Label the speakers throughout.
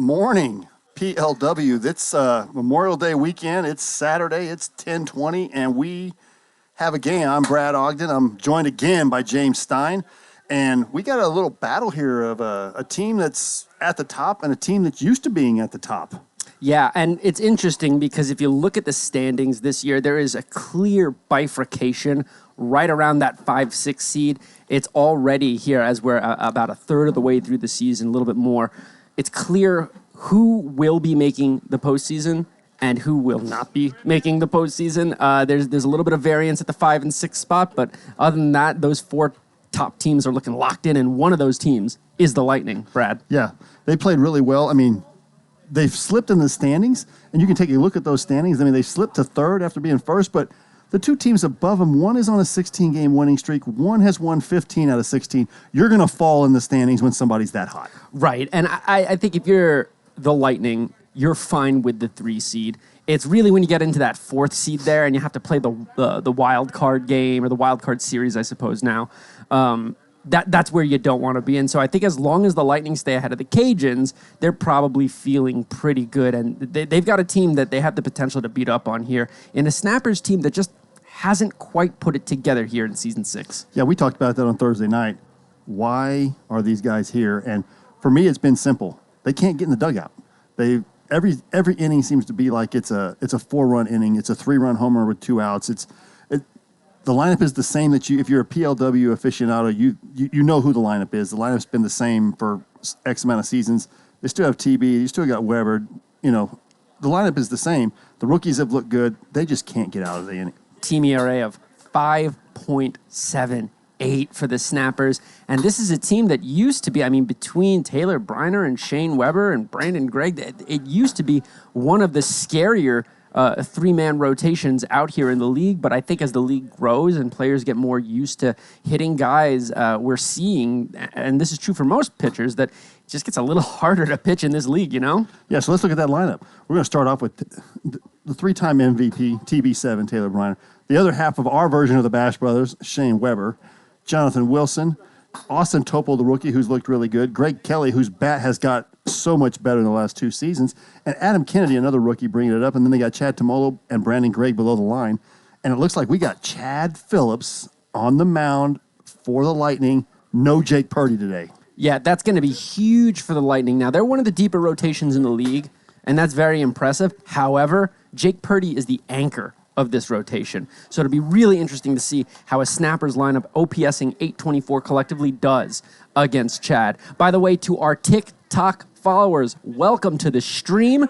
Speaker 1: morning, PLW. That's Memorial Day weekend. It's Saturday. It's 10:20, and we have a game. I'm Brad Ogden. I'm joined again by James Stein, and we got a little battle here of a team that's at the top and a team that's used to being at the top.
Speaker 2: Yeah, and it's interesting because if you look at the standings this year, there is a clear bifurcation right around that 5-6 seed. It's already here as we're about a third of the way through the season, a little bit more. It's clear who will be making the postseason and who will not be making the postseason. There's a little bit of variance at the 5 and 6 spot, but other than that, those four top teams are looking locked in, and one of those teams is the Lightning, Brad.
Speaker 1: Yeah, they played really well. I mean, they've slipped in the standings, and you can take a look at those standings. I mean, they slipped to third after being first, but the two teams above them, one is on a 16-game winning streak. One has won 15 out of 16. You're going to fall in the standings when somebody's that hot.
Speaker 2: Right, and I think if you're the Lightning, you're fine with the 3 seed. It's really when you get into that 4th seed there and you have to play the wild card game or the wild card series, I suppose now. That's where you don't want to be. And so I think as long as the Lightning stay ahead of the Cajuns, they're probably feeling pretty good. And they've got a team that they have the potential to beat up on here in a Snappers team that just hasn't quite put it together here in Season 6.
Speaker 1: Yeah, we talked about that on Thursday night. Why are these guys here? And for me, it's been simple. They can't get in the dugout. Every inning seems to be like it's a 4-run inning. It's a 3-run homer with 2 outs. The lineup is the same that if you're a PLW aficionado, you know who the lineup is. The lineup's been the same for X amount of seasons. They still have TB. You still got Weber. You know, the lineup is the same. The rookies have looked good. They just can't get out of the inning.
Speaker 2: Team ERA of 5.78 for the Snappers. And this is a team that used to be, I mean, between Taylor Briner and Shane Weber and Brandon Gregg, it used to be one of the scarier 3-man rotations out here in the league. But I think as the league grows and players get more used to hitting guys, we're seeing, and this is true for most pitchers, that it just gets a little harder to pitch in this league, you know?
Speaker 1: Yeah, so let's look at that lineup. We're going to start off with the 3-time MVP, TB7, Taylor Briner. The other half of our version of the Bash Brothers, Shane Weber, Jonathan Wilson, Austin Topol, the rookie, who's looked really good, Greg Kelly, whose bat has got so much better in the last 2 seasons, and Adam Kennedy, another rookie, bringing it up. And then they got Chad Tomolo and Brandon Gregg below the line. And it looks like we got Chad Phillips on the mound for the Lightning. No Jake Purdy today.
Speaker 2: Yeah, that's going to be huge for the Lightning. Now, they're one of the deeper rotations in the league, and that's very impressive. However, Jake Purdy is the anchor of this rotation. So it'll be really interesting to see how a Snappers lineup OPSing 824 collectively does against Chad. By the way, to our TikTok followers, welcome to the stream.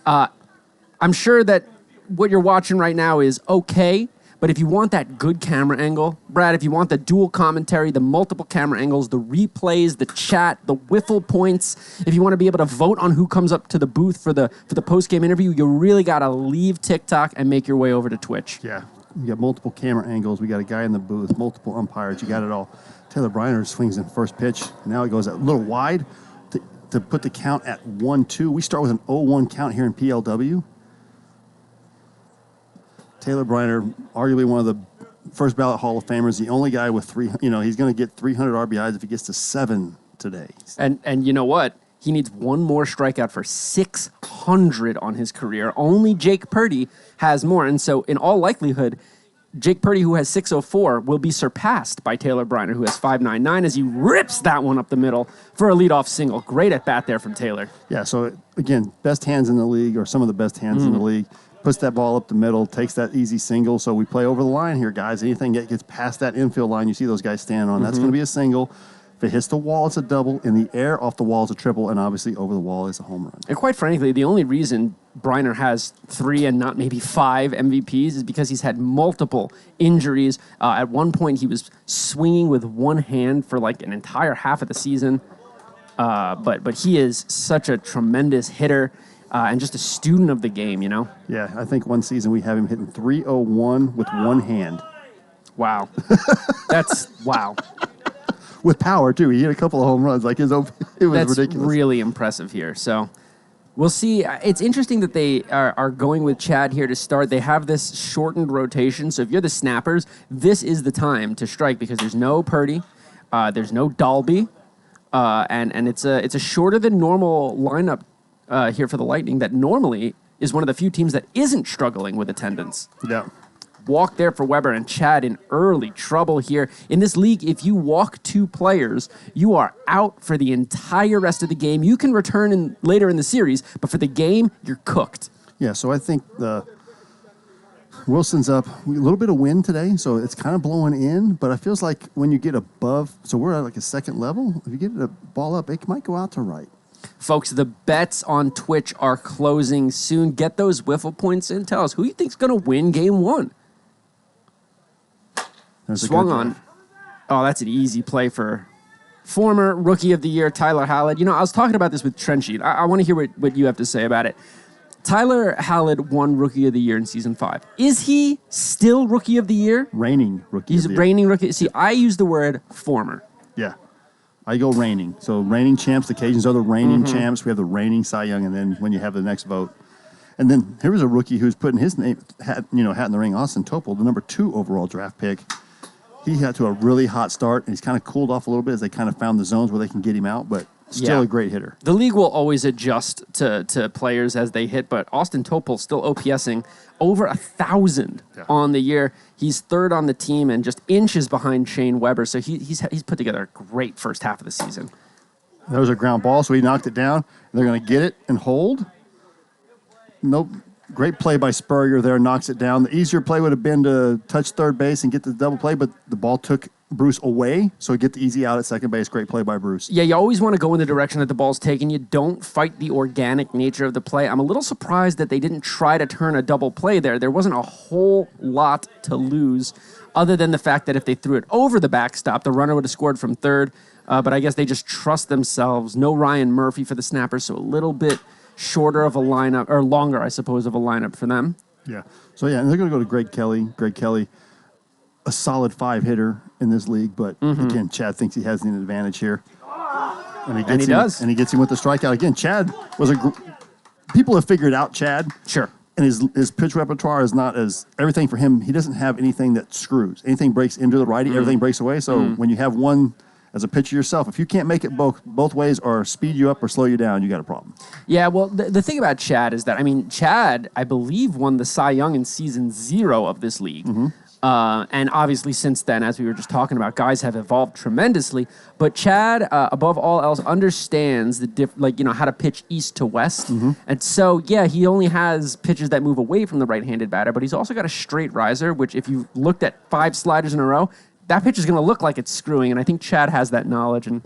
Speaker 2: I'm sure that what you're watching right now is okay, but if you want that good camera angle, Brad, if you want the dual commentary, the multiple camera angles, the replays, the chat, the Wiffle points, if you want to be able to vote on who comes up to the booth for the post-game interview, you really got to leave TikTok and make your way over to Twitch.
Speaker 1: Yeah, you got multiple camera angles. We got a guy in the booth, multiple umpires. You got it all. Taylor Briner swings in first pitch. Now he goes a little wide to put the count at 1-2. We start with an 0-1 count here in PLW. Taylor Briner, arguably one of the first ballot Hall of Famers, the only guy with he's going to get 300 RBIs if he gets to 7 today.
Speaker 2: And you know what? He needs one more strikeout for 600 on his career. Only Jake Purdy has more. And so in all likelihood, Jake Purdy, who has 604, will be surpassed by Taylor Briner, who has 599, as he rips that one up the middle for a leadoff single. Great at bat there from Taylor.
Speaker 1: Yeah, so again, best hands in the league, or some of the best hands in the league. Puts that ball up the middle, takes that easy single. So we play over the line here, guys. Anything that gets past that infield line, you see those guys stand on. That's going to be a single. If it hits the wall, it's a double. In the air, off the wall, it's a triple. And obviously, over the wall is a home run.
Speaker 2: And quite frankly, the only reason Briner has 3 and not maybe 5 MVPs is because he's had multiple injuries. At one point, he was swinging with one hand for like an entire half of the season. But he is such a tremendous hitter. And just a student of the game, you know?
Speaker 1: Yeah, I think one season we have him hitting 301 with one hand.
Speaker 2: Wow. Wow.
Speaker 1: With power, too. He hit a couple of home runs. It was ridiculous.
Speaker 2: That's really impressive here. So we'll see. It's interesting that they are going with Chad here to start. They have this shortened rotation. So if you're the Snappers, this is the time to strike because there's no Purdy. There's no Dalby. And it's a shorter than normal lineup here for the Lightning that normally is one of the few teams that isn't struggling with attendance.
Speaker 1: Yeah.
Speaker 2: Walk there for Weber, and Chad in early trouble here. In this league, if you walk 2 players, you are out for the entire rest of the game. You can return later in the series, but for the game, you're cooked.
Speaker 1: Yeah, so I think Wilson's up a little bit of wind today, so it's kind of blowing in, but it feels like when you get above, so we're at like a second level, if you get the ball up, it might go out to right.
Speaker 2: Folks, the bets on Twitch are closing soon. Get those Wiffle points in. Tell us who you think's going to win game 1. Swung on. Oh, that's an easy play for former Rookie of the Year, Tyler Hallett. You know, I was talking about this with Trenchie. I want to hear what you have to say about it. Tyler Hallett won Rookie of the Year in Season 5. Is he still Rookie of the Year?
Speaker 1: Reigning Rookie
Speaker 2: He's
Speaker 1: of the Year.
Speaker 2: reigning Rookie. See, I use the word former.
Speaker 1: Yeah. I go reigning. So reigning champs, the Cajuns are the reigning champs. We have the reigning Cy Young, and then when you have the next vote. And then here was a rookie who's putting his hat in the ring, Austin Topol, the number 2 overall draft pick. He got to a really hot start, and he's kind of cooled off a little bit as they kind of found the zones where they can get him out, but still a great hitter.
Speaker 2: The league will always adjust to players as they hit, but Austin Topol still OPSing over 1,000 on the year. He's 3rd on the team and just inches behind Shane Weber, so he's put together a great first half of the season.
Speaker 1: That was a ground ball, so he knocked it down. They're going to get it and hold. Nope. Great play by Spurrier there, knocks it down. The easier play would have been to touch third base and get the double play, but the ball took Bruce away, so get the easy out at second base. Great play by Bruce.
Speaker 2: Yeah, you always want to go in the direction that the ball's taking. You don't fight the organic nature of the play. I'm a little surprised that they didn't try to turn a double play there. There wasn't a whole lot to lose, other than the fact that if they threw it over the backstop, the runner would have scored from third. But I guess they just trust themselves. No Ryan Murphy for the Snappers, so a little bit shorter of a lineup, or longer, I suppose, of a lineup for them.
Speaker 1: Yeah. So, and they're going to go to Greg Kelly. Greg Kelly, a solid 5 hitter in this league, but again, Chad thinks he has an advantage here. And he does. And he gets him with the strikeout. Again, Chad was people have figured out Chad.
Speaker 2: Sure.
Speaker 1: And his pitch repertoire is not as, everything for him, he doesn't have anything that screws. Anything breaks into the righty, everything breaks away. So when you have one as a pitcher yourself, if you can't make it both ways or speed you up or slow you down, you got a problem.
Speaker 2: Yeah, well, the thing about Chad is that, Chad, I believe, won the Cy Young in season 0 of this league. And obviously since then, as we were just talking about, guys have evolved tremendously. But Chad, above all else, understands how to pitch east to west. And so, he only has pitches that move away from the right-handed batter, but he's also got a straight riser, which if you looked at 5 sliders in a row, that pitch is going to look like it's screwing, and I think Chad has that knowledge, and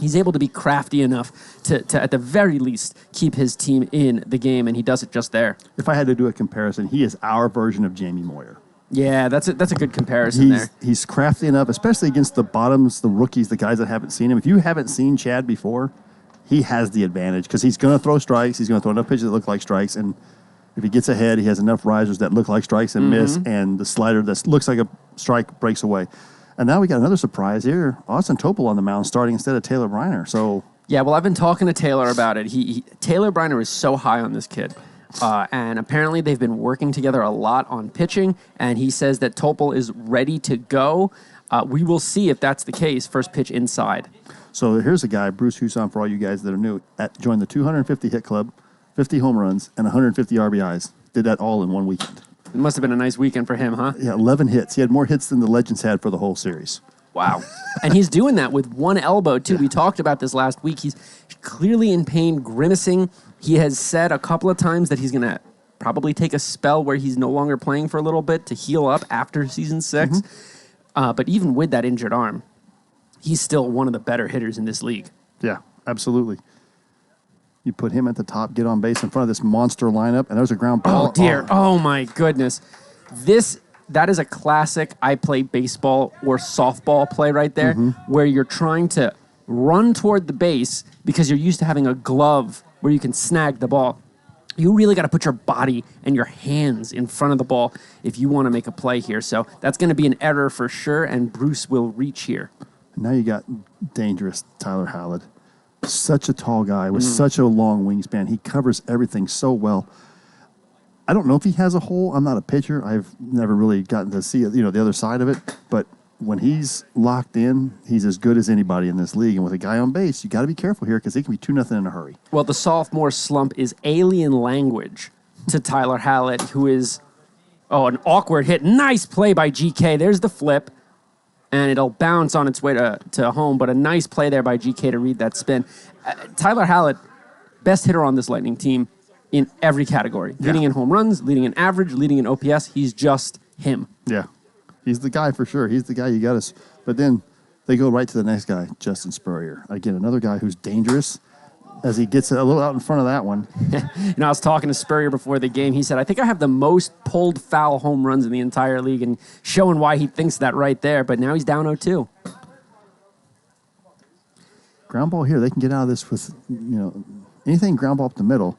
Speaker 2: he's able to be crafty enough to, at the very least, keep his team in the game, and he does it just there.
Speaker 1: If I had to do a comparison, he is our version of Jamie Moyer.
Speaker 2: Yeah, that's a good comparison there.
Speaker 1: He's crafty enough, especially against the bottoms, the rookies, the guys that haven't seen him. If you haven't seen Chad before, he has the advantage because he's going to throw strikes. He's going to throw enough pitches that look like strikes, and if he gets ahead, he has enough risers that look like strikes and miss, and the slider that looks like a strike breaks away. And now we got another surprise here. Austin Topol on the mound starting instead of Taylor Briner. So
Speaker 2: yeah, well, I've been talking to Taylor about it. Taylor Briner is so high on this kid. And apparently they've been working together a lot on pitching, and he says that Topol is ready to go. We will see if that's the case. First pitch inside.
Speaker 1: So here's a guy, Bruce Huson, for all you guys that are new, joined the 250 hit club, 50 home runs, and 150 RBIs. Did that all in one weekend.
Speaker 2: It must have been a nice weekend for him, huh?
Speaker 1: Yeah, 11 hits. He had more hits than the Legends had for the whole series.
Speaker 2: Wow. And he's doing that with one elbow, too. Yeah. We talked about this last week. He's clearly in pain, grimacing. He has said a couple of times that he's going to probably take a spell where he's no longer playing for a little bit to heal up after season 6. But even with that injured arm, he's still one of the better hitters in this league.
Speaker 1: Yeah, absolutely. You put him at the top, get on base in front of this monster lineup, and there's a ground ball.
Speaker 2: Oh, dear. Oh, my goodness. That is a classic I play baseball or softball play right there, where you're trying to run toward the base because you're used to having a glove where you can snag the ball. You really got to put your body and your hands in front of the ball if you want to make a play here. So that's going to be an error for sure, and Bruce will reach here.
Speaker 1: Now you got dangerous Tyler Hallett. Such a tall guy with such a long wingspan. He covers everything so well. I don't know if he has a hole. I'm not a pitcher. I've never really gotten to see the other side of it. But when he's locked in, he's as good as anybody in this league. And with a guy on base, you got to be careful here because he can be 2-0 in a hurry.
Speaker 2: Well, the sophomore slump is alien language to Tyler Hallett, who is, an awkward hit. Nice play by GK. There's the flip, and it'll bounce on its way to home, but a nice play there by GK to read that spin. Tyler Hallett, best hitter on this Lightning team in every category.
Speaker 1: Yeah.
Speaker 2: Leading in home runs, leading in average, leading in OPS. He's just him.
Speaker 1: Yeah. He's the guy for sure. He's the guy you got to. But then they go right to the next guy, Justin Spurrier. Again, another guy who's dangerous as he gets a little out in front of that one.
Speaker 2: I was talking to Spurrier before the game. He said, I think I have the most pulled foul home runs in the entire league, and showing why he thinks that right there. But now he's down 0-2.
Speaker 1: Ground ball here. They can get out of this with, anything ground ball up the middle.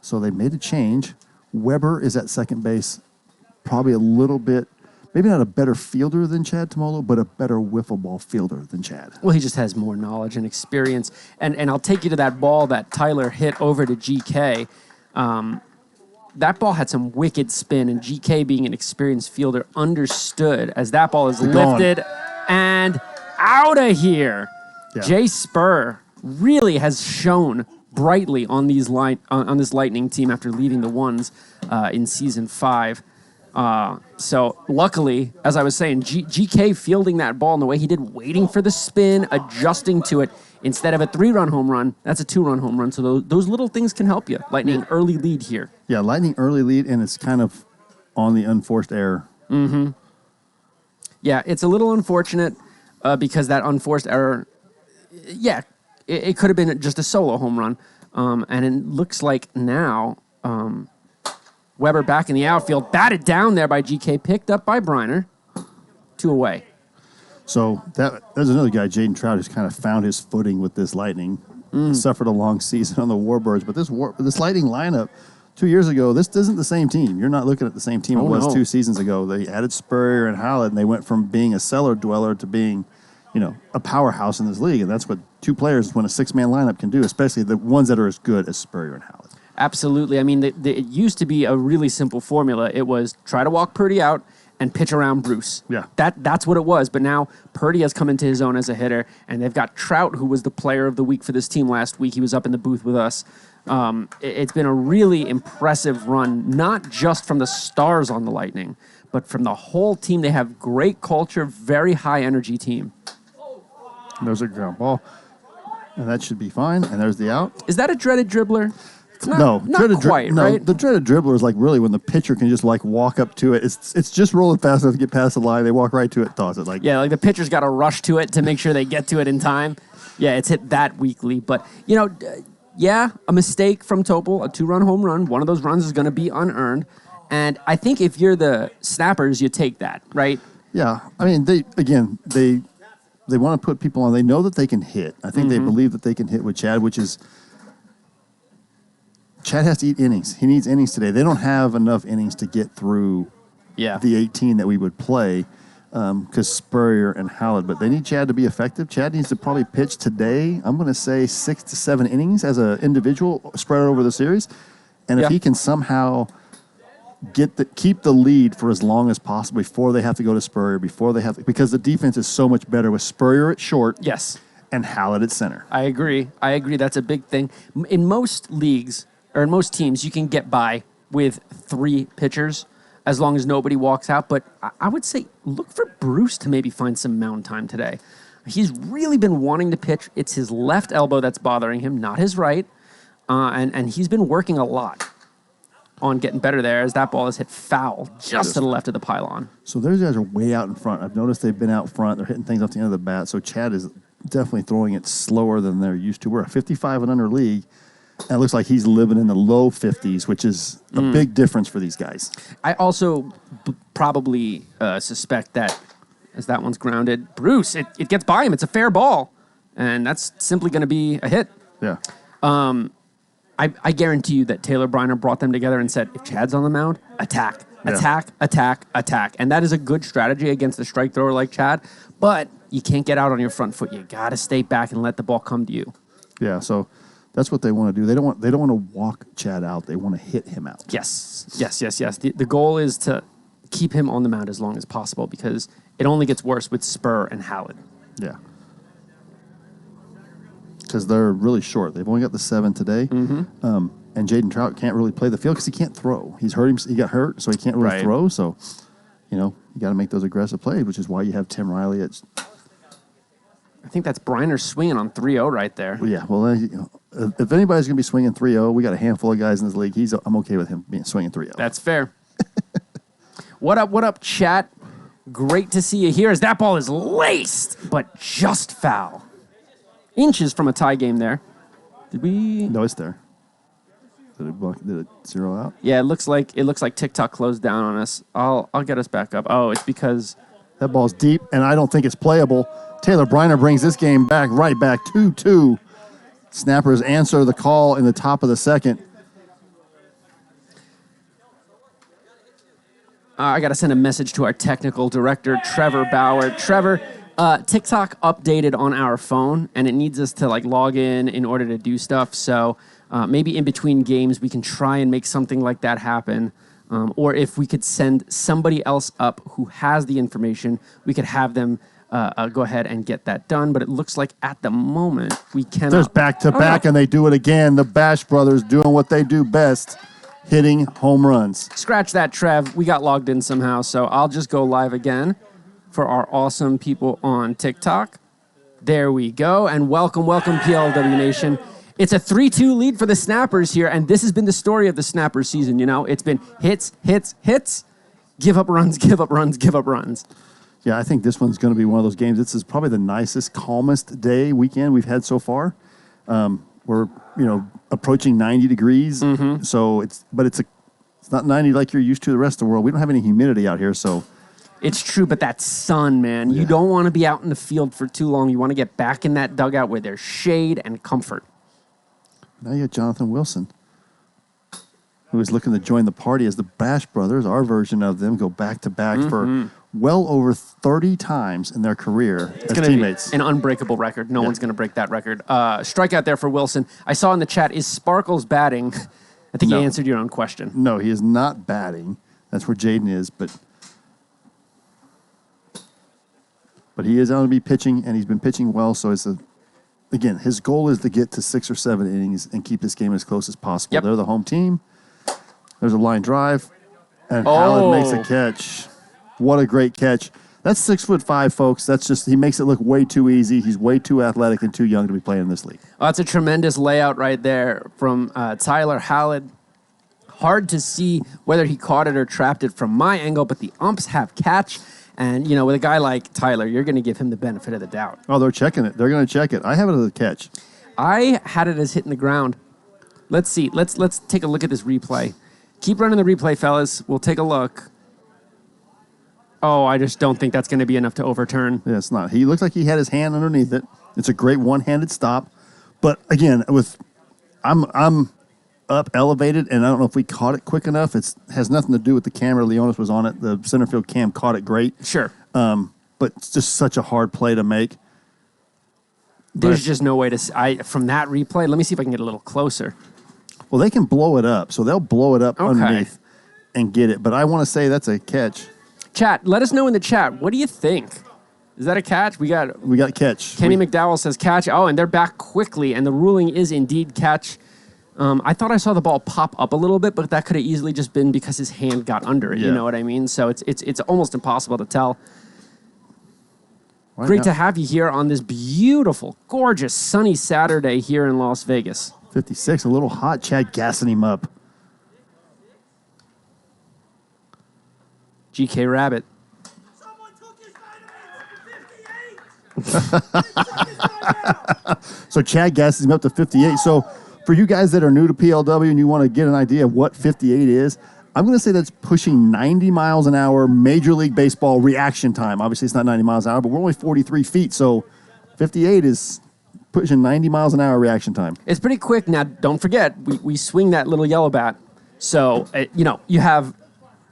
Speaker 1: So they made a change. Weber is at second base, probably a little bit, maybe not a better fielder than Chad Tomolo, but a better wiffle ball fielder than Chad.
Speaker 2: Well, he just has more knowledge and experience. And I'll take you to that ball that Tyler hit over to GK. That ball had some wicked spin, and GK, being an experienced fielder, understood as that ball is lifted and out of here. Yeah. Jay Spur really has shown brightly on these on this Lightning team after leaving the ones in season 5. So luckily, as I was saying, GK fielding that ball in the way he did, waiting for the spin, adjusting to it. Instead of a 3-run home run, that's a 2-run home run. So those little things can help you. Lightning early lead here.
Speaker 1: Yeah, Lightning early lead, and it's kind of on the unforced error.
Speaker 2: Mm-hmm. Yeah, it's a little unfortunate because that unforced error, it could have been just a solo home run. And it looks like now Weber back in the outfield, batted down there by GK, picked up by Briner, 2 away.
Speaker 1: So there's another guy, Jaden Trout, who's kind of found his footing with this Lightning. Suffered a long season on the Warbirds, but this Lightning lineup 2 years ago, this isn't the same team. You're not looking at the same team it was 2 seasons ago. They added Spurrier and Hallett, and they went from being a cellar dweller to being, a powerhouse in this league. And that's what 2 players, when a 6-man lineup, can do, especially the ones that are as good as Spurrier and Hallett.
Speaker 2: Absolutely. I mean, it used to be a really simple formula. It was try to walk Purdy out and pitch around Bruce.
Speaker 1: Yeah.
Speaker 2: That's what it was. But now Purdy has come into his own as a hitter, and they've got Trout, who was the player of the week for this team last week. He was up in the booth with us. It's been a really impressive run, not just from the stars on the Lightning, but from the whole team. They have great culture, very high energy team.
Speaker 1: There's a ground ball, and that should be fine. And there's the out.
Speaker 2: Is that a dreaded dribbler?
Speaker 1: Not
Speaker 2: quite, right?
Speaker 1: The dreaded dribbler is like really when the pitcher can just like walk up to it. It's just rolling fast enough to get past the line. They walk right to it, toss it. Like
Speaker 2: the pitcher's got to rush to it to make sure they get to it in time. Yeah, it's hit that weakly. But, a mistake from Topol, a 2-run home run. One of those runs is going to be unearned. And I think if you're the Snappers, you take that, right?
Speaker 1: Yeah. I mean, they want to put people on. They know that they can hit. I think they believe that they can hit with Chad, which is Chad has to eat innings. He needs innings today. They don't have enough innings to get through the 18 that we would play because Spurrier and Hallett. But they need Chad to be effective. Chad needs to probably pitch today, I'm going to say 6 to 7 innings as an individual spread over the series. And if he can somehow keep the lead for as long as possible before they have to go to Spurrier, because the defense is so much better with Spurrier at short and Hallett at center.
Speaker 2: I agree. That's a big thing. In most leagues, or in most teams, you can get by with 3 pitchers as long as nobody walks out. But I would say look for Bruce to maybe find some mound time today. He's really been wanting to pitch. It's his left elbow that's bothering him, not his right. And he's been working a lot on getting better there as that ball is hit foul just to the left of the pylon.
Speaker 1: So those guys are way out in front. I've noticed they've been out front. They're hitting things off the end of the bat. So Chad is definitely throwing it slower than they're used to. We're a 55 and under league. And it looks like he's living in the low 50s, which is a big difference for these guys.
Speaker 2: I also probably suspect that as that one's grounded, Bruce, it gets by him. It's a fair ball. And that's simply going to be a hit.
Speaker 1: Yeah.
Speaker 2: I guarantee you that Taylor Briner brought them together and said, if Chad's on the mound, attack. And that is a good strategy against a strike thrower like Chad. But you can't get out on your front foot. You got to stay back and let the ball come to you.
Speaker 1: Yeah, so that's what they want to do. They don't want to walk Chad out. They want to hit him out.
Speaker 2: Yes. The goal is to keep him on the mound as long as possible because It only gets worse with Spur and Hallett.
Speaker 1: Yeah. Because they're really short. They've only got the 7 today. And Jaden Trout can't really play the field because he can't throw. He got hurt, so he can't really throw. So, you got to make those aggressive plays, which is why you have Tim Riley at...
Speaker 2: I think that's Briner swinging on 3-0 right there.
Speaker 1: Yeah, well, if anybody's going to be swinging 3-0, we got a handful of guys in this league. I'm okay with him being swinging 3-0.
Speaker 2: That's fair. What up, chat? Great to see you here as that ball is laced, but just foul. Inches from a tie game there. Did we?
Speaker 1: No, it's there. Did it zero out?
Speaker 2: Yeah, it looks like TikTok closed down on us. I'll get us back up. Oh, it's because
Speaker 1: that ball's deep, and I don't think it's playable. Taylor Briner brings this game right back 2-2. Snappers answer the call in the top of the second.
Speaker 2: I got to send a message to our technical director, Trevor Bauer. Trevor, TikTok updated on our phone, and it needs us to log in order to do stuff. So maybe in between games, we can try and make something like that happen. Or if we could send somebody else up who has the information, we could have them go ahead and get that done. But it looks like at the moment we cannot.
Speaker 1: There's back-to-back, and they do it again. The Bash brothers doing what they do best, hitting home runs.
Speaker 2: Scratch that, Trev. We got logged in somehow, so I'll just go live again for our awesome people on TikTok. There we go, and welcome, PLW Nation. It's a 3-2 lead for the Snappers here, and this has been the story of the Snappers season, It's been hits, give up runs. Yeah,
Speaker 1: I think this one's going to be one of those games. This is probably the nicest, calmest weekend we've had so far. We're, approaching 90 degrees, so it's not 90 like you're used to the rest of the world. We don't have any humidity out here, so...
Speaker 2: It's true, but that sun, man, you don't want to be out in the field for too long. You want to get back in that dugout where there's shade and comfort.
Speaker 1: Now you got Jonathan Wilson, who is looking to join the party as the Bash brothers, our version of them, go back-to-back for well over 30 times in their career as teammates.
Speaker 2: Be an unbreakable record. No one's going to break that record. Strikeout there for Wilson. I saw in the chat, is Sparkles batting? I think you answered your own question.
Speaker 1: No, he is not batting. That's where Jaden is, but he is going to be pitching, and he's been pitching well, so again, his goal is to get to 6 or 7 innings and keep this game as close as possible.
Speaker 2: Yep.
Speaker 1: They're the home team. There's a line drive, and Hallett makes a catch. What a great catch. That's 6'5", folks. He makes it look way too easy. He's way too athletic and too young to be playing in this league.
Speaker 2: Oh, that's a tremendous layout right there from Tyler Hallett. Hard to see whether he caught it or trapped it from my angle, but the umps have catch. And, with a guy like Tyler, you're going to give him the benefit of the doubt.
Speaker 1: Oh, they're checking it. They're going to check it. I have it as a catch.
Speaker 2: I had it as hitting the ground. Let's see. Let's take a look at this replay. Keep running the replay, fellas. We'll take a look. Oh, I just don't think that's going to be enough to overturn.
Speaker 1: Yeah, it's not. He looked like he had his hand underneath it. It's a great one-handed stop. But, again, I'm up elevated, and I don't know if we caught it quick enough. It has nothing to do with the camera. Leonis was on it. The center field cam caught it great.
Speaker 2: Sure.
Speaker 1: But it's just such a hard play to make.
Speaker 2: There's just no way to... From that replay, let me see if I can get a little closer.
Speaker 1: Well, they can blow it up, so they'll blow it up underneath and get it. But I want to say that's a catch.
Speaker 2: Chat, let us know in the chat. What do you think? Is that a catch? We got
Speaker 1: catch.
Speaker 2: Kenny McDowell says catch. Oh, and they're back quickly, and the ruling is indeed catch. I thought I saw the ball pop up a little bit, but that could have easily just been because his hand got under it. Yeah. You know what I mean? So it's almost impossible to tell. Great to have you here on this beautiful, gorgeous, sunny Saturday here in Las Vegas.
Speaker 1: 56, a little hot. Chad gassing him up.
Speaker 2: GK Rabbit.
Speaker 3: Someone took his vitamins.
Speaker 1: So Chad gasses him up to 58. So for you guys that are new to PLW and you want to get an idea of what 58 is, I'm going to say that's pushing 90 miles an hour Major League Baseball reaction time. Obviously, it's not 90 miles an hour, but we're only 43 feet, so 58 is pushing 90 miles an hour reaction time.
Speaker 2: It's pretty quick. Now, don't forget, we swing that little yellow bat, so, you have...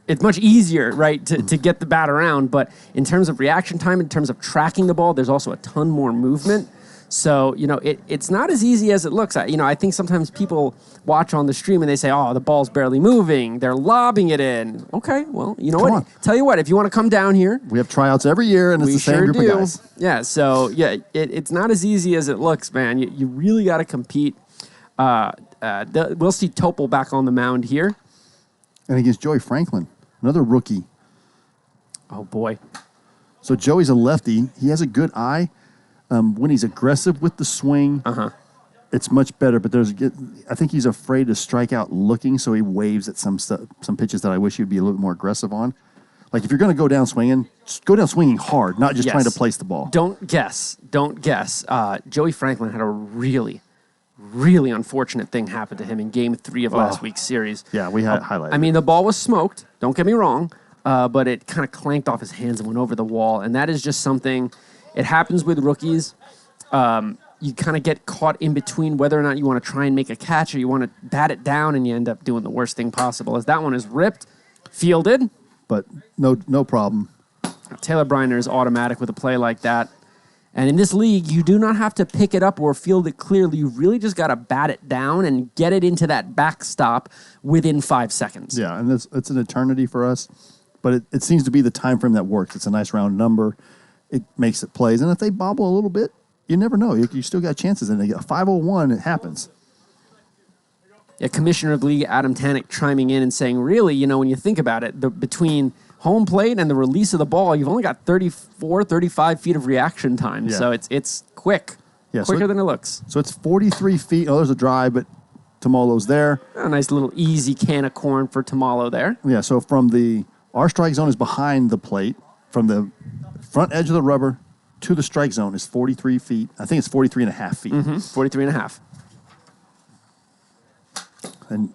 Speaker 2: It's much easier, right, to get the bat around, but in terms of reaction time, in terms of tracking the ball, there's also a ton more movement. So, it's not as easy as it looks. I think sometimes people watch on the stream and they say, oh, the ball's barely moving. They're lobbing it in. Okay, well, you know
Speaker 1: Come
Speaker 2: what?
Speaker 1: on.
Speaker 2: Tell you what, if you want to come down here.
Speaker 1: We have tryouts every year, and it's
Speaker 2: We
Speaker 1: the same
Speaker 2: sure
Speaker 1: group
Speaker 2: do.
Speaker 1: of guys.
Speaker 2: Yeah, so, it's not as easy as it looks, man. You really got to compete. We'll see Topol back on the mound here.
Speaker 1: And against Joey Franklin, another rookie.
Speaker 2: Oh, boy.
Speaker 1: So Joey's a lefty. He has a good eye. When he's aggressive with the swing, it's much better. But I think he's afraid to strike out looking, so he waves at some pitches that I wish he'd be a little bit more aggressive on. Like if you're going to go down swinging, just go down swinging hard, not just trying to place the ball.
Speaker 2: Don't guess. Joey Franklin had a really, really unfortunate thing happen to him in Game 3 of last week's series.
Speaker 1: Yeah, we had highlighted.
Speaker 2: I mean, the ball was smoked. Don't get me wrong. But it kind of clanked off his hands and went over the wall. And that is just something, it happens with rookies. You kind of get caught in between whether or not you want to try and make a catch or you want to bat it down, and you end up doing the worst thing possible. As that one is ripped, fielded.
Speaker 1: But no problem.
Speaker 2: Taylor Briner is automatic with a play like that. And in this league, you do not have to pick it up or field it clearly. You really just got to bat it down and get it into that backstop within 5 seconds.
Speaker 1: Yeah, and it's an eternity for us. But it seems to be the time frame that works. It's a nice round number. It makes it plays. And if they bobble a little bit, you never know. You still got chances. And they get a 501, it happens.
Speaker 2: Yeah, Commissioner of the League Adam Tannick chiming in and saying, really, when you think about it, between home plate and the release of the ball, you've only got 34, 35 feet of reaction time.
Speaker 1: Yeah.
Speaker 2: So it's quick.
Speaker 1: Yeah,
Speaker 2: quicker than it looks.
Speaker 1: So it's 43 feet. Oh, there's a drive, but Tomolo's there.
Speaker 2: A nice little easy can of corn for Tomolo there.
Speaker 1: Yeah, so our strike zone is behind the plate. From the front edge of the rubber to the strike zone is 43 feet. I think it's 43 and a half feet.
Speaker 2: 43 and a half.
Speaker 1: And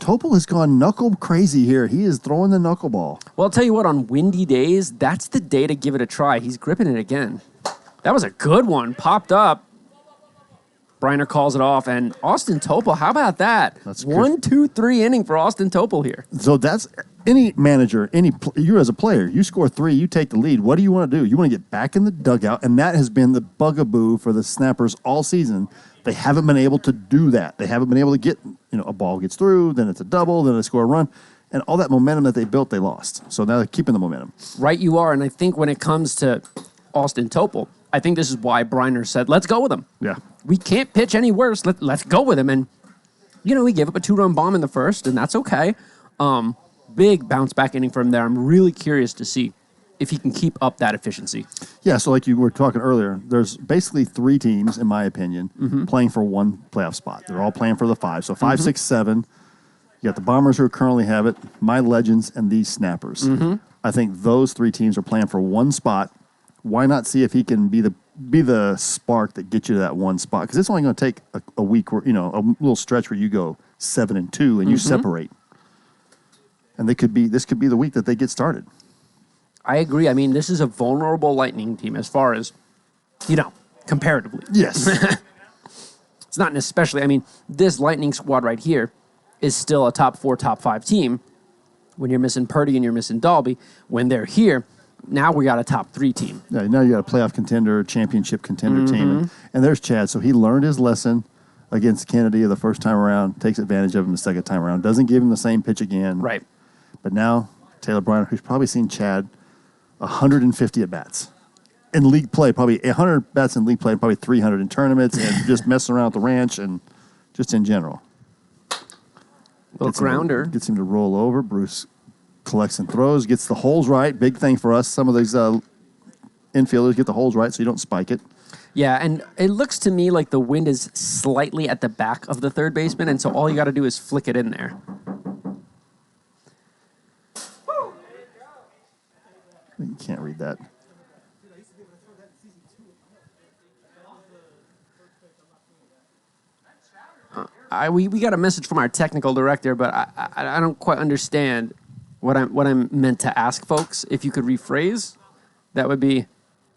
Speaker 1: Topol has gone knuckle crazy here. He is throwing the knuckleball.
Speaker 2: Well, I'll tell you what, on windy days, that's the day to give it a try. He's gripping it again. That was a good one. Popped up. Briner calls it off, and Austin Topol, how about that?
Speaker 1: That's
Speaker 2: 1, 2, 3 inning for Austin Topol here.
Speaker 1: So that's any manager, you as a player, you score 3, you take the lead. What do you want to do? You want to get back in the dugout, and that has been the bugaboo for the Snappers all season. They haven't been able to do that. They haven't been able to get, a ball gets through, then it's a double, then they score a run, and all that momentum that they built, they lost. So now they're keeping the momentum.
Speaker 2: Right you are, and I think when it comes to Austin Topol, I think this is why Briner said, let's go with him.
Speaker 1: Yeah.
Speaker 2: We can't pitch any worse. Let's go with him. And, he gave up a 2-run bomb in the first, and that's okay. Big bounce back inning from there. I'm really curious to see if he can keep up that efficiency.
Speaker 1: Yeah, so like you were talking earlier, there's basically 3 teams, in my opinion, playing for one playoff spot. They're all playing for the 5. So 5, 6, 7. You got the Bombers who currently have it, my Legends, and these Snappers. I think those 3 teams are playing for one spot. Why not see if he can be the spark that gets you to that one spot? Because it's only going to take a week, where a little stretch where you go 7-2 and you separate. And this could be the week that they get started.
Speaker 2: I agree. I mean, this is a vulnerable Lightning team as far as, comparatively.
Speaker 1: Yes.
Speaker 2: It's not an especially. I mean, this Lightning squad right here is still a top 4, top 5 team. When you're missing Purdy and you're missing Dalby, when they're here, now we got a top 3 team.
Speaker 1: Yeah, now you got a playoff contender, championship contender team. And there's Chad. So he learned his lesson against Kennedy the first time around, takes advantage of him the second time around, doesn't give him the same pitch again.
Speaker 2: Right.
Speaker 1: But now Taylor Briner, who's probably seen Chad 150 at-bats. In league play, probably 100 bats in league play, probably 300 in tournaments, and just messing around at the ranch and just in general.
Speaker 2: Little grounder.
Speaker 1: Gets him to roll over. Bruce collects and throws, gets the holes right. Big thing for us. Some of these infielders get the holes right so you don't spike it.
Speaker 2: Yeah, and it looks to me like the wind is slightly at the back of the third baseman, and so all you got to do is flick it in there.
Speaker 1: You can't read that.
Speaker 2: We got a message from our technical director, but I don't quite understand what I'm meant to ask folks. If you could rephrase, that would be,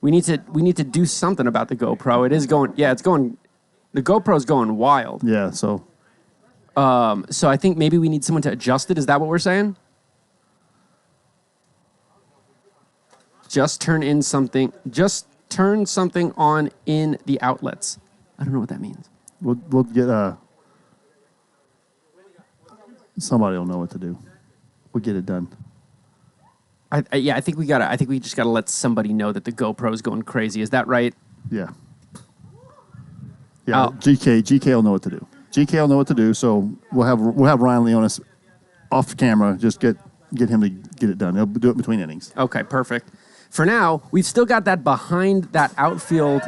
Speaker 2: we need to do something about the GoPro. It is going, it's going, the GoPro's going wild.
Speaker 1: Yeah, so.
Speaker 2: So I think maybe we need someone to adjust it. Is that what we're saying? Just turn turn something on in the outlets. I don't know what that means.
Speaker 1: We'll get somebody will know what to do. We'll get it done.
Speaker 2: I think we just gotta let somebody know that the GoPro's going crazy. Is that right?
Speaker 1: Yeah. Yeah. GK will know what to do. GK will know what to do. So we'll have Ryan Leonis off camera. Just get him to get it done. He'll do it between innings.
Speaker 2: Okay, perfect. For now, we've still got that behind that outfield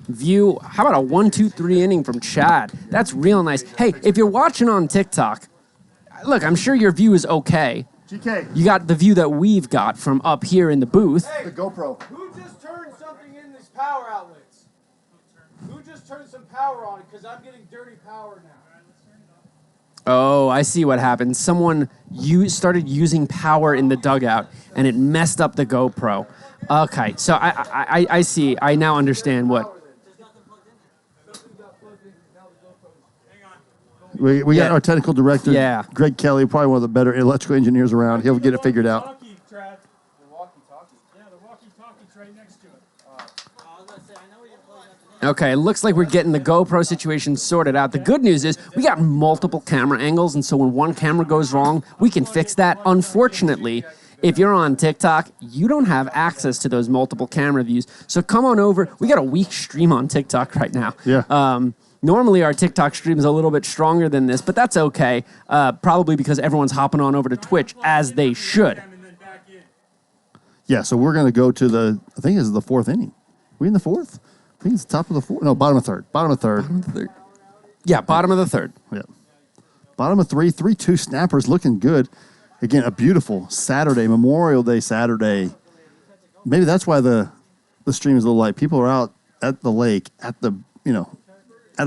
Speaker 2: view. How about a 1, 2, 3 inning from Chad? That's real nice. Hey, if you're watching on TikTok, look, I'm sure your view is okay.
Speaker 1: GK.
Speaker 2: You got the view that we've got from up here in the booth.
Speaker 3: Hey,
Speaker 1: the GoPro.
Speaker 3: Who just turned something in these power outlets? Who just turned some power on? Because I'm getting dirty power now.
Speaker 2: Oh, I see what happened. Someone started using power in the dugout, and it messed up the GoPro. Okay, so I see. I now understand what.
Speaker 1: We got our technical director,
Speaker 2: Yeah.
Speaker 1: Greg Kelly, probably one of the better electrical engineers around. He'll get it figured out.
Speaker 3: The walkie-talkie? Yeah, the walkie-talkie's right next to it.
Speaker 2: Okay, it looks like we're getting the GoPro situation sorted out. The good news is we got multiple camera angles, and so when one camera goes wrong, we can fix that. Unfortunately, if you're on TikTok, you don't have access to those multiple camera views. So come on over. We got a weak stream on TikTok right now.
Speaker 1: Yeah.
Speaker 2: Normally, our TikTok stream is a little bit stronger than this, but that's okay. Probably because everyone's hopping on over to Twitch, as they should.
Speaker 1: Yeah, so we're going to go to I think this is the fourth inning. We in the fourth? I think it's the top of the fourth. No, bottom of third. Bottom of third.
Speaker 2: Yeah, bottom of the third.
Speaker 1: Yeah. Bottom of 3-2 snappers looking good. Again, a beautiful Saturday, Memorial Day Saturday. Maybe that's why the stream is a little light. People are out at the lake, at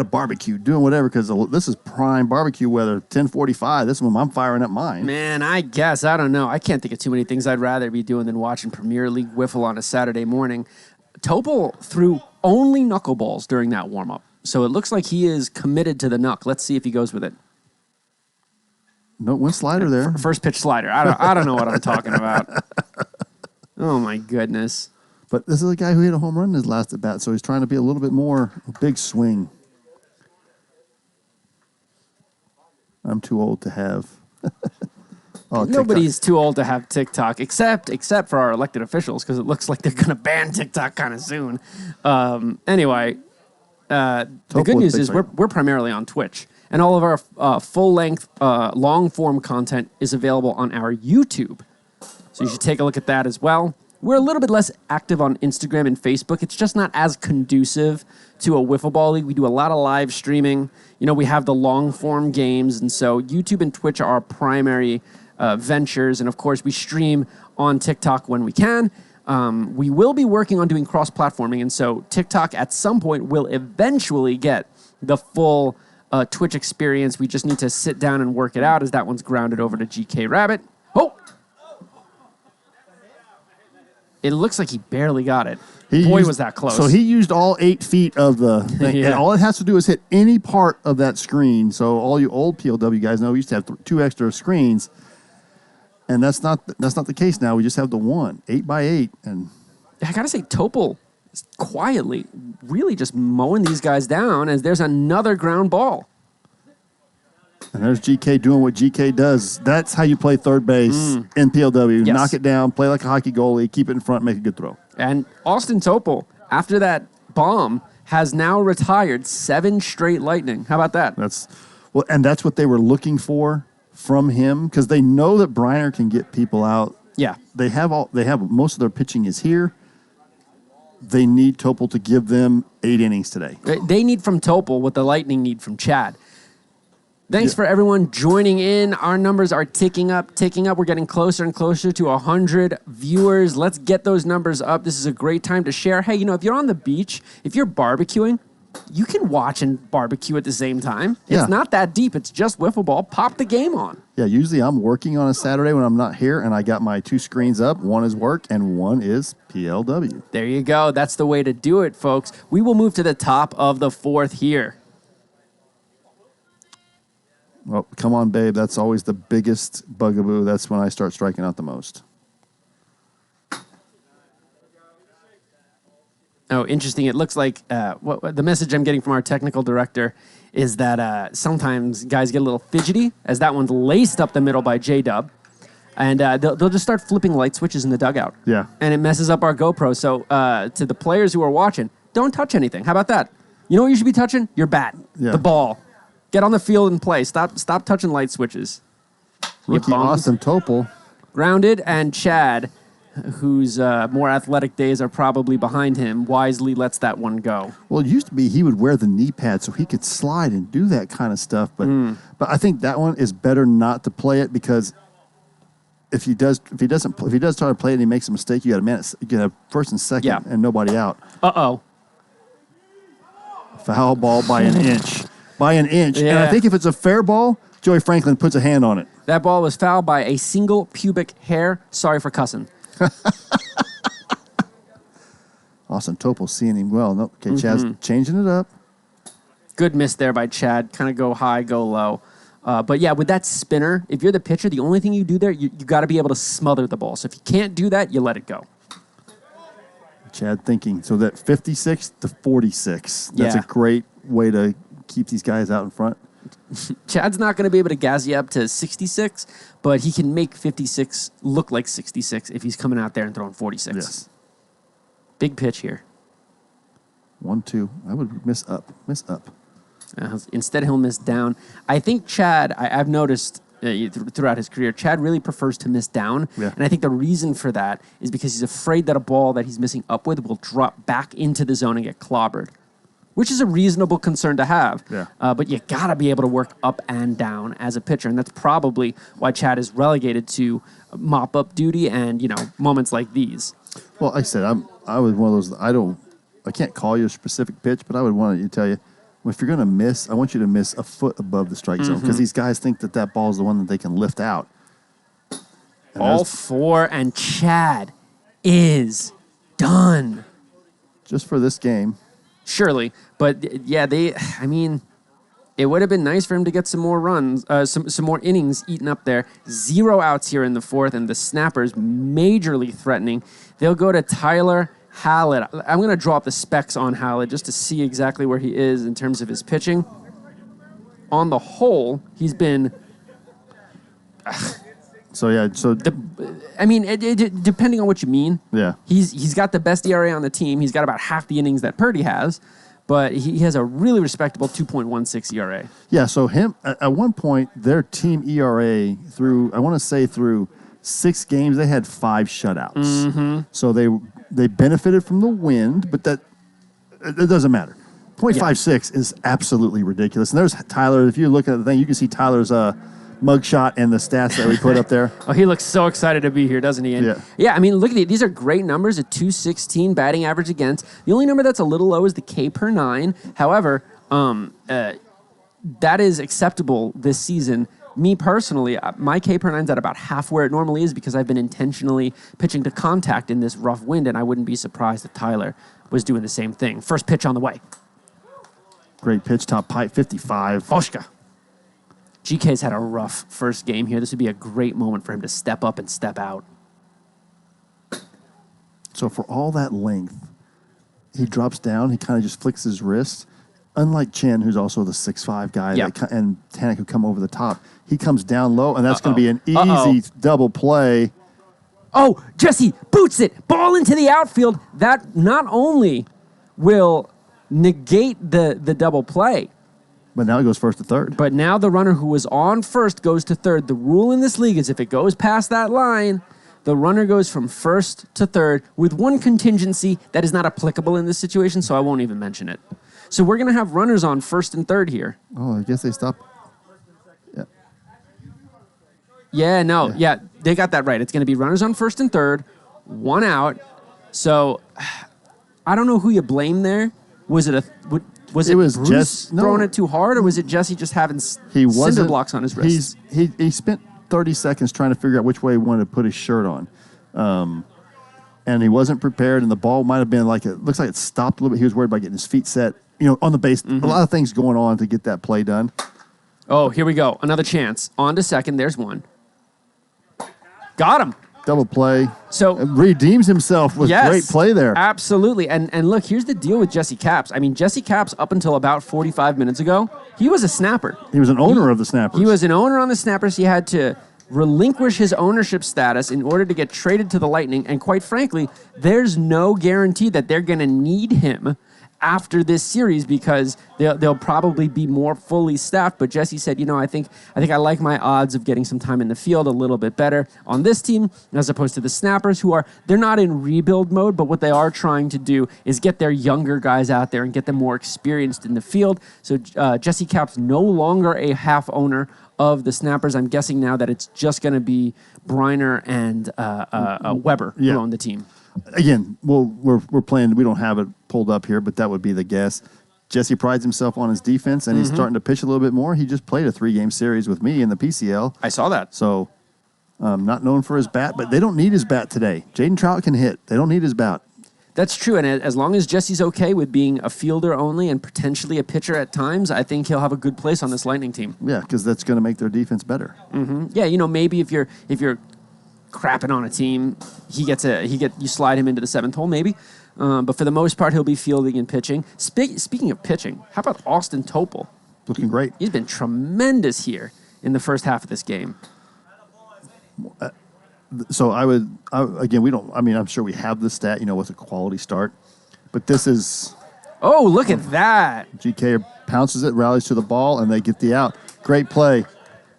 Speaker 1: a barbecue, doing whatever, because this is prime barbecue weather, 10:45. This is when I'm firing up mine.
Speaker 2: Man, I guess. I don't know. I can't think of too many things I'd rather be doing than watching Premier League Wiffle on a Saturday morning. Topol threw only knuckleballs during that warm-up, so it looks like he is committed to the knuck. Let's see if he goes with it.
Speaker 1: No, one slider there.
Speaker 2: First pitch slider. I don't know what I'm talking about. Oh, my goodness.
Speaker 1: But this is a guy who hit a home run in his last at bat, so he's trying to be a little bit more a big swing. I'm too old to have.
Speaker 2: Nobody's too old to have TikTok, except for our elected officials, because it looks like they're going to ban TikTok kind of soon. Anyway, the good news is we're primarily on Twitch, and all of our full-length, long-form content is available on our YouTube. So you should take a look at that as well. We're a little bit less active on Instagram and Facebook. It's just not as conducive to a Wiffleball league. We do a lot of live streaming. We have the long-form games, and so YouTube and Twitch are our primary ventures. And, of course, we stream on TikTok when we can. We will be working on doing cross-platforming, and so TikTok at some point will eventually get the full Twitch experience. We just need to sit down and work it out, as that one's grounded over to GK Rabbit. Oh! It looks like he barely got it. Was that close.
Speaker 1: So he used all 8 feet of the thing.
Speaker 2: Yeah.
Speaker 1: And all it has to do is hit any part of that screen. So all you old PLW guys know we used to have 2 extra screens. And that's not the case now. We just have the one, 8x8. And
Speaker 2: I got to say, Topol is quietly really just mowing these guys down, as there's another ground ball.
Speaker 1: And there's GK doing what GK does. That's how you play third base in PLW.
Speaker 2: Yes.
Speaker 1: Knock it down, play like a hockey goalie, keep it in front, make a good throw.
Speaker 2: And Austin Topol, after that bomb, has now retired 7 straight Lightning. How about that?
Speaker 1: And that's what they were looking for from him, because they know that Briner can get people out.
Speaker 2: Yeah.
Speaker 1: They have most of their pitching is here. They need Topol to give them 8 innings today.
Speaker 2: They need from Topol what the Lightning need from Chad. Thanks for everyone joining in. Our numbers are ticking up. We're getting closer and closer to 100 viewers. Let's get those numbers up. This is a great time to share. Hey, if you're on the beach, if you're barbecuing, you can watch and barbecue at the same time.
Speaker 1: Yeah.
Speaker 2: It's not that deep. It's just Wiffleball. Pop the game on.
Speaker 1: Yeah, usually I'm working on a Saturday when I'm not here, and I got my 2 screens up. One is work, and one is PLW.
Speaker 2: There you go. That's the way to do it, folks. We will move to the top of the 4th here.
Speaker 1: Well, come on, babe. That's always the biggest bugaboo. That's when I start striking out the most.
Speaker 2: Oh, interesting. It looks like what the message I'm getting from our technical director is that sometimes guys get a little fidgety, as that one's laced up the middle by J-Dub. And they'll just start flipping light switches in the dugout.
Speaker 1: Yeah.
Speaker 2: And it messes up our GoPro. So to the players who are watching, don't touch anything. How about that? You know what you should be touching? Your bat,
Speaker 1: Yeah.
Speaker 2: the ball. Get on the field and play. Stop touching light switches. You
Speaker 1: Rookie
Speaker 2: bums.
Speaker 1: Austin Topol.
Speaker 2: Grounded, and Chad, whose more athletic days are probably behind him, wisely lets that one go.
Speaker 1: Well, it used to be he would wear the knee pad so he could slide and do that kind of stuff. But I think that one is better not to play it, because if he does try to play it and he makes a mistake, you got a man. You got a first and second,
Speaker 2: Yeah.
Speaker 1: and nobody out.
Speaker 2: Uh-oh.
Speaker 1: Foul ball by an inch. By an inch. And I
Speaker 2: Yeah.
Speaker 1: think if it's a fair ball, Joey Franklin puts a hand on it.
Speaker 2: That ball was fouled by a single pubic hair. Sorry for cussing.
Speaker 1: Austin Topol seeing him well. Nope. Okay, Chad's changing it up.
Speaker 2: Good miss there by Chad. Kind of go high, go low. But yeah, with that spinner, if you're the pitcher, the only thing you do there, you got to be able to smother the ball. So if you can't do that, you let it go.
Speaker 1: Chad thinking. So that 56 to 46. That's
Speaker 2: Yeah.
Speaker 1: a great way to keep these guys out in front.
Speaker 2: Chad's not going to be able to gas you up to 66, but he can make 56 look like 66 if he's coming out there and throwing 46.
Speaker 1: Yes.
Speaker 2: Big pitch here.
Speaker 1: 1-2. I would miss up.
Speaker 2: Instead, he'll miss down. I think Chad, I've noticed throughout his career, Chad really prefers to miss down.
Speaker 1: Yeah.
Speaker 2: And I think the reason for that is because he's afraid that a ball that he's missing up with will drop back into the zone and get clobbered, which is a reasonable concern to have.
Speaker 1: Yeah.
Speaker 2: But you got to be able to work up and down as a pitcher. And that's probably why Chad is relegated to mop-up duty and, moments like these.
Speaker 1: Well, like I said, I was one of those. I can't call you a specific pitch, but I would want to tell you, if you're going to miss, I want you to miss a foot above the strike zone, because these guys think that ball is the one that they can lift out. And
Speaker 2: All four, and Chad is done.
Speaker 1: just for this game.
Speaker 2: Surely. But yeah, it would have been nice for him to get some more runs, some more innings eaten up there. 0 outs here in the fourth, and the Snappers majorly threatening. They'll go to Tyler Hallett. I'm going to draw up the specs on Hallett just to see exactly where he is in terms of his pitching. On the whole, he's been...
Speaker 1: So, yeah. So,
Speaker 2: depending on what you mean.
Speaker 1: yeah.
Speaker 2: He's got the best ERA on the team. He's got about half the innings that Purdy has, but he has a really respectable 2.16 ERA.
Speaker 1: Yeah, so him, at one point, their team ERA through 6 games, they had 5 shutouts. So they benefited from the wind, but it doesn't matter. 0.56 is absolutely ridiculous. And there's Tyler. If you look at the thing, you can see Tyler's mugshot and the stats that we put up there.
Speaker 2: Oh, he looks so excited to be here, doesn't he? And look at these are great numbers, a 216 batting average against. The only number that's a little low is the K per 9. However, that is acceptable this season. Me personally, my K per 9's at about half where it normally is, because I've been intentionally pitching to contact in this rough wind, and I wouldn't be surprised if Tyler was doing the same thing. First pitch on the way.
Speaker 1: Great pitch, top pipe, 55.
Speaker 2: Voshka. GK's had a rough first game here. This would be a great moment for him to step up and step out.
Speaker 1: So for all that length, he drops down. He kind of just flicks his wrist. Unlike Chen, who's also the 6'5" guy, and Tanek, who come over the top, he comes down low, and that's going to be an easy double play.
Speaker 2: Oh, Jesse boots it. Ball into the outfield. That not only will negate the double play,
Speaker 1: But now he goes first to third.
Speaker 2: but now the runner who was on first goes to third. The rule in this league is if it goes past that line, the runner goes from first to third, with one contingency that is not applicable in this situation, so I won't even mention it. So we're going to have runners on first and third here.
Speaker 1: Oh, I guess they stopped.
Speaker 2: Yeah, they got that right. It's going to be runners on first and third, 1 out. So I don't know who you blame there. Was it Bruce throwing it too hard, or was it Jesse just having cinder blocks on his wrist?
Speaker 1: He spent 30 seconds trying to figure out which way he wanted to put his shirt on. And he wasn't prepared, and the ball might have been looks like it stopped a little bit. He was worried about getting his feet set, on the base. A lot of things going on to get that play done.
Speaker 2: Oh, here we go. Another chance. On to second. There's one. Got him.
Speaker 1: double play.
Speaker 2: So
Speaker 1: Redeems himself with great play there.
Speaker 2: Absolutely. And look, here's the deal with Jesse Capps. I mean, Jesse Capps, up until about 45 minutes ago, he was a snapper.
Speaker 1: He was an owner of the Snappers.
Speaker 2: He was an owner on the Snappers. He had to relinquish his ownership status in order to get traded to the Lightning. And quite frankly, there's no guarantee that they're going to need him after this series because they'll probably be more fully staffed. But Jesse said, I think I like my odds of getting some time in the field a little bit better on this team as opposed to the Snappers, they're not in rebuild mode, but what they are trying to do is get their younger guys out there and get them more experienced in the field. So Jesse Capps no longer a half owner of the Snappers. I'm guessing now that it's just going to be Briner and Weber who own the team.
Speaker 1: Again, we're playing. We don't have it pulled up here, but that would be the guess. Jesse prides himself on his defense, and he's starting to pitch a little bit more. He just played a 3-game series with me in the PCL.
Speaker 2: I saw that.
Speaker 1: So, not known for his bat, but they don't need his bat today. Jaden Trout can hit. They don't need his bat.
Speaker 2: That's true, and as long as Jesse's okay with being a fielder only and potentially a pitcher at times, I think he'll have a good place on this Lightning team.
Speaker 1: Yeah, because that's going to make their defense better.
Speaker 2: Yeah, maybe if you're crapping on a team, you slide him into the 7th hole maybe. But for the most part, he'll be fielding and pitching. Speaking of pitching, how about Austin Topol?
Speaker 1: Looking great.
Speaker 2: He's been tremendous here in the first half of this game.
Speaker 1: So I'm sure we have the stat, what's a quality start. But this is...
Speaker 2: Oh, look at that.
Speaker 1: GK pounces it, rallies to the ball, and they get the out. Great play.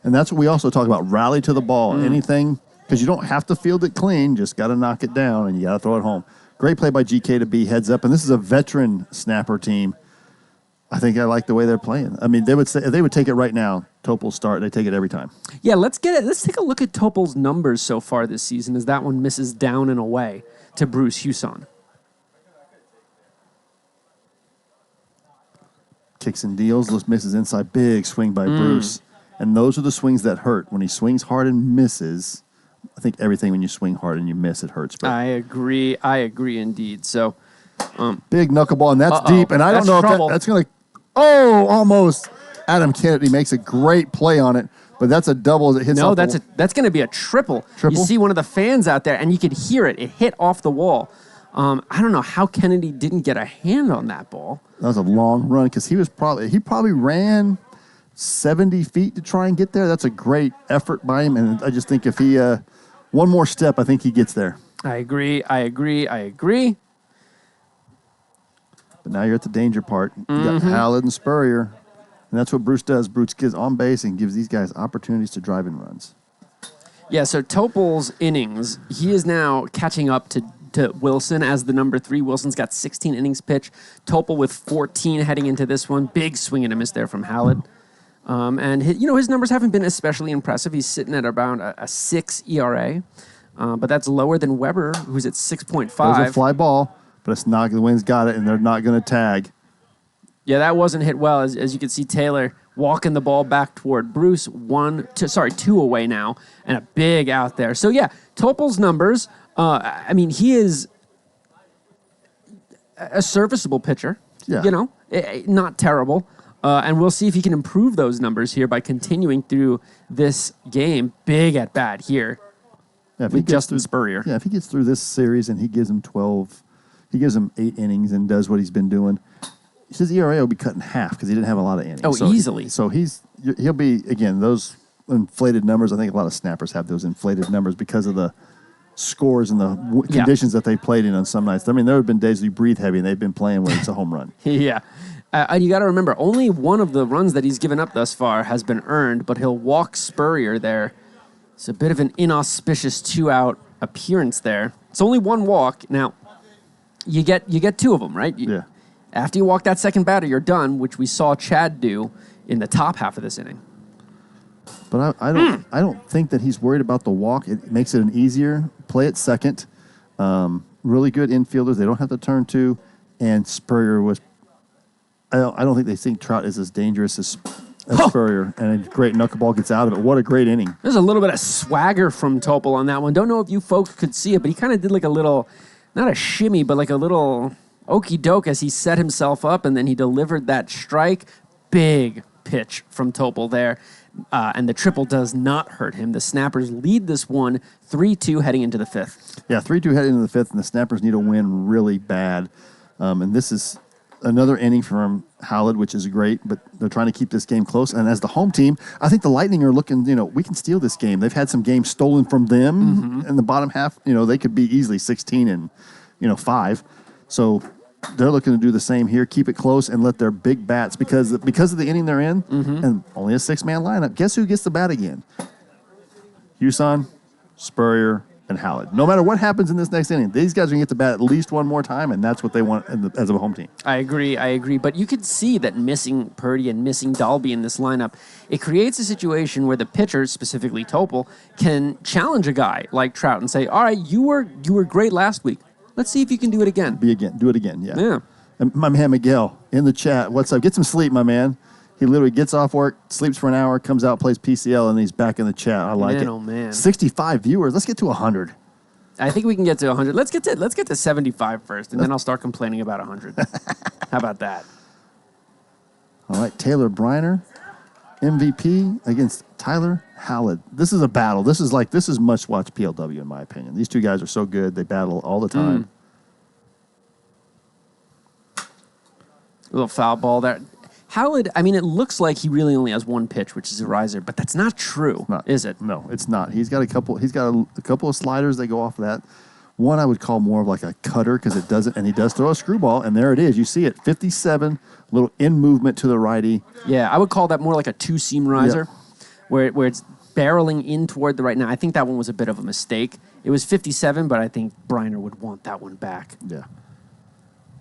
Speaker 1: And that's what we also talk about, rally to the ball. Anything... Because you don't have to field it clean, just got to knock it down, and you got to throw it home. Great play by GK to be heads up, and this is a veteran snapper team. I think I like the way they're playing. I mean, they would say if they would take it right now. Topol start, they take it every time.
Speaker 2: Yeah, let's get it. Let's take a look at Topol's numbers so far this season, as that one misses down and away to Bruce Huson.
Speaker 1: Kicks and deals, those misses inside, big swing by Bruce, and those are the swings that hurt. When he swings hard and misses. I think everything when you swing hard and you miss, it hurts. But
Speaker 2: I agree indeed. So,
Speaker 1: big knuckleball, and that's deep. And I don't know if that's going to... Oh, almost. Adam Kennedy makes a great play on it, but that's a double as it hits off the wall.
Speaker 2: That's going to be a triple. You see one of the fans out there, and you could hear it. It hit off the wall. I don't know how Kennedy didn't get a hand on that ball.
Speaker 1: That was a long run because he probably ran 70 feet to try and get there. That's a great effort by him, and I just think if he one more step, I think he gets there.
Speaker 2: I agree.
Speaker 1: But now you're at the danger part. You got Hallett and Spurrier, and that's what Bruce does. Bruce gets on base and gives these guys opportunities to drive in runs.
Speaker 2: Yeah, so Topol's innings, he is now catching up to Wilson as the number 3. Wilson's got 16 innings pitched. Topol with 14 heading into this one. Big swing and a miss there from Hallett. And his numbers haven't been especially impressive. He's sitting at around a 6 ERA, but that's lower than Weber, who's at 6.5.
Speaker 1: There's a fly ball, but it's not. The wind's got it, and they're not going to tag.
Speaker 2: Yeah, that wasn't hit well. As you can see, Taylor walking the ball back toward Bruce. 2 away now, and a big out there. So yeah, Topol's numbers. He is a serviceable pitcher.
Speaker 1: Yeah.
Speaker 2: Not terrible. And we'll see if he can improve those numbers here by continuing through this game. Big at bat here with Justin Spurrier.
Speaker 1: Yeah, if he gets through this series and he gives him 8 innings and does what he's been doing, his ERA will be cut in half because he didn't have a lot of innings.
Speaker 2: Oh, easily.
Speaker 1: He'll be, again, those inflated numbers. I think a lot of snappers have those inflated numbers because of the scores and the conditions that they played in on some nights. I mean, there have been days you breathe heavy and they've been playing where it's a home run.
Speaker 2: Yeah. You got to remember, only one of the runs that he's given up thus far has been earned, but he'll walk Spurrier there. It's a bit of an inauspicious 2-out appearance there. It's only one walk. Now, you get 2 of them, right?
Speaker 1: Yeah.
Speaker 2: After you walk that second batter, you're done, which we saw Chad do in the top half of this inning.
Speaker 1: But I don't think that he's worried about the walk. It makes it an easier play at second. Really good infielders. They don't have to turn to. And Spurrier was... I don't think they think Trout is as dangerous as Spurrier, and a great knuckleball gets out of it. What a great inning.
Speaker 2: There's a little bit of swagger from Topol on that one. Don't know if you folks could see it, but he kind of did like a little, not a shimmy, but like a little okey doke as he set himself up, and then he delivered that strike. Big pitch from Topol there. and the triple does not hurt him. The Snappers lead this one 3-2 heading into the fifth.
Speaker 1: Yeah, 3-2 heading into the fifth, and the Snappers need a win really bad. And this is another inning from Howlett, which is great, but they're trying to keep this game close. And as the home team, I think the Lightning are looking, we can steal this game. They've had some games stolen from them in the bottom half. They could be easily 16 and, 5. So they're looking to do the same here, keep it close and let their big bats, because of the inning they're in and only a 6-man lineup. Guess who gets the bat again? Huson, Spurrier, and Howlett. No matter what happens in this next inning, these guys are going to get the bat at least one more time, and that's what they want as a home team.
Speaker 2: I agree. But you could see that missing Purdy and missing Dalby in this lineup, it creates a situation where the pitcher, specifically Topol, can challenge a guy like Trout and say, all right, you were great last week. Let's see if you can do it again.
Speaker 1: Do it again, yeah.
Speaker 2: Yeah.
Speaker 1: And my man Miguel in the chat, what's up? Get some sleep, my man. He literally gets off work, sleeps for an hour, comes out, plays PCL, and he's back in the chat. I like it.
Speaker 2: Oh, man.
Speaker 1: 65 viewers. Let's get to 100.
Speaker 2: I think we can get to 100. Let's get to 75 first, and then I'll start complaining about 100. How about that?
Speaker 1: All right, Taylor Briner, MVP against Tyler Howlett. This is a battle. This is must-watch PLW, in my opinion. These two guys are so good. They battle all the time.
Speaker 2: A little foul ball there. Howlett, it looks like he really only has one pitch, which is a riser, but that's not true, is it?
Speaker 1: No, it's not. He's got a couple of sliders that go off of that. One I would call more of like a cutter because it doesn't, and he does throw a screwball, and there it is. You see it, 57, little in movement to the righty.
Speaker 2: Yeah, I would call that more like a two-seam riser, where it's barreling in toward the right. Now, I think that one was a bit of a mistake. It was 57, but I think Briner would want that one back.
Speaker 1: Yeah.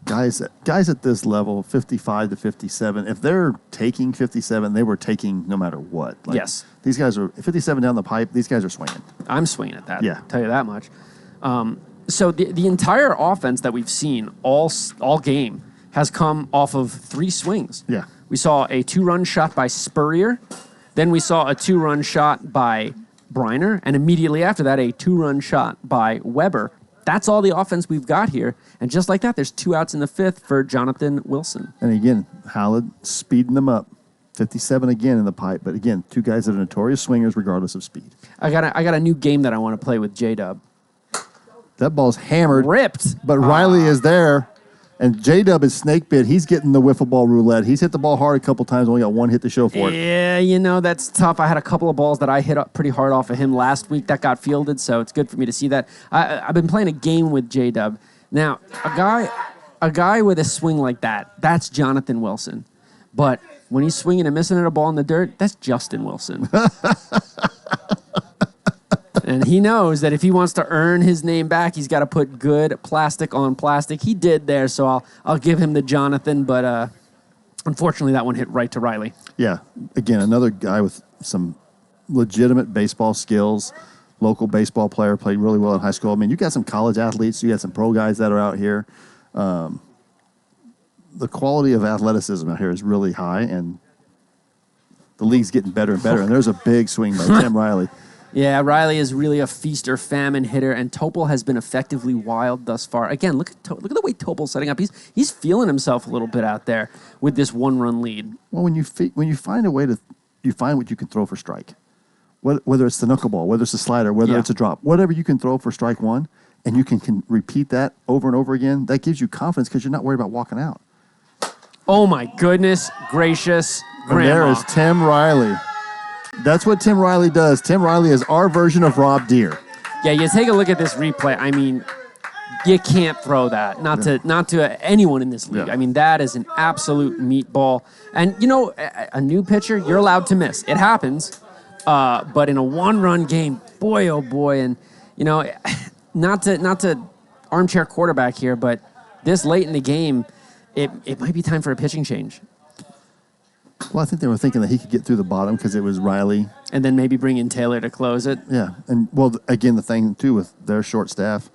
Speaker 1: Guys at this level, 55 to 57, if they're taking 57, they were taking no matter what.
Speaker 2: Yes.
Speaker 1: These guys are 57 down the pipe. These guys are swinging.
Speaker 2: I'm swinging at that.
Speaker 1: Yeah.
Speaker 2: I'll tell you that much. So the entire offense that we've seen all game has come off of 3 swings.
Speaker 1: Yeah.
Speaker 2: We saw a 2-run shot by Spurrier. Then we saw a 2-run shot by Briner. And immediately after that, a 2-run shot by Weber. That's all the offense we've got here. And just like that, there's 2 outs in the 5th for Jonathan Wilson.
Speaker 1: And again, Howlett speeding them up. 57 again in the pipe. But again, 2 guys that are notorious swingers regardless of speed.
Speaker 2: I got a new game that I want to play with J-Dub.
Speaker 1: That ball's hammered.
Speaker 2: Ripped.
Speaker 1: But Riley is there. And J-Dub is snake bit. He's getting the Wiffleball roulette. He's hit the ball hard a couple times, only got 1 hit to show for it.
Speaker 2: Yeah, that's tough. I had a couple of balls that I hit up pretty hard off of him last week that got fielded, so it's good for me to see that. I've been playing a game with J-Dub. Now, a guy with a swing like that, that's Jonathan Wilson. But when he's swinging and missing at a ball in the dirt, that's Justin Wilson. And he knows that if he wants to earn his name back, he's got to put good plastic on plastic. He did there, so I'll give him the Jonathan, but unfortunately that one hit right to Riley.
Speaker 1: Yeah. Again, another guy with some legitimate baseball skills, local baseball player, played really well in high school. You got some college athletes, you got some pro guys that are out here. The quality of athleticism out here is really high, and the league's getting better and better. And there's a big swing by Tim Riley.
Speaker 2: Yeah, Riley is really a feast or famine hitter, and Topol has been effectively wild thus far. Again, look at the way Topol's setting up. He's feeling himself a little bit out there with this 1-run lead.
Speaker 1: Well, when you find a way to, you find what you can throw for strike. Whether it's the knuckleball, whether it's a slider, whether it's a drop, whatever you can throw for strike 1, and you can repeat that over and over again, that gives you confidence because you're not worried about walking out.
Speaker 2: Oh my goodness gracious, Grandma.
Speaker 1: And there is Tim Riley. That's what Tim Riley does. Tim Riley is our version of Rob Deere.
Speaker 2: Yeah, you take a look at this replay. You can't throw that. Not to anyone in this league.
Speaker 1: Yeah.
Speaker 2: That is an absolute meatball. And a new pitcher, you're allowed to miss. It happens. But in a 1-run game, boy oh boy, and not to armchair quarterback here, but this late in the game, it might be time for a pitching change.
Speaker 1: Well, I think they were thinking that he could get through the bottom because it was Riley.
Speaker 2: And then maybe bring in Taylor to close it.
Speaker 1: Yeah. And, again, the thing, too, with their short staff,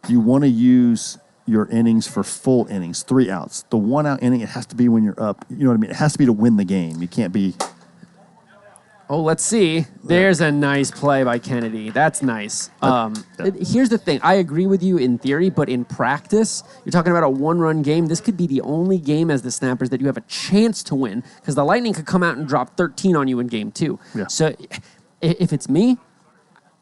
Speaker 1: you want to use your innings for full innings, 3 outs. The 1-out inning, it has to be when you're up. You know what I mean? It has to be to win the game. You can't be...
Speaker 2: Oh, let's see. There's a nice play by Kennedy. That's nice. Here's the thing. I agree with you in theory, but in practice, you're talking about a one-run game. This could be the only game as the Snappers that you have a chance to win because the Lightning could come out and drop 13 on you in game 2.
Speaker 1: Yeah.
Speaker 2: So if it's me,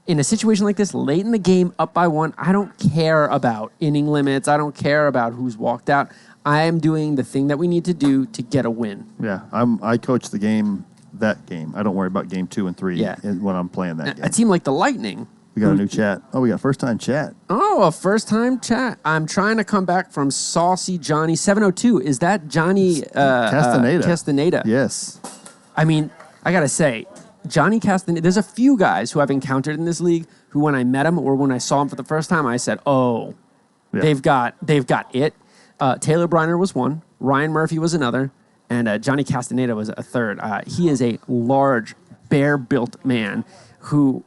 Speaker 2: in a situation like this, late in the game, up by 1, I don't care about inning limits. I don't care about who's walked out. I am doing the thing that we need to do to get a win.
Speaker 1: Yeah, I coach the game. That game. I don't worry about game 2 and 3 when I'm playing that game.
Speaker 2: A team like the Lightning.
Speaker 1: We got a new chat. Oh, we got first-time chat.
Speaker 2: Oh, a first-time chat. I'm trying to come back from Saucy Johnny 702. Is that Johnny Castaneda?
Speaker 1: Yes.
Speaker 2: I mean, I got to say, Johnny Castaneda, there's a few guys who I've encountered in this league who when I met them or when I saw them for the first time, I said, oh, they've got it. Taylor Briner was one. Ryan Murphy was another. And Johnny Castaneda was a third. He is a large, bear-built man who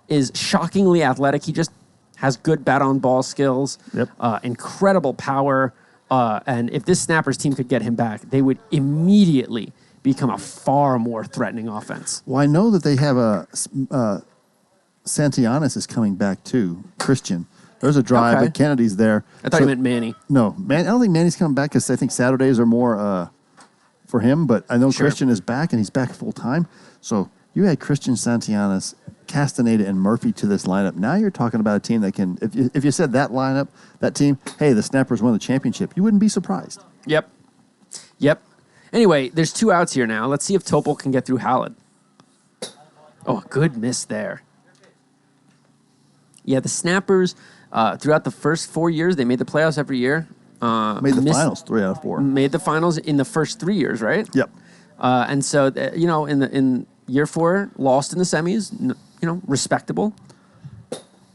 Speaker 2: is shockingly athletic. He just has good bat-on-ball skills, incredible power. And if this Snappers team could get him back, they would immediately become a far more threatening offense.
Speaker 1: Well, I know that they have Santianis is coming back too, Christian. There's a drive, but Kennedy's there.
Speaker 2: I thought you meant Manny.
Speaker 1: No, I don't think Manny's coming back because I think Saturdays are more... for him, but I know Christian is back, and he's back full time. So you had Christian, Santianis, Castaneda, and Murphy to this lineup. Now you're talking about a team that can, if you said that lineup, that team, hey, the Snappers won the championship, you wouldn't be surprised.
Speaker 2: Yep. Anyway, there's 2 outs here now. Let's see if Topol can get through Hallett. Oh, good miss there. Yeah, the Snappers, throughout the first 4 years, they made the playoffs every year.
Speaker 1: Made the finals 3 out of 4.
Speaker 2: Made the finals in the first 3 years, right?
Speaker 1: Yep.
Speaker 2: And so, in year 4, lost in the semis, respectable.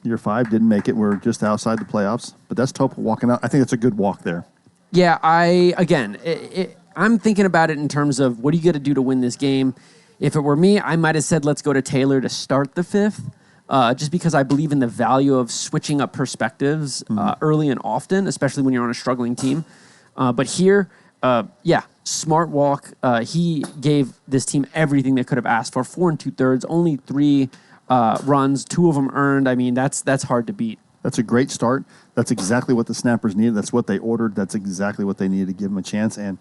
Speaker 1: Year 5 didn't make it. We're just outside the playoffs, but that's Topol walking out. I think it's a good walk there.
Speaker 2: Yeah, I'm thinking about it in terms of what do you got to do to win this game. If it were me, I might have said let's go to Taylor to start the 5th. Just because I believe in the value of switching up perspectives early and often, especially when you're on a struggling team. But here, smart walk. He gave this team everything they could have asked for. 4 2/3, only 3 runs, 2 of them earned. I mean, that's hard to beat.
Speaker 1: That's a great start. That's exactly what the Snappers needed. That's what they ordered. That's exactly what they needed to give them a chance. And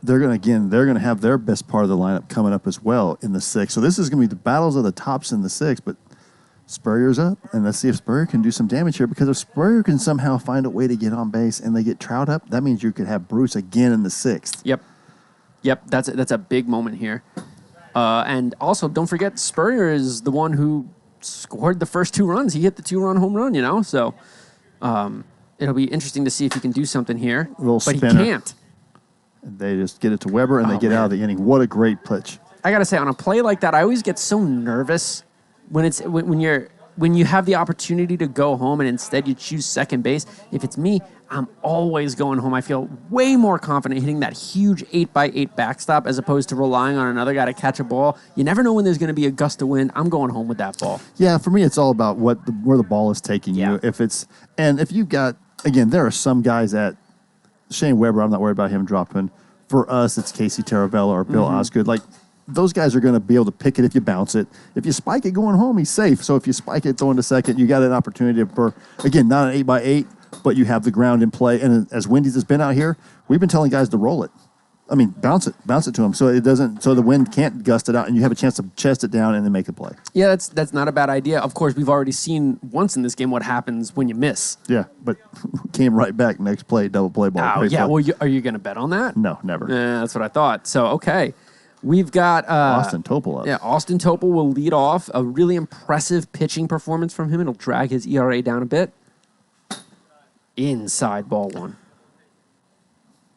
Speaker 1: they're going to have their best part of the lineup coming up as well in the 6th. So this is going to be the battles of the tops in the 6th, but Spurrier's up, and let's see if Spurrier can do some damage here, because if Spurrier can somehow find a way to get on base and they get Trout up, that means you could have Bruce again in the 6th.
Speaker 2: Yep, that's a big moment here. And also, don't forget, Spurrier is the one who scored the first 2 runs. He hit the 2-run home run, so it'll be interesting to see if he can do something here. But
Speaker 1: spinner.
Speaker 2: He can't.
Speaker 1: They just get it to Weber, and they get out of the inning. What a great pitch.
Speaker 2: I got to say, on a play like that, I always get so nervous when you have the opportunity to go home and instead you choose second base. If it's me, I'm always going home. I feel way more confident hitting that huge 8x8 backstop as opposed to relying on another guy to catch a ball. You never know when there's going to be a gust of wind. I'm going home with that ball.
Speaker 1: Yeah, for me, it's all about where the ball is taking you. If you've got, again, there are some guys at Shane Weber, I'm not worried about him dropping. For us, it's Casey Taravella or Bill Osgood. Like, those guys are going to be able to pick it if you bounce it. If you spike it going home, he's safe. So if you spike it going to second, you got an opportunity for, again, not an 8x8, but you have the ground in play. And as Wendy's has been out here, we've been telling guys to roll it. I mean, bounce it to him so the wind can't gust it out, and you have a chance to chest it down and then make a play.
Speaker 2: Yeah, that's not a bad idea. Of course, we've already seen once in this game what happens when you miss.
Speaker 1: Yeah, but came right back next play, double play ball.
Speaker 2: Oh, yeah. Well, are you going to bet on that?
Speaker 1: No, never.
Speaker 2: Yeah, that's what I thought. So, okay. We've got
Speaker 1: Austin Topol up.
Speaker 2: Yeah, Austin Topol will lead off. A really impressive pitching performance from him. It'll drag his ERA down a bit. Inside ball 1.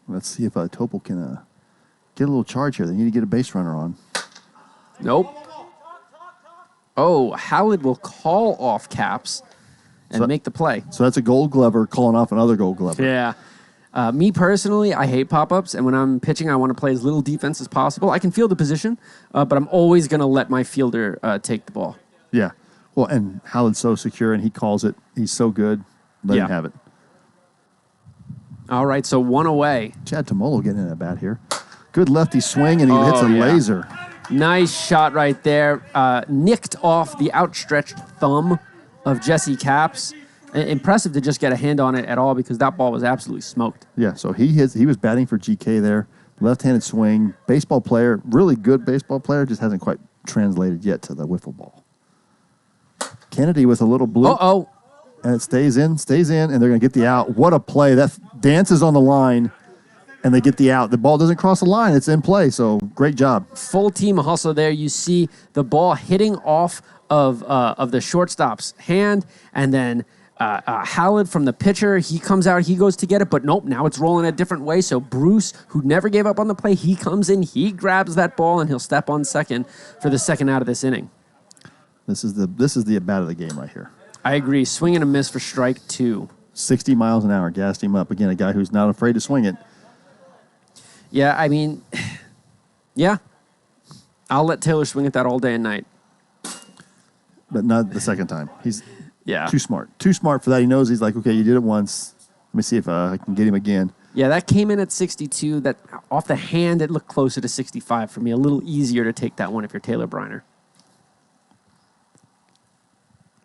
Speaker 1: Let's see if Topol can get a little charge here. They need to get a base runner on.
Speaker 2: Nope. Oh, Hallett will call off Caps and make the play.
Speaker 1: So that's a Gold Glover calling off another Gold Glover.
Speaker 2: Yeah. Me personally, I hate pop-ups, and when I'm pitching, I want to play as little defense as possible. I can field the position, but I'm always going to let my fielder take the ball.
Speaker 1: Yeah. Well, and Hallett's so secure, and he calls it. He's so good. Let him have it.
Speaker 2: All right, so 1 away.
Speaker 1: Chad Tomolo getting in at bat here. Good lefty swing, and he hits a laser.
Speaker 2: Nice shot right there. Nicked off the outstretched thumb of Jesse Capps. Impressive to just get a hand on it at all because that ball was absolutely smoked.
Speaker 1: Yeah, so he was batting for GK there. Left-handed swing. Baseball player, really good baseball player, just hasn't quite translated yet to the wiffle ball. Kennedy with a little blue.
Speaker 2: Uh-oh.
Speaker 1: And it stays in, and they're going to get the out. What a play. That dances on the line, and they get the out. The ball doesn't cross the line. It's in play, so great job.
Speaker 2: Full team hustle there. You see the ball hitting off of the shortstop's hand, and then Hallett from the pitcher, he comes out, he goes to get it, but nope, now it's rolling a different way. So Bruce, who never gave up on the play, he comes in, he grabs that ball, and he'll step on second for the second out of this inning.
Speaker 1: This is the at-bat of the game right here.
Speaker 2: I agree. Swing and a miss for strike 2.
Speaker 1: 60 miles an hour, gassed him up. Again, a guy who's not afraid to swing it.
Speaker 2: Yeah, I mean, yeah. I'll let Taylor swing at that all day and night.
Speaker 1: But not the second time. He's
Speaker 2: Yeah.
Speaker 1: too smart. Too smart for that. He knows he's like, okay, you did it once. Let me see if I can get him again.
Speaker 2: Yeah, that came in at 62. That off the hand, it looked closer to 65 for me. A little easier to take that one if you're Taylor Briner.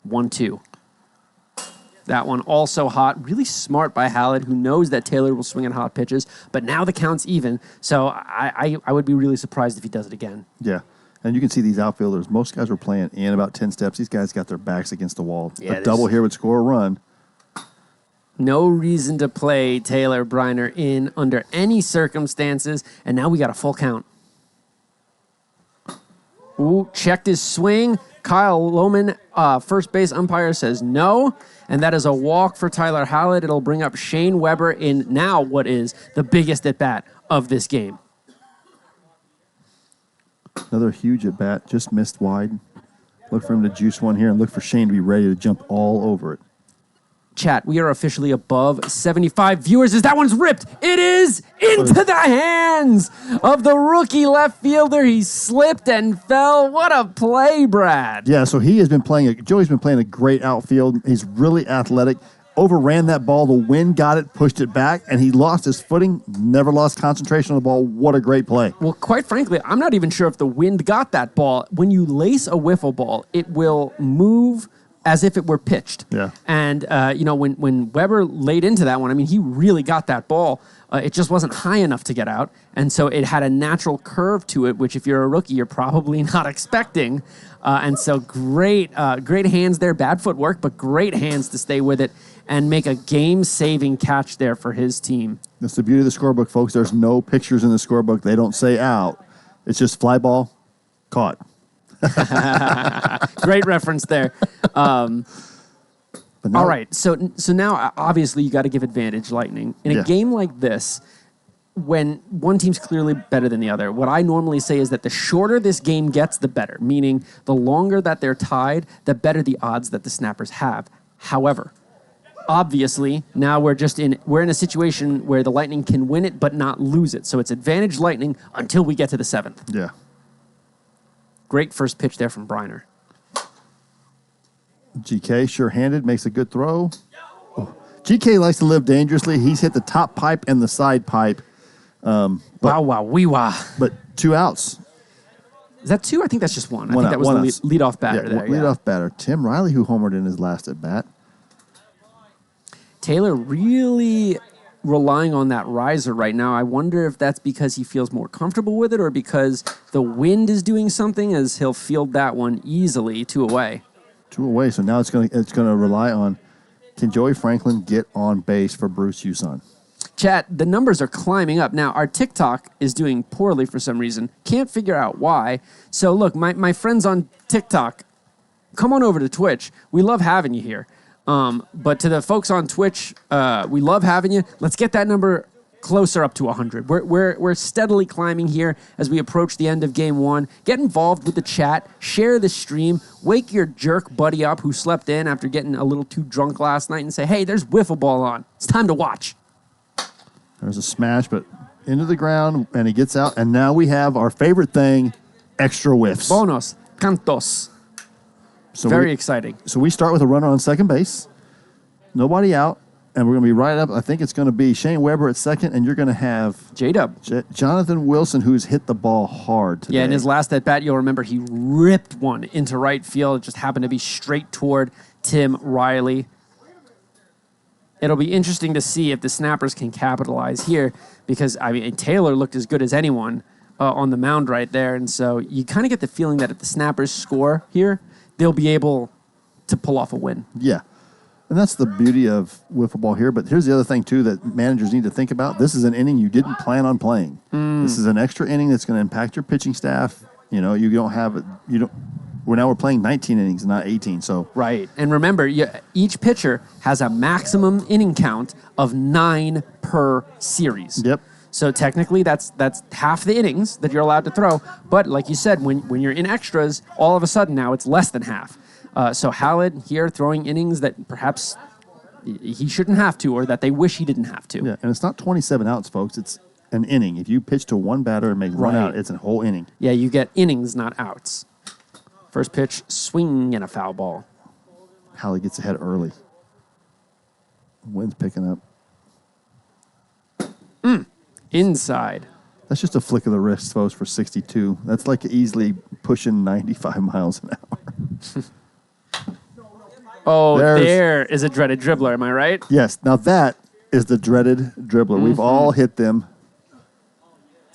Speaker 2: 1-2. That one also hot. Really smart by Hallett, who knows that Taylor will swing at hot pitches. But now the count's even, so I would be really surprised if he does it again.
Speaker 1: Yeah. And you can see these outfielders. Most guys were playing in about 10 steps. These guys got their backs against the wall.
Speaker 2: Yeah,
Speaker 1: a double here would score a run.
Speaker 2: No reason to play Taylor Briner in under any circumstances. And now we got a full count. Ooh, checked his swing. Kyle Lohman, first base umpire, says no. And that is a walk for Tyler Hallett. It'll bring up Shane Weber in now what is the biggest at-bat of this game.
Speaker 1: Another huge at-bat. Just missed wide. Look for him to juice one here and look for Shane to be ready to jump all over it.
Speaker 2: Chat, we are officially above 75 viewers as that one's ripped. It is into the hands of the rookie left fielder. He slipped and fell. What a play, Brad.
Speaker 1: Yeah, so Joey's been playing a great outfield. He's really athletic. Overran that ball. The wind got it, pushed it back, and he lost his footing. Never lost concentration on the ball. What a great play.
Speaker 2: Well, quite frankly, I'm not even sure if the wind got that ball. When you lace a wiffle ball, it will move as if it were pitched.
Speaker 1: Yeah.
Speaker 2: And, when Weber laid into that one, I mean, he really got that ball. It just wasn't high enough to get out. And so it had a natural curve to it, which if you're a rookie, you're probably not expecting. And so great hands there. Bad footwork, but great hands to stay with it and make a game-saving catch there for his team.
Speaker 1: That's the beauty of the scorebook, folks. There's no pictures in the scorebook. They don't say out. It's just fly ball, caught.
Speaker 2: Great reference there.
Speaker 1: But now,
Speaker 2: All right, so now obviously you got to give advantage Lightning. In a game like this, when one team's clearly better than the other, what I normally say is that the shorter this game gets, the better, meaning the longer that they're tied, the better the odds that the Snappers have. However, obviously, now we're in a situation where the Lightning can win it but not lose it. So it's advantage Lightning until we get to the 7th.
Speaker 1: Yeah.
Speaker 2: Great first pitch there from Briner.
Speaker 1: GK, sure-handed, makes a good throw. Oh. GK likes to live dangerously. He's hit the top pipe and the side pipe.
Speaker 2: Wee-wah.
Speaker 1: But 2 outs.
Speaker 2: Is that 2? I think that's just 1. I think that was the leadoff batter there.
Speaker 1: Leadoff batter. Tim Riley, who homered in his last at-bat.
Speaker 2: Taylor really relying on that riser right now. I wonder if that's because he feels more comfortable with it or because the wind is doing something as he'll field that one easily 2 away.
Speaker 1: 2 away, so now it's going to rely on, can Joey Franklin get on base for Bruce Uson?
Speaker 2: Chat, the numbers are climbing up. Now, our TikTok is doing poorly for some reason. Can't figure out why. So, look, my friends on TikTok, come on over to Twitch. We love having you here. But to the folks on Twitch, we love having you. Let's get that number closer up to 100. We're steadily climbing here as we approach the end of game 1. Get involved with the chat. Share the stream. Wake your jerk buddy up who slept in after getting a little too drunk last night and say, hey, there's Wiffleball on. It's time to watch.
Speaker 1: There's a smash, but into the ground, and he gets out. And now we have our favorite thing, extra whiffs.
Speaker 2: Bonos. Cantos.
Speaker 1: So
Speaker 2: Very exciting.
Speaker 1: So we start with a runner on second base. Nobody out. And we're going to be right up. I think it's going to be Shane Weber at second, and you're going to have
Speaker 2: J-Dub.
Speaker 1: Jonathan Wilson, who's hit the ball hard today.
Speaker 2: Yeah, in his last at-bat, you'll remember he ripped one into right field. It just happened to be straight toward Tim Riley. It'll be interesting to see if the Snappers can capitalize here because, I mean, Taylor looked as good as anyone on the mound right there. And so you kind of get the feeling that if the Snappers score here, they'll be able to pull off a win.
Speaker 1: Yeah. And that's the beauty of wiffle ball here. But here's the other thing, too, that managers need to think about. This is an inning you didn't plan on playing. This is an extra inning that's going to impact your pitching staff. You know, you don't have it. We're playing 19 innings, not 18. So
Speaker 2: right. And remember, each pitcher has a maximum inning count of 9 per series.
Speaker 1: Yep.
Speaker 2: So technically, that's half the innings that you're allowed to throw. But like you said, when you're in extras, all of a sudden now it's less than half. So Hallett here throwing innings that perhaps he shouldn't have to, or that they wish he didn't have to.
Speaker 1: Yeah, and it's not 27 outs, folks. It's an inning. If you pitch to one batter and make one out, it's a whole inning.
Speaker 2: Yeah, you get innings, not outs. First pitch, swing and a foul ball.
Speaker 1: Hallett gets ahead early. Wind's picking up.
Speaker 2: Inside.
Speaker 1: That's just a flick of the wrist, folks, for 62. That's like easily pushing 95 miles an hour.
Speaker 2: Oh, there is a dreaded dribbler. Am I right?
Speaker 1: Yes. Now that is the dreaded dribbler. We've all hit them.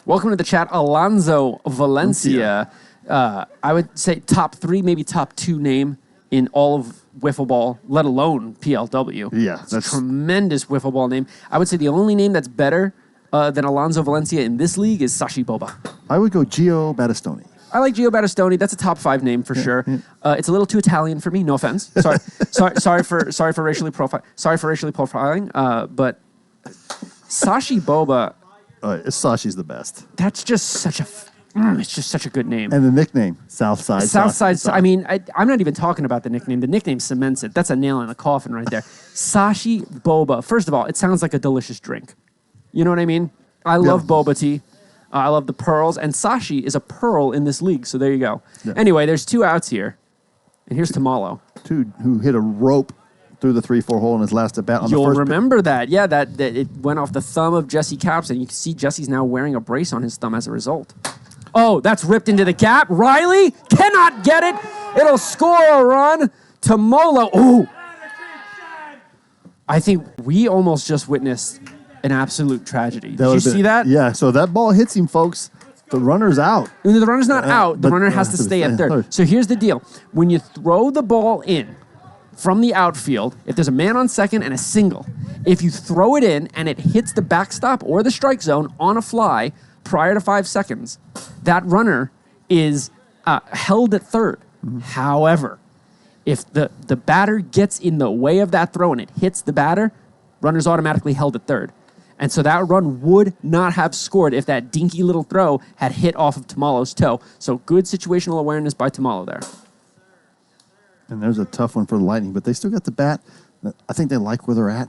Speaker 2: Welcome to the chat, Alonzo Valencia. I would say top 3, maybe top 2 name in all of wiffle ball, let alone PLW.
Speaker 1: Yeah,
Speaker 2: that's a tremendous wiffle ball name. I would say the only name that's better than Alonzo Valencia in this league is Sashi Boba.
Speaker 1: I would go Gio Battistoni.
Speaker 2: I like Gio Battistoni. That's a top 5 name for sure. Yeah. It's a little too Italian for me. No offense. Sorry for racially profiling. But Sashi Boba.
Speaker 1: Sashi's the best.
Speaker 2: That's just such a. It's just such a good name.
Speaker 1: And the nickname, Southside.
Speaker 2: Southside. I mean, I'm not even talking about the nickname. The nickname cements it. That's a nail in the coffin right there. Sashi Boba. First of all, it sounds like a delicious drink. You know what I mean? I love boba tea. I love the pearls. And Sashi is a pearl in this league. So there you go. Yeah. Anyway, there's 2 outs here. And here's Tamalo.
Speaker 1: Who hit a rope through the 3-4 hole in his last at bat on
Speaker 2: You'll
Speaker 1: the first
Speaker 2: remember that. Yeah, that it went off the thumb of Jesse Caps. And you can see Jesse's now wearing a brace on his thumb as a result. Oh, that's ripped into the gap. Riley cannot get it. It'll score a run. Tamolo. Oh. I think we almost just witnessed an absolute tragedy. Did you see that?
Speaker 1: Yeah, so that ball hits him, folks. The runner's out.
Speaker 2: The runner's not out. The runner has to stay at third. So here's the deal. When you throw the ball in from the outfield, if there's a man on second and a single, if you throw it in and it hits the backstop or the strike zone on a fly prior to 5 seconds, that runner is held at third. Mm-hmm. However, if the batter gets in the way of that throw and it hits the batter, runner's automatically held at third. And so that run would not have scored if that dinky little throw had hit off of Tamalo's toe. So good situational awareness by Tamalo there.
Speaker 1: And there's a tough one for the Lightning, but they still got the bat. I think they like where they're at.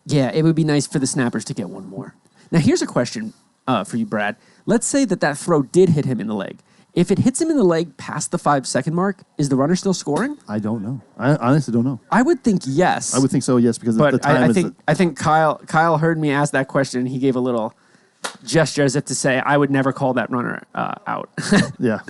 Speaker 2: Yeah, it would be nice for the Snappers to get one more. Now, here's a question for you, Brad. Let's say that throw did hit him in the leg. If it hits him in the leg past the 5-second mark, is the runner still scoring?
Speaker 1: I don't know. I honestly don't know.
Speaker 2: I would think yes.
Speaker 1: I would think so, yes, because the time
Speaker 2: I think Kyle heard me ask that question, and he gave a little gesture as if to say, I would never call that runner out.
Speaker 1: Yeah.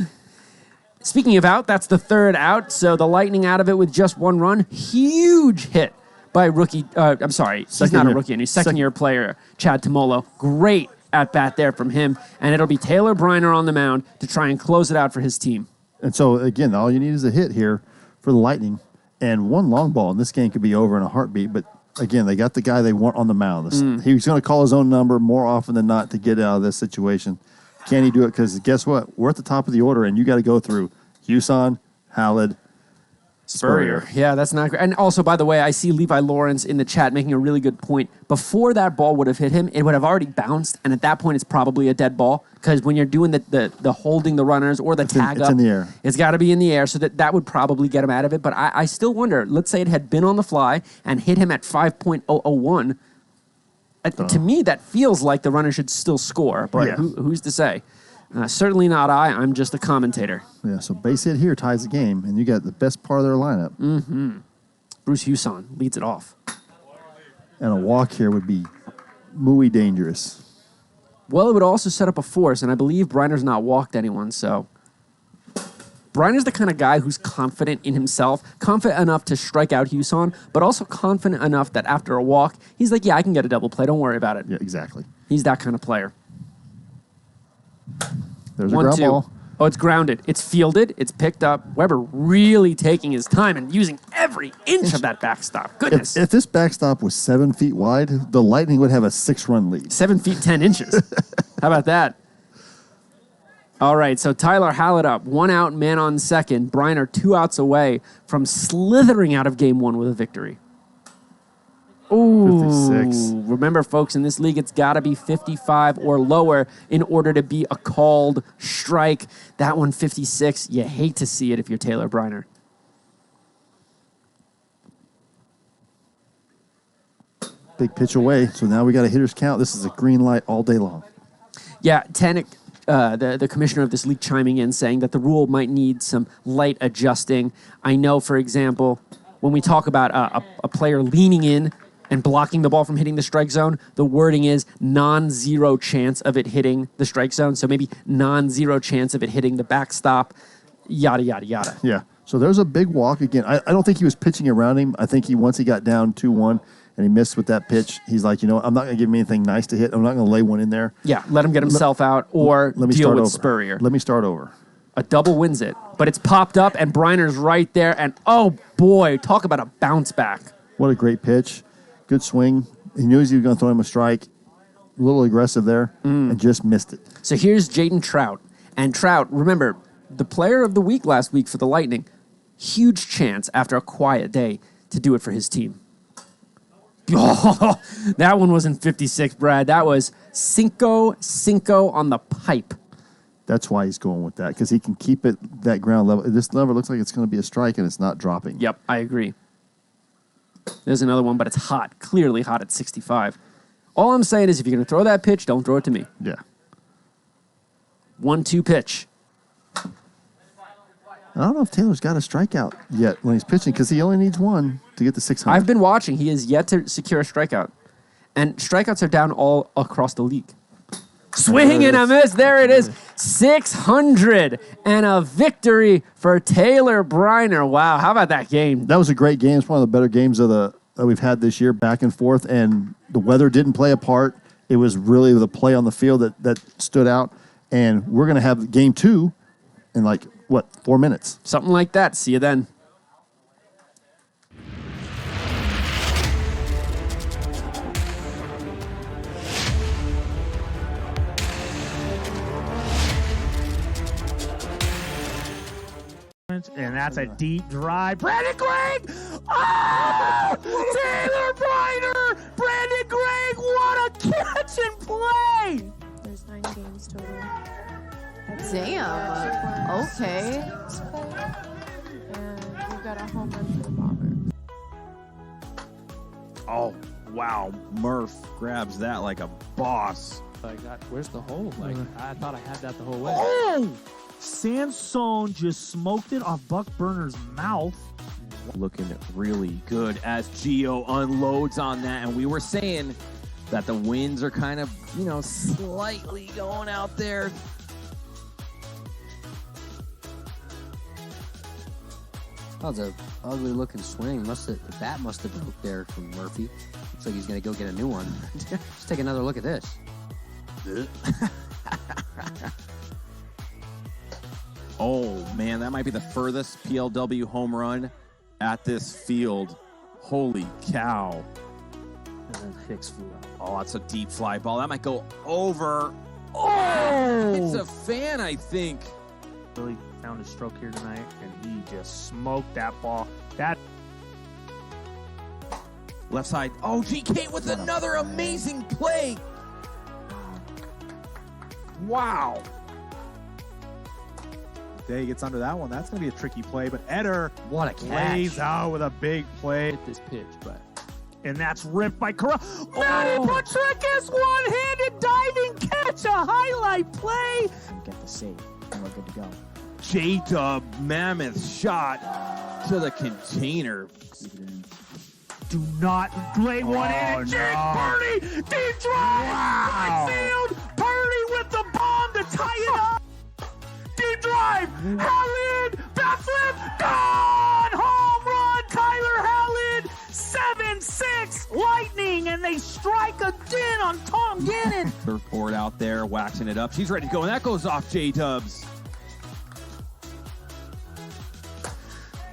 Speaker 2: Speaking of out, that's the 3rd out, so the Lightning out of it with just 1 run. Huge hit by rookie. I'm sorry, he's not a rookie, he's second-year player, Chad Tamolo. Great at-bat there from him, and it'll be Taylor Briner on the mound to try and close it out for his team.
Speaker 1: And so, again, all you need is a hit here for the Lightning, and 1 long ball, and this game could be over in a heartbeat, but again, they got the guy they want on the mound. He's going to call his own number more often than not to get out of this situation. Can he do it? Because guess what? We're at the top of the order, and you got to go through Huson, Hallett, Spurrier.
Speaker 2: Yeah, that's not great. And also, by the way, I see Levi Lawrence in the chat making a really good point. Before that ball would have hit him, it would have already bounced, and at that point, it's probably a dead ball. Because when you're doing the holding the runners or the tag up,
Speaker 1: it's in the air.
Speaker 2: It's got to be in the air, so that would probably get him out of it. But I still wonder, let's say it had been on the fly and hit him at 5.001. To me, that feels like the runner should still score, but who's to say? Certainly not I. I'm just a commentator.
Speaker 1: Yeah, so base hit here ties the game, and you got the best part of their lineup.
Speaker 2: Mm-hmm. Bruce Huson leads it off.
Speaker 1: And a walk here would be muy dangerous.
Speaker 2: Well, it would also set up a force, and I believe Briner's not walked anyone, so... Briner's the kind of guy who's confident in himself, confident enough to strike out Huson, but also confident enough that after a walk, he's like, yeah, I can get a double play, don't worry about it.
Speaker 1: Yeah, exactly.
Speaker 2: He's that kind of player.
Speaker 1: There's a ground ball.
Speaker 2: Oh, it's grounded. It's fielded. It's picked up. Weber really taking his time and using every inch of that backstop. Goodness.
Speaker 1: If this backstop was 7 feet wide, the Lightning would have a 6-run lead.
Speaker 2: 7 feet, 10 inches. How about that? All right, so Tyler Hallett up. 1 out, man on second. Briner 2 outs away from slithering out of game 1 with a victory. Ooh,
Speaker 1: 56.
Speaker 2: Remember, folks, in this league, it's got to be 55 or lower in order to be a called strike. That one, 56. You hate to see it if you're Taylor Briner.
Speaker 1: Big pitch away, so now we got a hitter's count. This is a green light all day long.
Speaker 2: Yeah, Tanik, the commissioner of this league, chiming in, saying that the rule might need some light adjusting. I know, for example, when we talk about a player leaning in and blocking the ball from hitting the strike zone, the wording is non-zero chance of it hitting the strike zone. So maybe non-zero chance of it hitting the backstop, yada, yada, yada.
Speaker 1: Yeah, so there's a big walk again. I don't think he was pitching around him. I think once he got down 2-1 and he missed with that pitch, he's like, you know, I'm not going to give him anything nice to hit. I'm not going to lay one in there.
Speaker 2: Yeah, let him get himself out or
Speaker 1: Let me
Speaker 2: deal
Speaker 1: start
Speaker 2: with
Speaker 1: over.
Speaker 2: Spurrier.
Speaker 1: Let me start over.
Speaker 2: A double wins it, but it's popped up and Briner's right there. And oh boy, talk about a bounce back.
Speaker 1: What a great pitch. Good swing. He knew he was going to throw him a strike. A little aggressive there and just missed it.
Speaker 2: So here's Jaden Trout. And Trout, remember, the player of the week last week for the Lightning. Huge chance after a quiet day to do it for his team. Oh, that one wasn't 56, Brad. That was Cinco on the pipe.
Speaker 1: That's why he's going with that, because he can keep it that ground level. This lever looks like it's going to be a strike, and it's not dropping.
Speaker 2: Yep, I agree. There's another one, but it's hot. Clearly hot at 65. All I'm saying is if you're going to throw that pitch, don't throw it to me.
Speaker 1: Yeah.
Speaker 2: 1-2 pitch.
Speaker 1: I don't know if Taylor's got a strikeout yet when he's pitching, because he only needs one to get to 600.
Speaker 2: I've been watching. He has yet to secure a strikeout. And strikeouts are down all across the league. Swing and a miss. There it is. 600 and a victory for Taylor Briner. Wow, how about that game?
Speaker 1: That was a great game. It's one of the better games that we've had this year, back and forth, and the weather didn't play a part. It was really the play on the field that stood out, and we're going to have game 2 in 4 minutes.
Speaker 2: Something like that. See you then.
Speaker 4: And that's a deep drive. Brandon Gregg! Oh! Taylor Briner! Brandon Gregg, what a catch and play!
Speaker 5: There's 9 games total. Damn. Okay. And we've got a home run for the Bombers.
Speaker 6: Oh, wow. Murph grabs that like a boss.
Speaker 7: Like that, where's the hole? Like I thought I had that the whole way.
Speaker 4: Oh! Sansone just smoked it off Buck Burner's mouth.
Speaker 6: Looking really good as Gio unloads on that. And we were saying that the winds are kind of, slightly going out there.
Speaker 8: That was a ugly looking swing. The bat must have broke there from Murphy. Looks like he's gonna go get a new one. Let's take another look at this.
Speaker 6: Oh, man, that might be the furthest PLW home run at this field. Holy cow.
Speaker 7: And then Hicks flew out.
Speaker 6: Oh, that's a deep fly ball. That might go over. Oh! It's a fan, I think.
Speaker 4: Really found his stroke here tonight, and he just smoked that ball. That
Speaker 6: Left side. Oh, GK with another amazing play. Wow.
Speaker 4: day gets under that one. That's going to be a tricky play, but Eder
Speaker 8: What a catch.
Speaker 4: lays out with a big play.
Speaker 7: Hit this pitch, but
Speaker 4: And that's ripped by Corral. Manny Patricus, one-handed diving catch, a highlight play.
Speaker 7: get the save, and we're good to go.
Speaker 6: J-Dub, mammoth shot to the container.
Speaker 4: Do not lay one in. And Jake Purdy, deep drive, right field. Purdy with the bomb to tie it up. Deep drive, Howland, bat flip, gone! Home run, Tyler Howland, 7-6, Lightning, and they strike again on Tom Gannon.
Speaker 6: Surfboard out there, waxing it up. She's ready to go, and that goes off J-Dubs.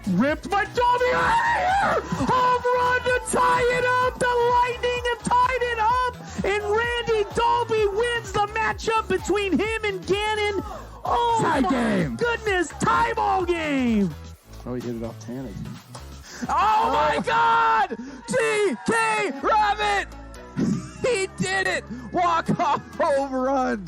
Speaker 4: Ripped by Dolby out of here! Home run to tie it up! The Lightning have tied it up! And Randy Dolby wins the matchup between him and Gannon. Oh,
Speaker 7: Tie
Speaker 4: my
Speaker 7: game.
Speaker 4: goodness! Tie ball game!
Speaker 1: Oh, he hit it off Tanner.
Speaker 6: Oh my God! T.K. Rabbit! He did it! Walk-off home run!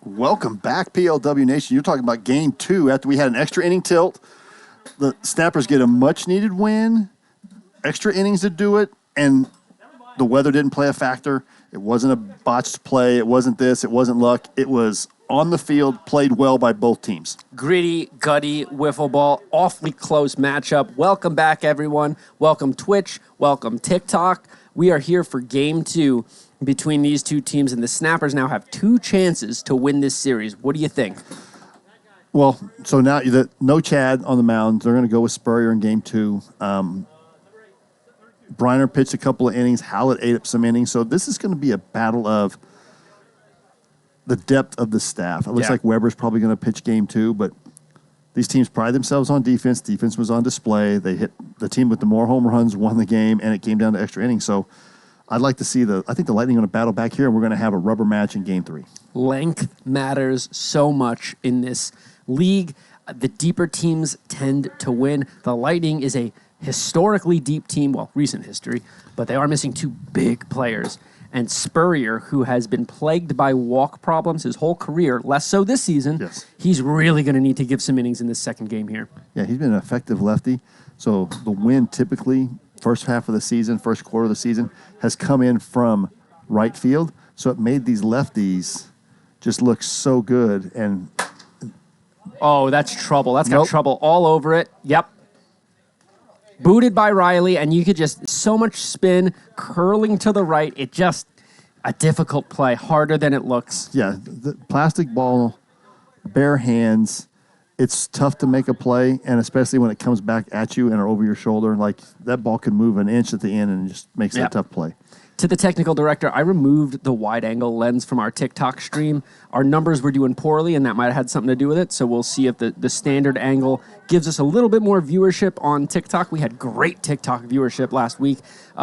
Speaker 1: Welcome back, PLW Nation. You're talking about game 2 after we had an extra inning tilt. The Snappers get a much-needed win, extra innings to do it, and the weather didn't play a factor. It wasn't a botched play. It wasn't this. It wasn't luck. It was on the field, played well by both teams.
Speaker 2: Gritty, gutty, wiffle ball, awfully close matchup. Welcome back, everyone. Welcome Twitch. Welcome TikTok. We are here for game 2 between these two teams, and the Snappers now have 2 chances to win this series. What do you think?
Speaker 1: Well, so now no Chad on the mound. They're going to go with Spurrier in game 2. Briner pitched a couple of innings. Hallett ate up some innings. So this is going to be a battle of the depth of the staff. It looks like Weber's probably going to pitch game 2, but these teams pride themselves on defense. Defense was on display. They hit the team with the more home runs, won the game, and it came down to extra innings. So I'd like to see I think the Lightning are going to battle back here, and we're going to have a rubber match in game 3.
Speaker 2: Length matters so much in this league. The deeper teams tend to win. The Lightning is a historically deep team, well, recent history, but they are missing 2 big players. And Spurrier, who has been plagued by walk problems his whole career, less so this season, he's really going to need to give some innings in this second game here.
Speaker 1: Yeah, he's been an effective lefty. So the win typically, first half of the season, first quarter of the season, has come in from right field. So it made these lefties just look so good. And
Speaker 2: oh, that's trouble. That's got trouble all over it. Yep. Booted by Riley, and you could just, so much spin, curling to the right. It just, a difficult play, harder than it looks.
Speaker 1: Yeah, the plastic ball, bare hands, it's tough to make a play, and especially when it comes back at you and or over your shoulder. Like, that ball could move an inch at the end and it just makes it a tough play.
Speaker 2: To the technical director, I removed the wide-angle lens from our TikTok stream. Our numbers were doing poorly, and that might have had something to do with it, so we'll see if the standard angle gives us a little bit more viewership on TikTok. We had great TikTok viewership last week.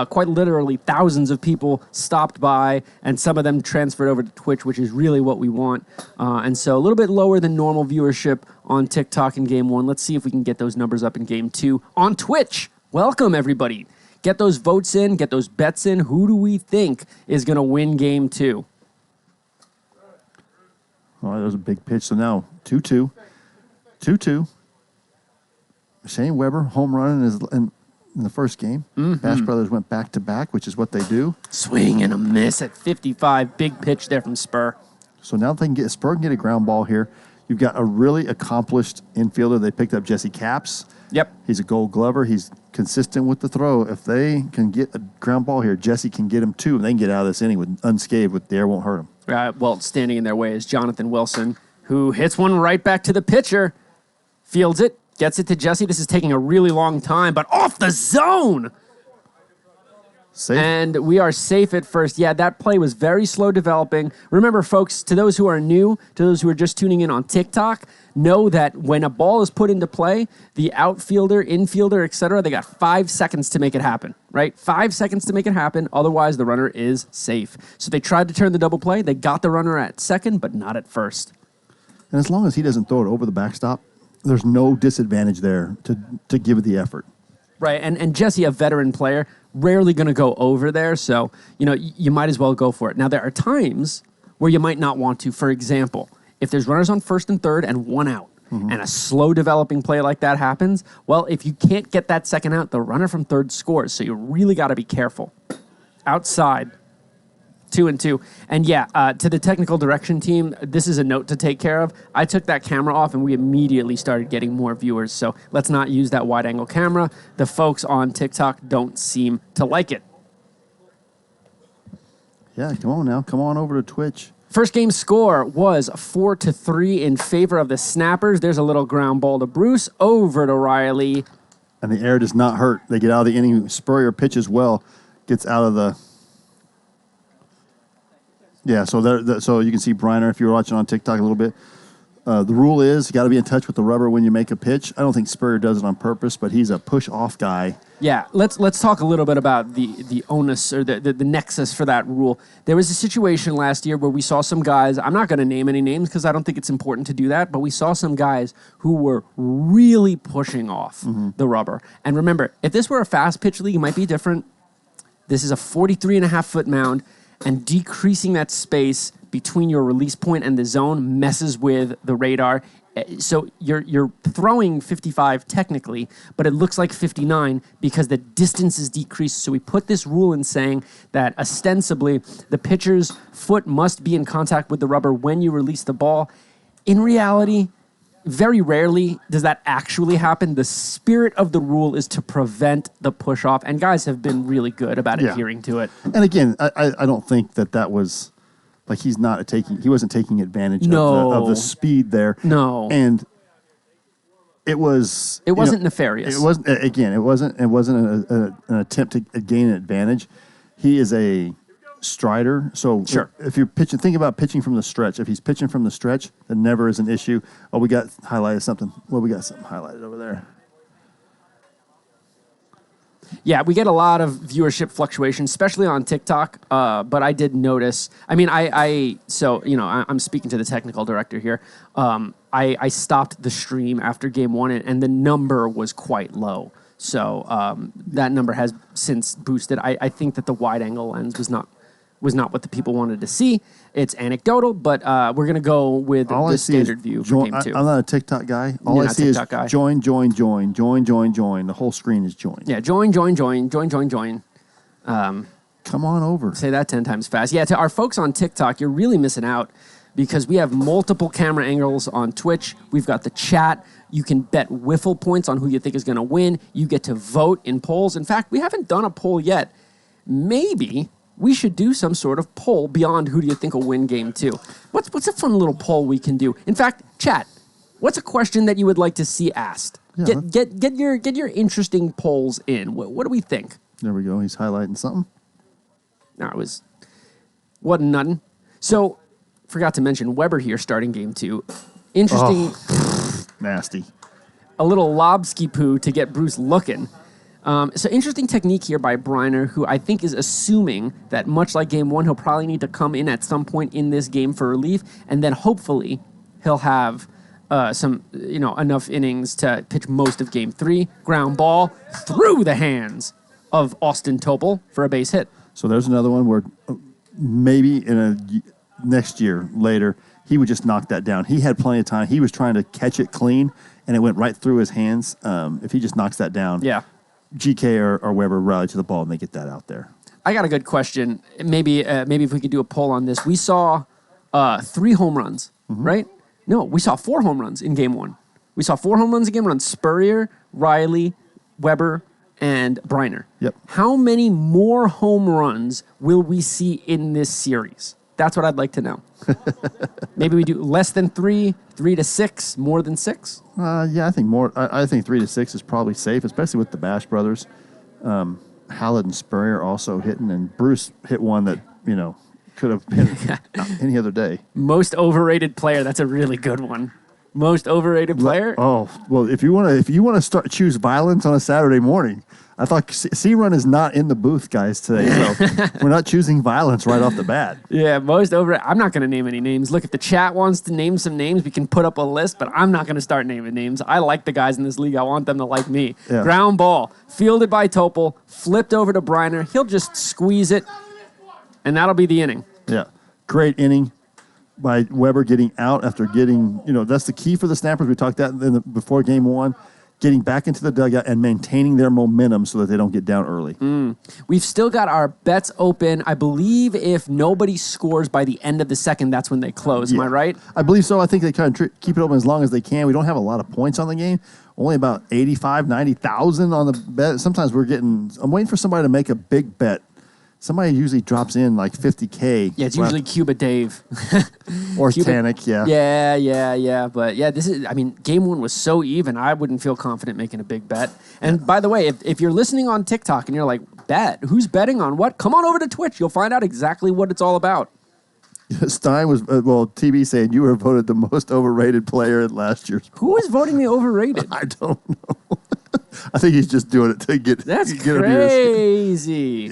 Speaker 2: Quite literally, thousands of people stopped by, and some of them transferred over to Twitch, which is really what we want. And so a little bit lower than normal viewership on TikTok in Game 1. Let's see if we can get those numbers up in Game 2 on Twitch. Welcome, everybody. Get those votes in, get those bets in. Who do we think is going to win Game 2?
Speaker 1: All right, that was a big pitch. So now 2-2. 2-2. Shane Weber, home run in the first game. Bash Brothers went back-to-back, which is what they do.
Speaker 2: Swing and a miss at 55. Big pitch there from Spur.
Speaker 1: So now Spur can get a ground ball here. You've got a really accomplished infielder. They picked up Jesse Capps.
Speaker 2: Yep.
Speaker 1: He's a Gold Glover. He's consistent with the throw. If they can get a ground ball here, Jesse can get him 2, and they can get out of this inning unscathed. The air won't hurt him.
Speaker 2: Well, standing in their way is Jonathan Wilson, who hits one right back to the pitcher, fields it, gets it to Jesse. This is taking a really long time, but off the zone.
Speaker 1: Safe.
Speaker 2: And we are safe at first. Yeah, that play was very slow developing. Remember, folks, to those who are new, to those who are just tuning in on TikTok, know that when a ball is put into play, the outfielder, infielder, etc., they got 5 seconds to make it happen, right? 5 seconds to make it happen. Otherwise, the runner is safe. So they tried to turn the double play. They got the runner at second, but not at first.
Speaker 1: And as long as he doesn't throw it over the backstop, there's no disadvantage there to give it the effort.
Speaker 2: Right, and Jesse, a veteran player, rarely going to go over there, so you might as well go for it. Now, there are times where you might not want to. For example, if there's runners on first and third and 1 out, and a slow developing play like that happens, well, if you can't get that second out, the runner from third scores. So you really got to be careful. Outside, 2-2. And yeah, to the technical direction team, this is a note to take care of. I took that camera off and we immediately started getting more viewers. So let's not use that wide angle camera. The folks on TikTok don't seem to like it.
Speaker 1: Yeah, come on now. Come on over to Twitch.
Speaker 2: First game score was 4-3 in favor of the Snappers. There's a little ground ball to Bruce, over to Riley.
Speaker 1: And the air does not hurt. They get out of the inning. Spurrier pitches well. Gets out of the... Yeah, so you can see Briner if you're watching on TikTok a little bit. The rule is you got to be in touch with the rubber when you make a pitch. I don't think Spurrier does it on purpose, but he's a push-off guy.
Speaker 2: Yeah, let's talk a little bit about the onus or the nexus for that rule. There was a situation last year where we saw some guys, I'm not going to name any names because I don't think it's important to do that, but we saw some guys who were really pushing off the rubber. And remember, if this were a fast pitch league, it might be different. This is a 43.5-foot mound, and decreasing that space between your release point and the zone messes with the radar. So you're throwing 55 technically, but it looks like 59 because the distance is decreased. So we put this rule in saying that ostensibly the pitcher's foot must be in contact with the rubber when you release the ball. In reality, very rarely does that actually happen. The spirit of the rule is to prevent the push-off, and guys have been really good about adhering to it.
Speaker 1: And again, I don't think that was like he wasn't taking advantage of the speed there.
Speaker 2: No.
Speaker 1: And it wasn't
Speaker 2: nefarious.
Speaker 1: It wasn't an attempt to gain an advantage. He is a strider. So
Speaker 2: sure.
Speaker 1: If you're pitching, think about pitching from the stretch. If he's pitching from the stretch, then never is an issue. Oh, we got highlighted something. Well, we got something highlighted over there.
Speaker 2: Yeah, we get a lot of viewership fluctuation, especially on TikTok. But I did notice. I mean, I'm speaking to the technical director here. I stopped the stream after game one, and the number was quite low. So that number has since boosted. I think that the wide angle lens was not what the people wanted to see. It's anecdotal, but we're going to go with the standard view for game two.
Speaker 1: I'm not a TikTok guy. All I see is join. The whole screen is join.
Speaker 2: Yeah, join.
Speaker 1: Come on over.
Speaker 2: Say that 10 times fast. Yeah, to our folks on TikTok, you're really missing out because we have multiple camera angles on Twitch. We've got the chat. You can bet wiffle points on who you think is going to win. You get to vote in polls. In fact, we haven't done a poll yet. Maybe we should do some sort of poll beyond who do you think will win game two. What's a fun little poll we can do? In fact, chat, what's a question that you would like to see asked?
Speaker 1: Yeah,
Speaker 2: get your interesting polls in. What do we think?
Speaker 1: There we go. He's highlighting something.
Speaker 2: No, it wasn't nothing. So, forgot to mention Weber here starting game two. Interesting.
Speaker 1: Nasty.
Speaker 2: A little lobski poo to get Bruce looking. So interesting technique here by Briner, who I think is assuming that much like game one, he'll probably need to come in at some point in this game for relief, and then hopefully he'll have enough innings to pitch most of game three. Ground ball through the hands of Austin Topol for a base hit.
Speaker 1: So there's another one where maybe next year later, he would just knock that down. He had plenty of time. He was trying to catch it clean, and it went right through his hands. If he just knocks that down, GK or Weber rally to the ball, and they get that out there.
Speaker 2: I got a good question. Maybe if we could do a poll on this. We saw 3 home runs, right? No, we saw 4 home runs in game one. We saw 4 home runs in game one. Spurrier, Riley, Weber, and Briner.
Speaker 1: Yep.
Speaker 2: How many more home runs will we see in this series? That's what I'd like to know. Maybe we do less than 3, 3 to 6, more than 6.
Speaker 1: Yeah, I think more. I think 3 to 6 is probably safe, especially with the Bash brothers. Hallett and Spurrier also hitting, and Bruce hit one that could have been any other day.
Speaker 2: Most overrated player. That's a really good one. Most overrated player.
Speaker 1: Oh well, if you want to choose violence on a Saturday morning, I thought C-Run is not in the booth, guys, today, so we're not choosing violence right off the bat.
Speaker 2: Yeah, most overrated. I'm not going to name any names. Look, if the chat wants to name some names, we can put up a list, but I'm not going to start naming names. I like the guys in this league. I want them to like me. Yeah. Ground ball, fielded by Topol, flipped over to Briner. He'll just squeeze it, and that'll be the inning.
Speaker 1: Yeah, great inning. by Weber getting out after getting, that's the key for the snappers. We talked that before game one, getting back into the dugout and maintaining their momentum so that they don't get down early.
Speaker 2: We've still got our bets open. I believe if nobody scores by the end of the second, that's when they close. Am I right?
Speaker 1: I believe so. I think they kind of keep it open as long as they can. We don't have a lot of points on the game. Only about 85, 90,000 on the bet. Sometimes I'm waiting for somebody to make a big bet. Somebody usually drops in like 50K.
Speaker 2: Yeah, it's usually Cuba Dave.
Speaker 1: Or Tanic, yeah.
Speaker 2: Yeah. But yeah, game one was so even, I wouldn't feel confident making a big bet. And by the way, if you're listening on TikTok and you're like, bet? Who's betting on what? Come on over to Twitch. You'll find out exactly what it's all about.
Speaker 1: Stein was, TB saying you were voted the most overrated player at last year's.
Speaker 2: Who is voting me overrated?
Speaker 1: I don't know. I think he's just doing it to get
Speaker 2: That's
Speaker 1: get
Speaker 2: crazy.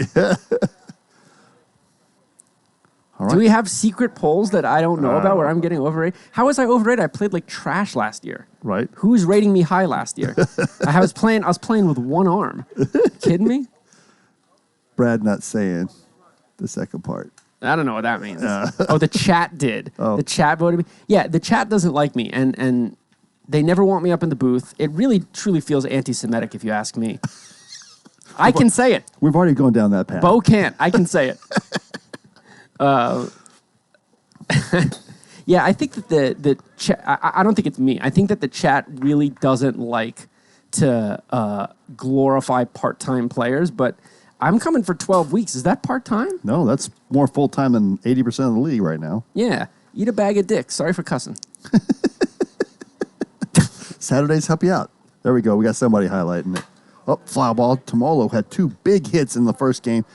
Speaker 1: All right.
Speaker 2: Do we have secret polls that I don't know about where I'm getting overrated? How was I overrated? I played like trash last year.
Speaker 1: Right.
Speaker 2: Who's rating me high last year? I was playing with one arm. Kidding me?
Speaker 1: Brad not saying the second part.
Speaker 2: I don't know what that means. The chat did.
Speaker 1: Oh.
Speaker 2: The chat voted me. Yeah, the chat doesn't like me, and they never want me up in the booth. It really, truly feels anti-Semitic, if you ask me. I can say it.
Speaker 1: We've already gone down that path.
Speaker 2: Bo can't. I can say it. Yeah, I think that the chat, I don't think it's me. I think that the chat really doesn't like to glorify part-time players, but I'm coming for 12 weeks. Is that part-time?
Speaker 1: No, that's more full-time than 80% of the league right now.
Speaker 2: Yeah. Eat a bag of dicks. Sorry for cussing.
Speaker 1: Saturdays help you out. There we go. We got somebody highlighting it. Oh, fly ball. Tomolo had 2 big hits in the first game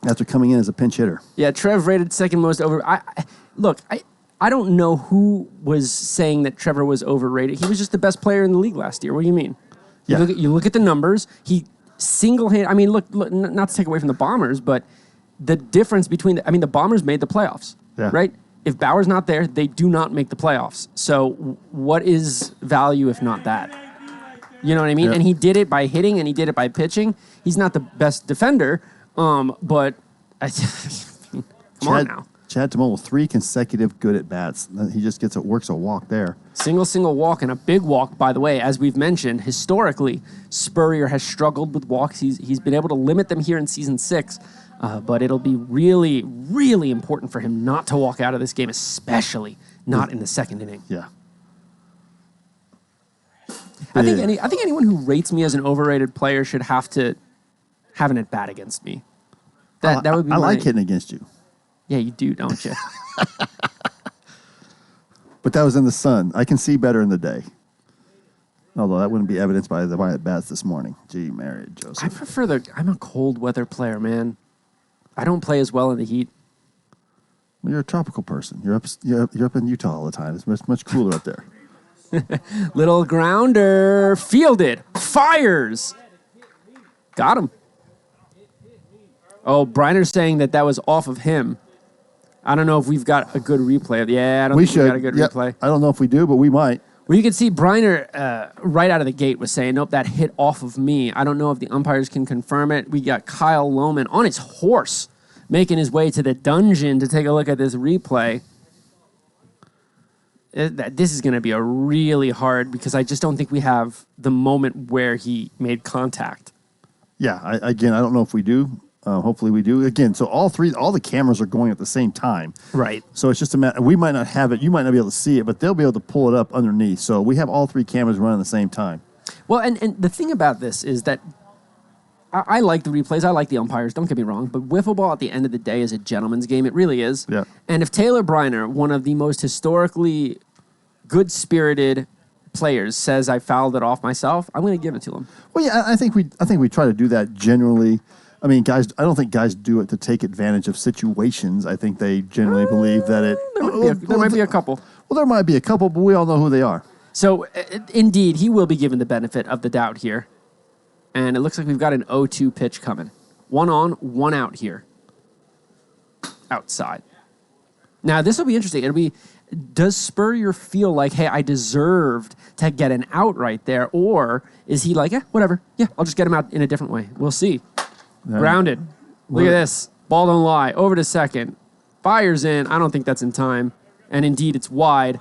Speaker 1: after coming in as a pinch hitter.
Speaker 2: Yeah, Trev rated second most over. I don't know who was saying that Trevor was overrated. He was just the best player in the league last year. What do you mean?
Speaker 1: Yeah.
Speaker 2: You look at the numbers. He single-handed. I mean, look, not to take away from the Bombers, but the difference between the Bombers made the playoffs, right? If Bauer's not there, they do not make the playoffs. So what is value if not that? You know what I mean?
Speaker 1: Yeah.
Speaker 2: And he did it by hitting, and he did it by pitching. He's not the best defender, but come on now.
Speaker 1: Chad Tomolo, 3 consecutive good at bats. He just works a walk there.
Speaker 2: Single walk, and a big walk, by the way. As we've mentioned, historically, Spurrier has struggled with walks. He's been able to limit them here in Season 6, but it'll be really, really important for him not to walk out of this game, especially not in the second inning.
Speaker 1: Yeah.
Speaker 2: I think anyone who rates me as an overrated player should have to have an at-bat against me. That would be
Speaker 1: I like hitting against you.
Speaker 2: Yeah, you do, don't you?
Speaker 1: But that was in the sun. I can see better in the day. Although that wouldn't be evidenced by my at-bats this morning. Gee, Mary, Joseph.
Speaker 2: I prefer I'm a cold weather player, man. I don't play as well in the heat.
Speaker 1: Well, you're a tropical person. You're up in Utah all the time. It's much cooler up there.
Speaker 2: Little grounder. Fielded. Fires. Got him. Oh, Briner's saying that was off of him. I don't know if we've got a good replay. Yeah, I don't think we got a good replay.
Speaker 1: I don't know if we do, but we might.
Speaker 2: Well, you can see Briner right out of the gate was saying, nope, that hit off of me. I don't know if the umpires can confirm it. We got Kyle Lohman on his horse making his way to the dungeon to take a look at this replay. This is going to be a really hard because I just don't think we have the moment where he made contact.
Speaker 1: Yeah, I don't know if we do. Hopefully we do. Again, so all the cameras are going at the same time.
Speaker 2: Right.
Speaker 1: So it's just a matter. We might not have it. You might not be able to see it, but they'll be able to pull it up underneath. So we have all 3 cameras running at the same time.
Speaker 2: Well, and the thing about this is that I like the replays. I like the umpires. Don't get me wrong. But Wiffleball at the end of the day is a gentleman's game. It really is.
Speaker 1: Yeah.
Speaker 2: And if Taylor Briner, one of the most historically good-spirited players, says I fouled it off myself, I'm going to give it to him.
Speaker 1: Well, yeah, I think we try to do that generally. I mean, guys, I don't think guys do it to take advantage of situations. I think they generally believe that it...
Speaker 2: There might be a couple.
Speaker 1: Well, there might be a couple, but we all know who they are.
Speaker 2: So, indeed, he will be given the benefit of the doubt here. And it looks like we've got an 0-2 pitch coming. 1 on, 1 out here. Outside. Now, this will be interesting. It'll be, does Spurrier feel like, hey, I deserved to get an out right there? Or is he like, whatever. Yeah, I'll just get him out in a different way. We'll see. Grounded. Look at this. Ball don't lie. Over to second. Fires in. I don't think that's in time. And indeed, it's wide.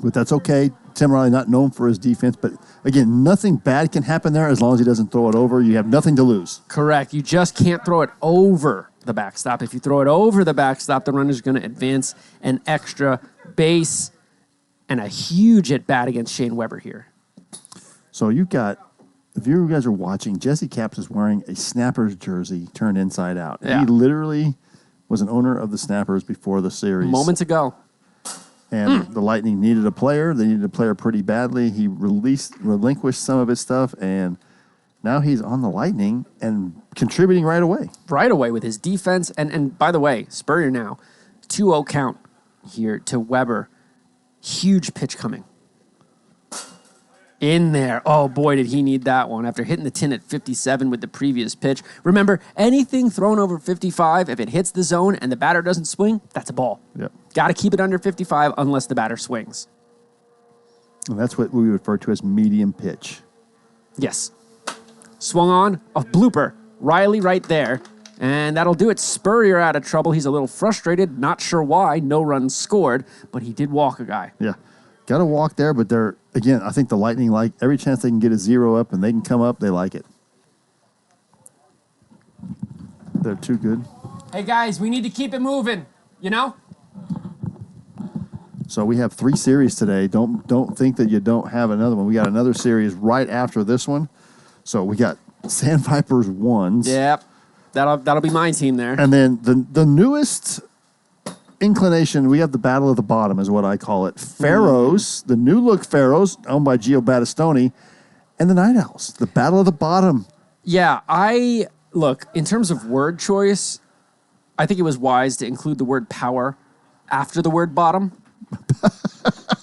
Speaker 1: But that's okay. Tim Riley not known for his defense, but again, nothing bad can happen there as long as he doesn't throw it over. You have nothing to lose.
Speaker 2: Correct. You just can't throw it over the backstop. If you throw it over the backstop, the runner's going to advance an extra base, and a huge at bat against Shane Weber here.
Speaker 1: So you've got, if you guys are watching, Jesse Capps is wearing a Snappers jersey turned inside out.
Speaker 2: Yeah.
Speaker 1: He literally was an owner of the Snappers before the series.
Speaker 2: Moments ago.
Speaker 1: And the Lightning needed a player. They needed a player pretty badly. He relinquished some of his stuff, and now he's on the Lightning and contributing right away.
Speaker 2: Right away with his defense. And by the way, Spurrier now, 2-0 count here to Weber. Huge pitch coming. In there. Oh, boy, did he need that one after hitting the tin at 57 with the previous pitch. Remember, anything thrown over 55, if it hits the zone and the batter doesn't swing, that's a ball.
Speaker 1: Yep.
Speaker 2: Got to keep it under 55 unless the batter swings.
Speaker 1: And that's what we refer to as medium pitch.
Speaker 2: Yes. Swung on, a blooper. Riley right there. And that'll do it. Spurrier out of trouble. He's a little frustrated. Not sure why. No runs scored, but he did walk a guy.
Speaker 1: Yeah. Got to walk there, but they're, again, I think the Lightning like every chance they can get a 0 up and they can come up, they like it. They're too good.
Speaker 2: Hey, guys, we need to keep it moving, you know?
Speaker 1: So we have 3 series today. Don't think that you don't have another one. We got another series right after this one. So we got Sand Vipers 1s.
Speaker 2: Yep. That'll be my team there.
Speaker 1: And then the newest inclination, we have the Battle of the Bottom is what I call it. Pharaohs, the new look Pharaohs, owned by Gio Battistoni, and the Night Owls, the Battle of the Bottom.
Speaker 2: Yeah, look, in terms of word choice, I think it was wise to include the word power after the word bottom.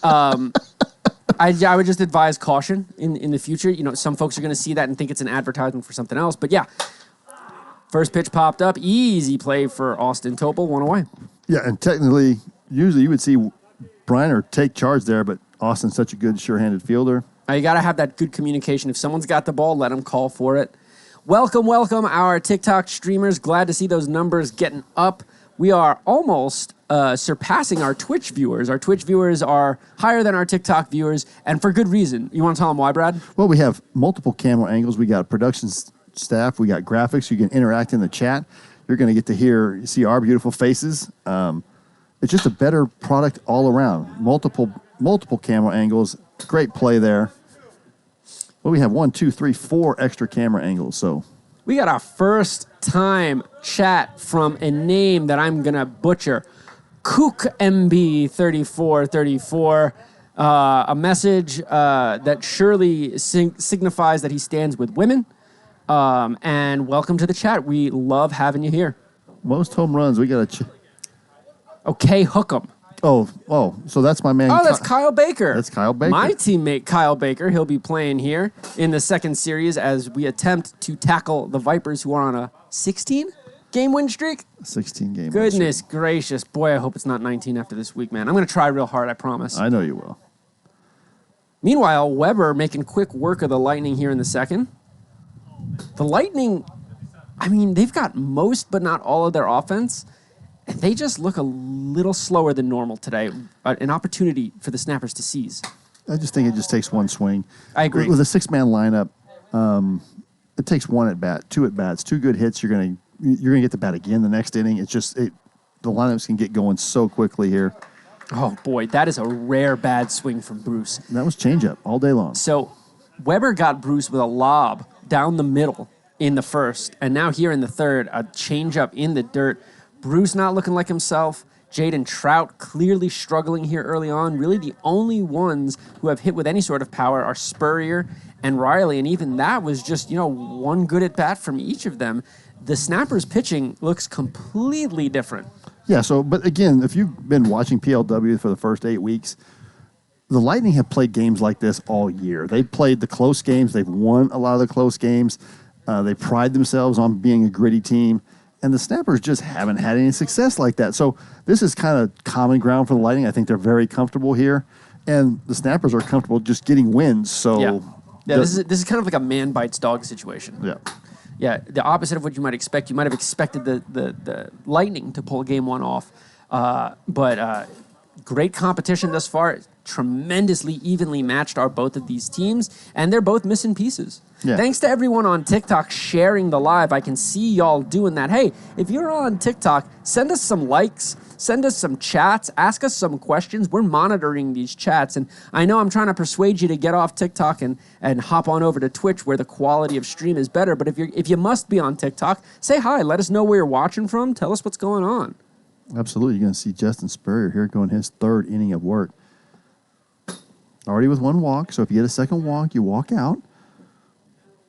Speaker 2: I would just advise caution in the future. You know, some folks are going to see that and think it's an advertisement for something else. But yeah, first pitch popped up. Easy play for Austin Topol, 1 away.
Speaker 1: Yeah, and technically, usually you would see Briner take charge there, but Austin's such a good, sure-handed fielder.
Speaker 2: You got to have that good communication. If someone's got the ball, let them call for it. Welcome, our TikTok streamers. Glad to see those numbers getting up. We are almost surpassing our Twitch viewers. Our Twitch viewers are higher than our TikTok viewers, and for good reason. You want to tell them why, Brad?
Speaker 1: Well, we have multiple camera angles. We got production staff. We got graphics. You can interact in the chat. You're going to get to see our beautiful faces. It's just a better product all around. Multiple camera angles. Great play there. Well, we have 1, 2, 3, 4 extra camera angles. So
Speaker 2: we got our first time chat from a name that I'm going to butcher. KookMB3434. A message that surely signifies that he stands with women. And welcome to the chat. We love having you here.
Speaker 1: most home runs, we got to...
Speaker 2: Okay, Hookem.
Speaker 1: Oh, so that's my man.
Speaker 2: Oh, that's Kyle Baker.
Speaker 1: That's Kyle Baker.
Speaker 2: My teammate, Kyle Baker. He'll be playing here in the second series as we attempt to tackle the Vipers, who are on a 16-game win streak.
Speaker 1: 16-game
Speaker 2: Goodness gracious. Boy, I hope it's not 19 after this week, man. I'm going to try real hard, I promise.
Speaker 1: I know you will.
Speaker 2: Meanwhile, Weber making quick work of the Lightning here in the second. The Lightning, I mean, they've got most but not all of their offense, and they just look a little slower than normal today. An opportunity for the Snappers to seize.
Speaker 1: I just think it just takes one swing.
Speaker 2: I agree.
Speaker 1: With a six-man lineup, it takes one at bat, two at bats, two good hits. You're gonna get the bat again the next inning. It's just the lineups can get going so quickly here.
Speaker 2: Oh boy, that is a rare bad swing from Bruce.
Speaker 1: That was changeup all day long.
Speaker 2: So Weber got Bruce with a lob down the middle in the first, and now here in the third, a changeup in the dirt. Bruce not looking like himself. Jaden Trout clearly struggling here early on. Really the only ones who have hit with any sort of power are Spurrier and Riley, and even that was just, one good at bat from each of them. The Snappers pitching looks completely different.
Speaker 1: Yeah, but again, if you've been watching PLW for the first 8 weeks, the Lightning have played games like this all year. They've played the close games. They've won a lot of the close games. They pride themselves on being a gritty team. And the Snappers just haven't had any success like that. So this is kind of common ground for the Lightning. I think they're very comfortable here. And the Snappers are comfortable just getting wins. So
Speaker 2: yeah, this is kind of like a man bites dog situation.
Speaker 1: Yeah.
Speaker 2: Yeah, the opposite of what you might expect. You might have expected the Lightning to pull game one off. But great competition thus far. Tremendously evenly matched are both of these teams, and they're both missing pieces.
Speaker 1: Yeah.
Speaker 2: Thanks to everyone on TikTok sharing the live. I can see y'all doing that. Hey, if you're on TikTok, send us some likes, send us some chats, ask us some questions. We're monitoring these chats, and I know I'm trying to persuade you to get off TikTok and hop on over to Twitch where the quality of stream is better. But if you must be on TikTok, say hi. Let us know where you're watching from. Tell us what's going on.
Speaker 1: Absolutely. You're going to see Justin Spurrier here going his third inning of work. Already with one walk, so if you get a second walk, you walk out.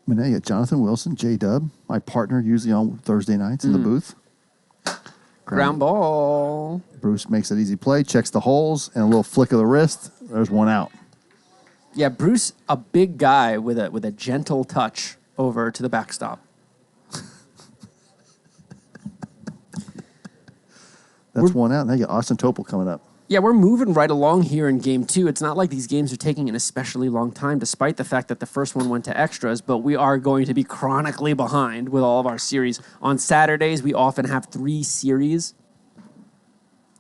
Speaker 1: And now you got Jonathan Wilson, J-Dub, my partner usually on Thursday nights in the booth.
Speaker 2: Ground ball.
Speaker 1: Bruce makes that easy play, checks the holes, and a little flick of the wrist. There's one out.
Speaker 2: Yeah, Bruce, a big guy with a gentle touch over to the backstop.
Speaker 1: That's one out. Now you got Austin Topol coming up.
Speaker 2: Yeah, we're moving right along here in game two. It's not like these games are taking an especially long time, despite the fact that the first one went to extras, but we are going to be chronically behind with all of our series. On Saturdays, we often have 3 series.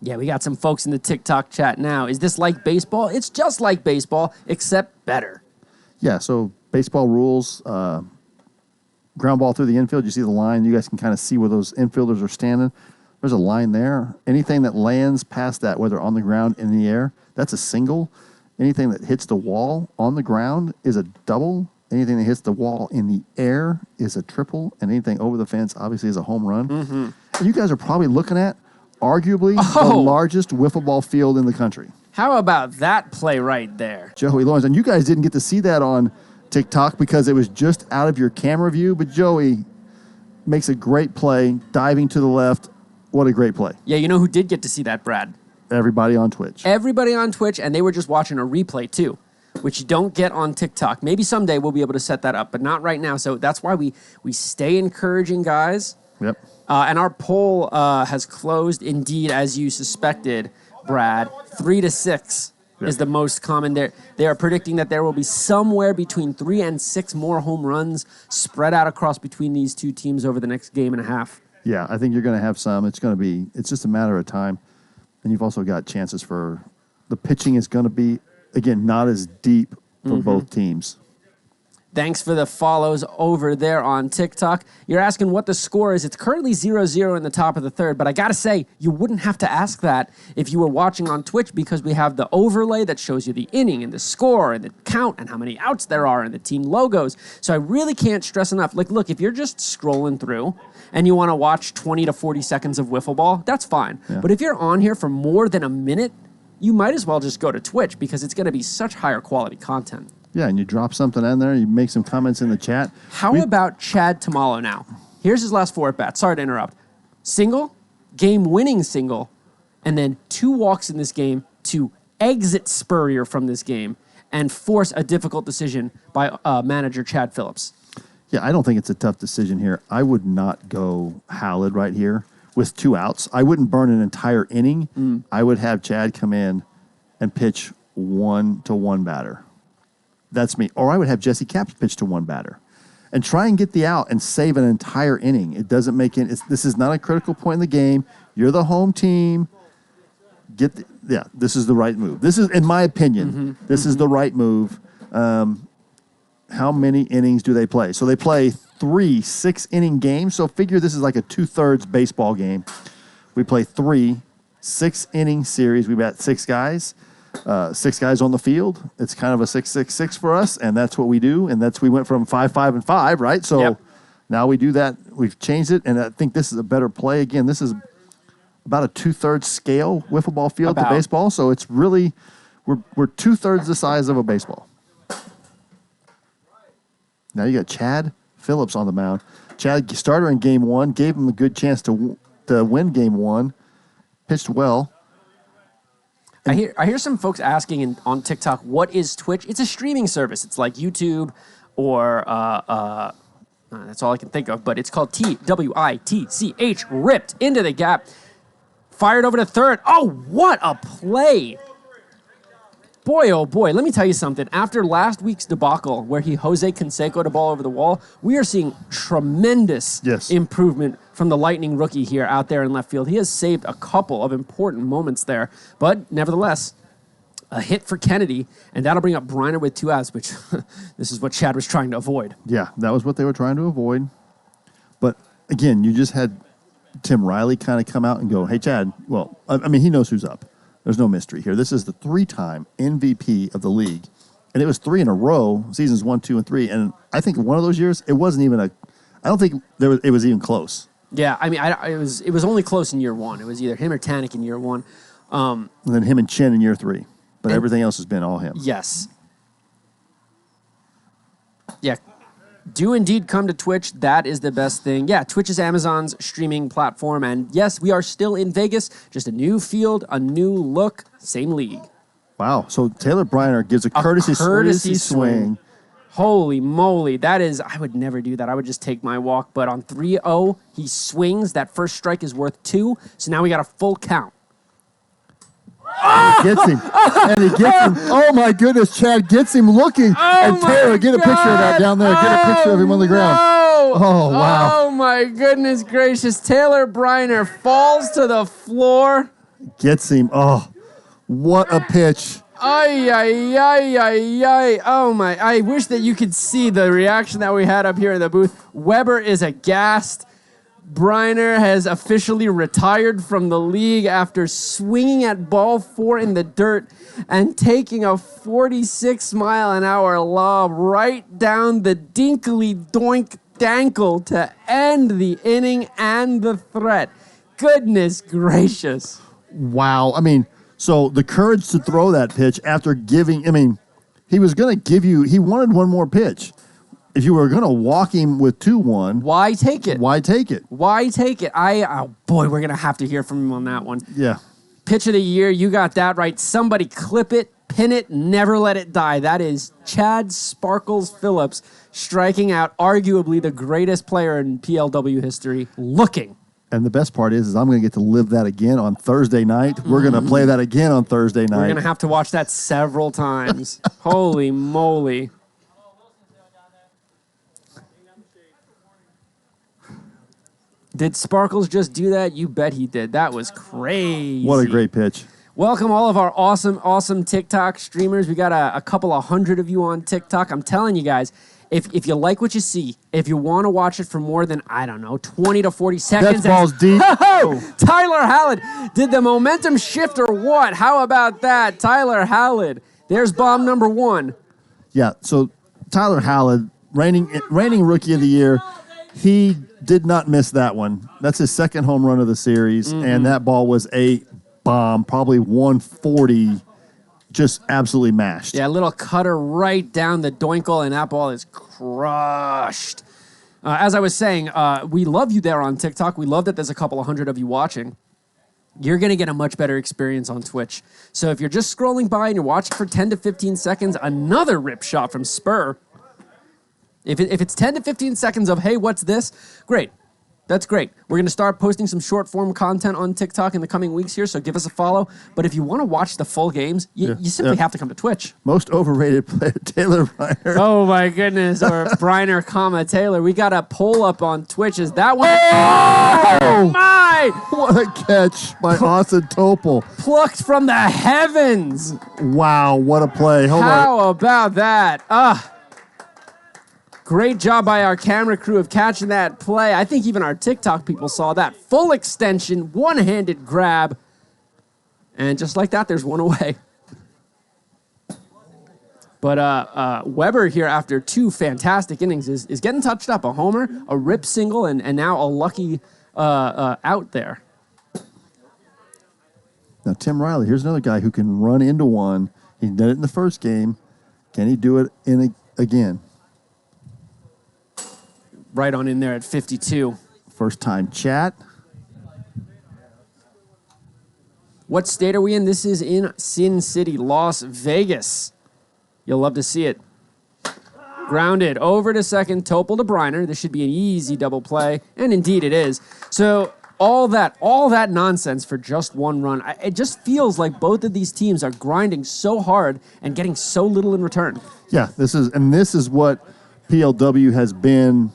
Speaker 2: Yeah, we got some folks in the TikTok chat now. Is this like baseball? It's just like baseball, except better.
Speaker 1: Yeah, so baseball rules, ground ball through the infield. You see the line. You guys can kind of see where those infielders are standing. There's a line there. Anything that lands past that, whether on the ground, in the air, that's a single. Anything that hits the wall on the ground is a double. Anything that hits the wall in the air is a triple. And anything over the fence, obviously, is a home run. Mm-hmm. And you guys are probably looking at arguably the largest wiffle ball field in the country.
Speaker 2: How about that play right there?
Speaker 1: Joey Lawrence. And you guys didn't get to see that on TikTok because it was just out of your camera view. But Joey makes a great play, diving to the left. What a great play.
Speaker 2: Yeah, you know who did get to see that, Brad?
Speaker 1: Everybody on Twitch.
Speaker 2: Everybody on Twitch, and they were just watching a replay too, which you don't get on TikTok. Maybe someday we'll be able to set that up, but not right now. So that's why we stay encouraging guys.
Speaker 1: Yep.
Speaker 2: And our poll has closed, indeed, as you suspected, Brad. 3 to 6 is the most common. They are predicting that there will be somewhere between 3 and 6 more home runs spread out across between these two teams over the next game and a half.
Speaker 1: Yeah, I think you're going to have some. It's just a matter of time. And you've also got chances for the pitching is going to be, again, not as deep for both teams.
Speaker 2: Thanks for the follows over there on TikTok. You're asking what the score is. It's currently 0-0 in the top of the third, but I got to say, you wouldn't have to ask that if you were watching on Twitch because we have the overlay that shows you the inning and the score and the count and how many outs there are and the team logos. So I really can't stress enough. Like, look, if you're just scrolling through and you want to watch 20 to 40 seconds of wiffle ball, that's fine. Yeah. But if you're on here for more than a minute, you might as well just go to Twitch because it's going to be such higher quality content.
Speaker 1: Yeah, and you drop something in there, you make some comments in the chat.
Speaker 2: How about Chad Tamalo now? Here's his last 4 at-bats. Sorry to interrupt. Single, game-winning single, and then 2 walks in this game to exit Spurrier from this game and force a difficult decision by manager Chad Phillips.
Speaker 1: Yeah, I don't think it's a tough decision here. I would not go Hallett right here with 2 outs. I wouldn't burn an entire inning. I would have Chad come in and pitch 1-to-1 batter. That's me. Or I would have Jesse Capps pitch to 1 batter and try and get the out and save an entire inning. It doesn't make it. This is not a critical point in the game. You're the home team. This is the right move. This is, in my opinion, this is the right move. How many innings do they play? So they play 3 6-inning games. So figure this is like a 2/3 baseball game. We play 3 6-inning series. We've got 6 guys. 6 guys on the field. It's kind of a 6-6-6 for us, and that's what we do. And we went from 5-5-5, right? So now we do that. We've changed it, and I think this is a better play. Again, this is about a 2/3 scale wiffle ball field to baseball. So it's really we're 2/3 the size of a baseball. Now you got Chad Phillips on the mound. Chad starter in game 1, gave him a good chance to win game 1, pitched well.
Speaker 2: I hear some folks asking on TikTok, what is Twitch? It's a streaming service. It's like YouTube or that's all I can think of, but it's called TWITCH, ripped into the gap, fired over to third. Oh, what a play. Boy, oh boy, let me tell you something. After last week's debacle where he Jose Canseco the ball over the wall, we are seeing tremendous improvement from the Lightning rookie here out there in left field. He has saved a couple of important moments there, but nevertheless, a hit for Kennedy, and that'll bring up Briner with 2 outs, which this is what Chad was trying to avoid.
Speaker 1: Yeah, that was what they were trying to avoid. But again, you just had Tim Riley kind of come out and go, hey, Chad, well, I mean, he knows who's up. There's no mystery here. This is the 3-time MVP of the league, and it was 3 in a row, seasons 1, 2, and 3. And I think one of those years, it wasn't even I don't think it was even close.
Speaker 2: Yeah, I mean, it was only close in year 1. It was either him or Tanek in year 1.
Speaker 1: And then him and Chen in year 3. But everything else has been all him.
Speaker 2: Yes. Yeah. Do indeed come to Twitch. That is the best thing. Yeah, Twitch is Amazon's streaming platform. And yes, we are still in Vegas. Just a new field, a new look, same league.
Speaker 1: Wow. So Taylor Briner gives a courtesy swing.
Speaker 2: Holy moly. That is, I would never do that. I would just take my walk. But on 3-0, he swings. That first strike is worth 2. So now we got a full count.
Speaker 1: He gets him. And he gets him. Oh, my goodness. Chad gets him looking. And Taylor, get a picture of that down there. Get a picture of him on the ground. Oh, wow.
Speaker 2: Oh, my goodness gracious. Taylor Briner falls to the floor.
Speaker 1: Gets him. Oh, what a pitch.
Speaker 2: Ay, ay, ay, ay, ay. Oh, my. I wish that you could see the reaction that we had up here in the booth. Weber is aghast. Briner has officially retired from the league after swinging at ball 4 in the dirt and taking a 46-mile-an-hour lob right down the dinkly doink dankle to end the inning and the threat. Goodness gracious.
Speaker 1: Wow. I mean, so the courage to throw that pitch after giving, I mean, he was going to give you, he wanted one more pitch. If you were going to walk him with 2-1,
Speaker 2: why take it?
Speaker 1: Why take it?
Speaker 2: Why take it? Oh boy, we're going to have to hear from him on that one.
Speaker 1: Yeah.
Speaker 2: Pitch of the year, you got that right. Somebody clip it, pin it, never let it die. That is Chad Sparkles Phillips striking out arguably the greatest player in PLW history, looking.
Speaker 1: And the best part is I'm going to get to live that again on Thursday night. We're going to play that again on Thursday night.
Speaker 2: We're going to have to watch that several times. Holy moly. Did Sparkles just do that? You bet he did. That was crazy.
Speaker 1: What a great pitch.
Speaker 2: Welcome all of our awesome TikTok streamers. We got a couple of hundred of you on TikTok. I'm telling you guys, if you like what you see, if you want to watch it for more than, I don't know, 20 to 40 seconds.
Speaker 1: That ball's deep.
Speaker 2: Tyler Hallett. Did the momentum shift or what? How about that? Tyler Hallett. There's bomb number 1.
Speaker 1: Yeah, so Tyler Hallett, reigning rookie of the year, he did not miss that one. That's his second home run of the series, and that ball was a bomb, probably 140, just absolutely mashed.
Speaker 2: Yeah, a little cutter right down the doinkle, and that ball is crushed. As I was saying, we love you there on TikTok. We love that there's a couple of hundred of you watching. You're going to get a much better experience on Twitch. So if you're just scrolling by and you're watching for 10 to 15 seconds, another rip shot from Spur. If it's 10 to 15 seconds of, hey, what's this? Great. That's great. We're going to start posting some short-form content on TikTok in the coming weeks here, so give us a follow. But if you want to watch the full games, you simply have to come to Twitch.
Speaker 1: Most overrated player, Taylor Briner.
Speaker 2: Oh, my goodness. Or Briner, Taylor. We got a poll up on Twitch. Is that one?
Speaker 1: Oh,
Speaker 2: my!
Speaker 1: What a catch by Austin Topol.
Speaker 2: Plucked from the heavens.
Speaker 1: Wow, what a play. Hold on.
Speaker 2: How about that? Great job by our camera crew of catching that play. I think even our TikTok people saw that. Full extension, one-handed grab. And just like that, there's one away. But Weber here, after 2 fantastic innings, is getting touched up. A homer, a rip single, and now a lucky out there.
Speaker 1: Now, Tim Riley, here's another guy who can run into one. He did it in the first game. Can he do it again?
Speaker 2: Right on in there at 52.
Speaker 1: First time chat.
Speaker 2: What state are we in? This is in Sin City, Las Vegas. You'll love to see it. Grounded over to second, Topol to Briner. This should be an easy double play, and indeed it is. So all that nonsense for just one run. It just feels like both of these teams are grinding so hard and getting so little in return.
Speaker 1: Yeah, this is what PLW has been.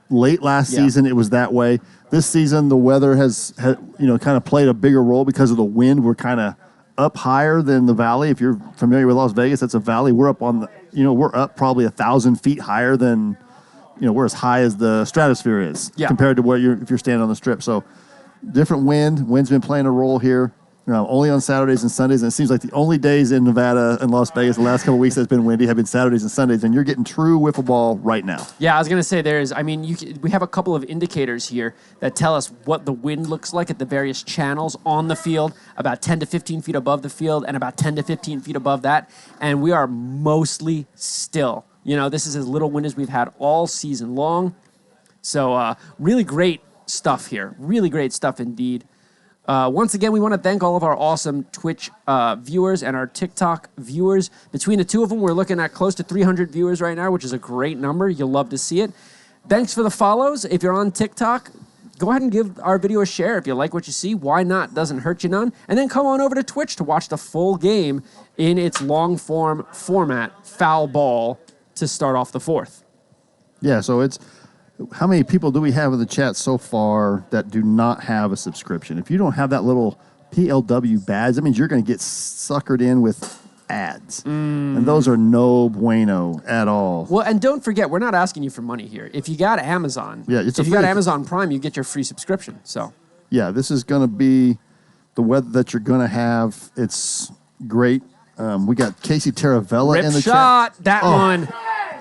Speaker 1: Late last season, it was that way. This season, the weather has kind of played a bigger role because of the wind. We're kind of up higher than the valley. If you're familiar with Las Vegas, that's a valley. We're up on we're up probably 1,000 feet higher than, we're as high as the stratosphere is compared to if you're standing on the strip. So different wind. Wind's been playing a role here. Only on Saturdays and Sundays, and it seems like the only days in Nevada and Las Vegas the last couple of weeks that's been windy have been Saturdays and Sundays, and you're getting true wiffle ball right now.
Speaker 2: Yeah, I was going to say we have a couple of indicators here that tell us what the wind looks like at the various channels on the field, about 10 to 15 feet above the field and about 10 to 15 feet above that, and we are mostly still. This is as little wind as we've had all season long, so really great stuff here. Really great stuff indeed. Once again, we want to thank all of our awesome Twitch viewers and our TikTok viewers. Between the two of them, we're looking at close to 300 viewers right now, which is a great number. You'll love to see it. Thanks for the follows. If you're on TikTok, go ahead and give our video a share. If you like what you see, why not? Doesn't hurt you none. And then come on over to Twitch to watch the full game in its long-form format, foul ball, to start off the fourth.
Speaker 1: Yeah, so how many people do we have in the chat so far that do not have a subscription? If you don't have that little PLW badge, that means you're going to get suckered in with ads. And those are no bueno at all.
Speaker 2: Well, and don't forget, we're not asking you for money here. If you got Amazon, if you got Amazon Prime, you get your free subscription. So,
Speaker 1: yeah, this is going to be the weather that you're going to have. It's great. We got Casey Taravella in the
Speaker 2: shot,
Speaker 1: chat.
Speaker 2: that one.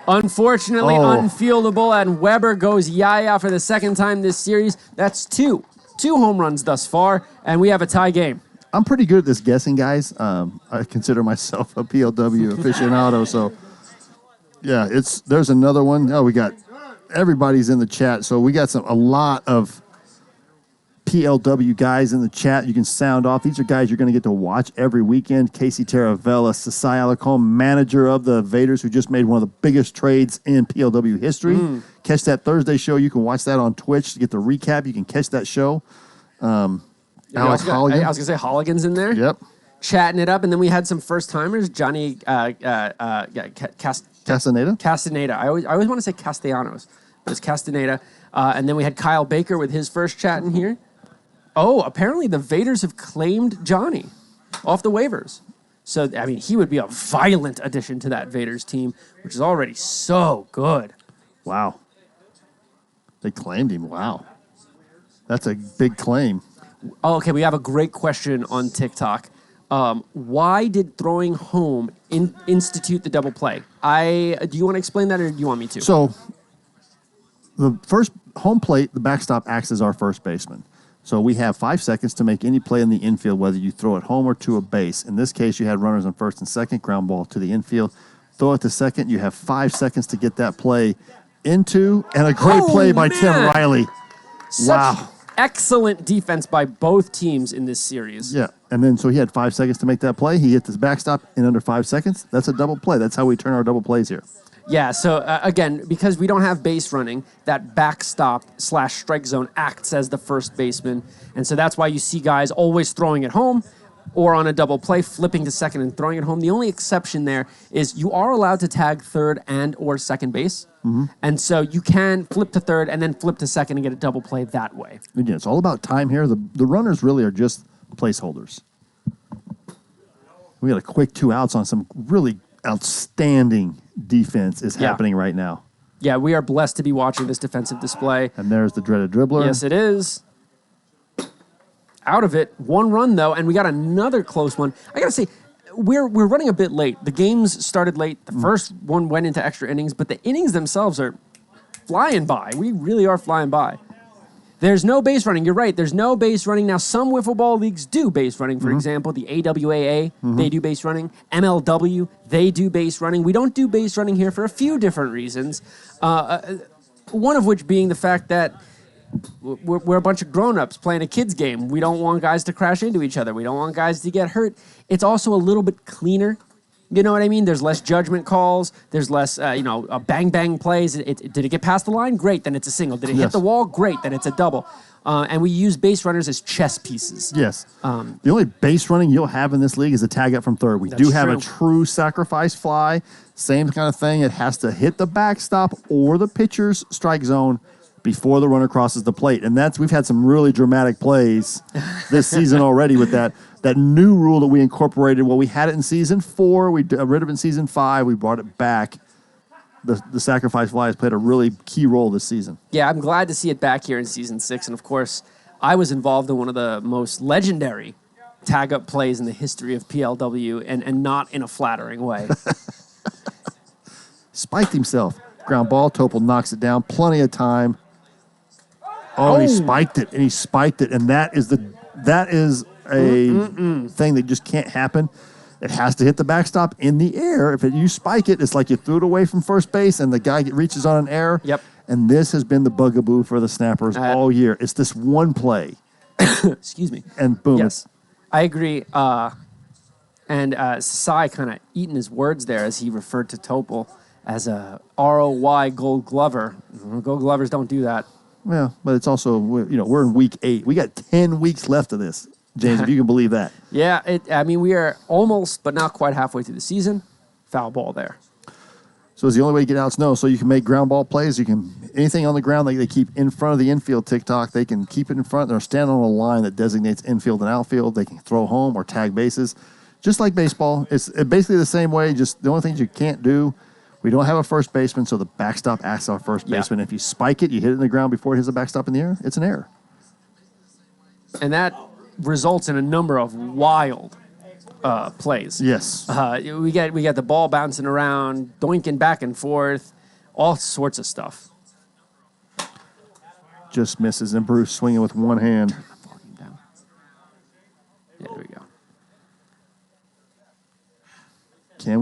Speaker 2: Unfortunately, unfieldable, and Weber goes yaya for the second time this series. That's two home runs thus far, and we have a tie game.
Speaker 1: I'm pretty good at this guessing, guys. I consider myself a PLW aficionado, so yeah, there's another one. Oh, we got everybody's in the chat, so we got a lot of PLW guys in the chat. You can sound off. These are guys you're going to get to watch every weekend. Casey Taravella, Sasai Alacombe, manager of the Vaders, who just made one of the biggest trades in PLW history. Catch that Thursday show. You can watch that on Twitch to get the recap. You can catch that show. Alex Holligan.
Speaker 2: I was going to say Holligan's in there.
Speaker 1: Yep.
Speaker 2: Chatting it up. And then we had some first-timers. Johnny Castaneda. I always want to say Castellanos. But it's Castaneda. And then we had Kyle Baker with his first chat in here. Oh, apparently the Vaders have claimed Johnny off the waivers. So, he would be a violent addition to that Vaders team, which is already so good.
Speaker 1: Wow. They claimed him. Wow. That's a big claim.
Speaker 2: Oh, okay, we have a great question on TikTok. Why did throwing home institute the double play? Do you want to explain that, or do you want me to?
Speaker 1: So, the first home plate, the backstop acts as our first baseman. So we have 5 seconds to make any play in the infield, whether you throw it home or to a base. In this case, you had runners on first and second, ground ball to the infield. Throw it to second, you have 5 seconds to get that play into, and a great play by Tim Riley. Wow.
Speaker 2: Excellent defense by both teams in this series.
Speaker 1: Yeah, and then so he had 5 seconds to make that play. He hit his backstop in under 5 seconds. That's a double play. That's how we turn our double plays here.
Speaker 2: Yeah, so again, because we don't have base running, that backstop/strike zone acts as the first baseman. And so that's why you see guys always throwing it home or on a double play, flipping to second and throwing it home. The only exception there is you are allowed to tag third and or second base. And so you can flip to third and then flip to second and get a double play that way.
Speaker 1: Again, it's all about time here. The runners really are just placeholders. We got a quick 2 outs on some really outstanding defense is happening right now.
Speaker 2: Yeah, we are blessed to be watching this defensive display.
Speaker 1: And there's the dreaded dribbler.
Speaker 2: Yes, it is. Out of it. 1 run, though, and we got another close one. I got to say, we're running a bit late. The games started late. The first one went into extra innings, but the innings themselves are flying by. We really are flying by. There's no base running. You're right. There's no base running. Now, some wiffle ball leagues do base running. For example, the AWAA, they do base running. MLW, they do base running. We don't do base running here for a few different reasons. One of which being the fact that we're a bunch of grown-ups playing a kid's game. We don't want guys to crash into each other. We don't want guys to get hurt. It's also a little bit cleaner You know what I mean? There's less judgment calls. There's less, bang plays. Did it get past the line? Great, then it's a single. Did it hit
Speaker 1: Yes.
Speaker 2: the wall? Great, then it's a double. And we use base runners as chess pieces.
Speaker 1: Yes. The only base running you'll have in this league is a tag up from third. We
Speaker 2: That's
Speaker 1: do have a
Speaker 2: true.
Speaker 1: true sacrifice fly. Same kind of thing. It has to hit the backstop or the pitcher's strike zone before the runner crosses the plate. And we've had some really dramatic plays this season already with that new rule that we incorporated. Well, we had it in season 4. We got rid of it in season 5. We brought it back. The sacrifice fly has played a really key role this season.
Speaker 2: Yeah, I'm glad to see it back here in season 6. And of course, I was involved in one of the most legendary tag up plays in the history of PLW and not in a flattering way.
Speaker 1: Spiked himself. Ground ball. Topol knocks it down. Plenty of time. Oh, and he spiked it, and that is a thing that just can't happen. It has to hit the backstop in the air. If you spike it, it's like you threw it away from first base, and the guy reaches on an error.
Speaker 2: Yep.
Speaker 1: And this has been the bugaboo for the Snappers all year. It's this one play,
Speaker 2: Excuse me.
Speaker 1: and boom.
Speaker 2: Yes, I agree. And Sai kind of eating his words there as he referred to Topol as a ROY Gold Glover. Gold Glovers don't do that.
Speaker 1: Well, but it's also, we're in week 8. We got 10 weeks left of this, James, if you can believe that.
Speaker 2: Yeah, we are almost, but not quite halfway through the season. Foul ball there.
Speaker 1: So it's the only way to get out snow. So you can make ground ball plays. You can, anything on the ground they keep in front of the infield TikTok, they can keep it in front. They're standing on a line that designates infield and outfield. They can throw home or tag bases. Just like baseball. It's basically the same way, just the only things you can't do, we don't have a first baseman, so the backstop asks our first baseman. If you spike it, you hit it in the ground before it hits the backstop in the air, it's an error.
Speaker 2: And that results in a number of wild plays.
Speaker 1: Yes.
Speaker 2: We get the ball bouncing around, doinking back and forth, all sorts of stuff.
Speaker 1: Just misses, and Bruce swinging with one hand.
Speaker 2: Down. Yeah, there we go.
Speaker 1: Can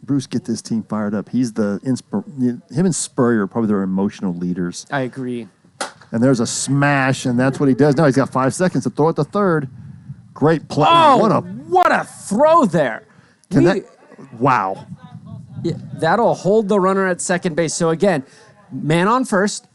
Speaker 1: Bruce get this team fired up? He's him and Spurrier are probably their emotional leaders.
Speaker 2: I agree.
Speaker 1: And there's a smash, and that's what he does now. He's got 5 seconds to throw it to third. Great play.
Speaker 2: Oh, what a throw there.
Speaker 1: Wow.
Speaker 2: Yeah, that'll hold the runner at second base. So again, man on first,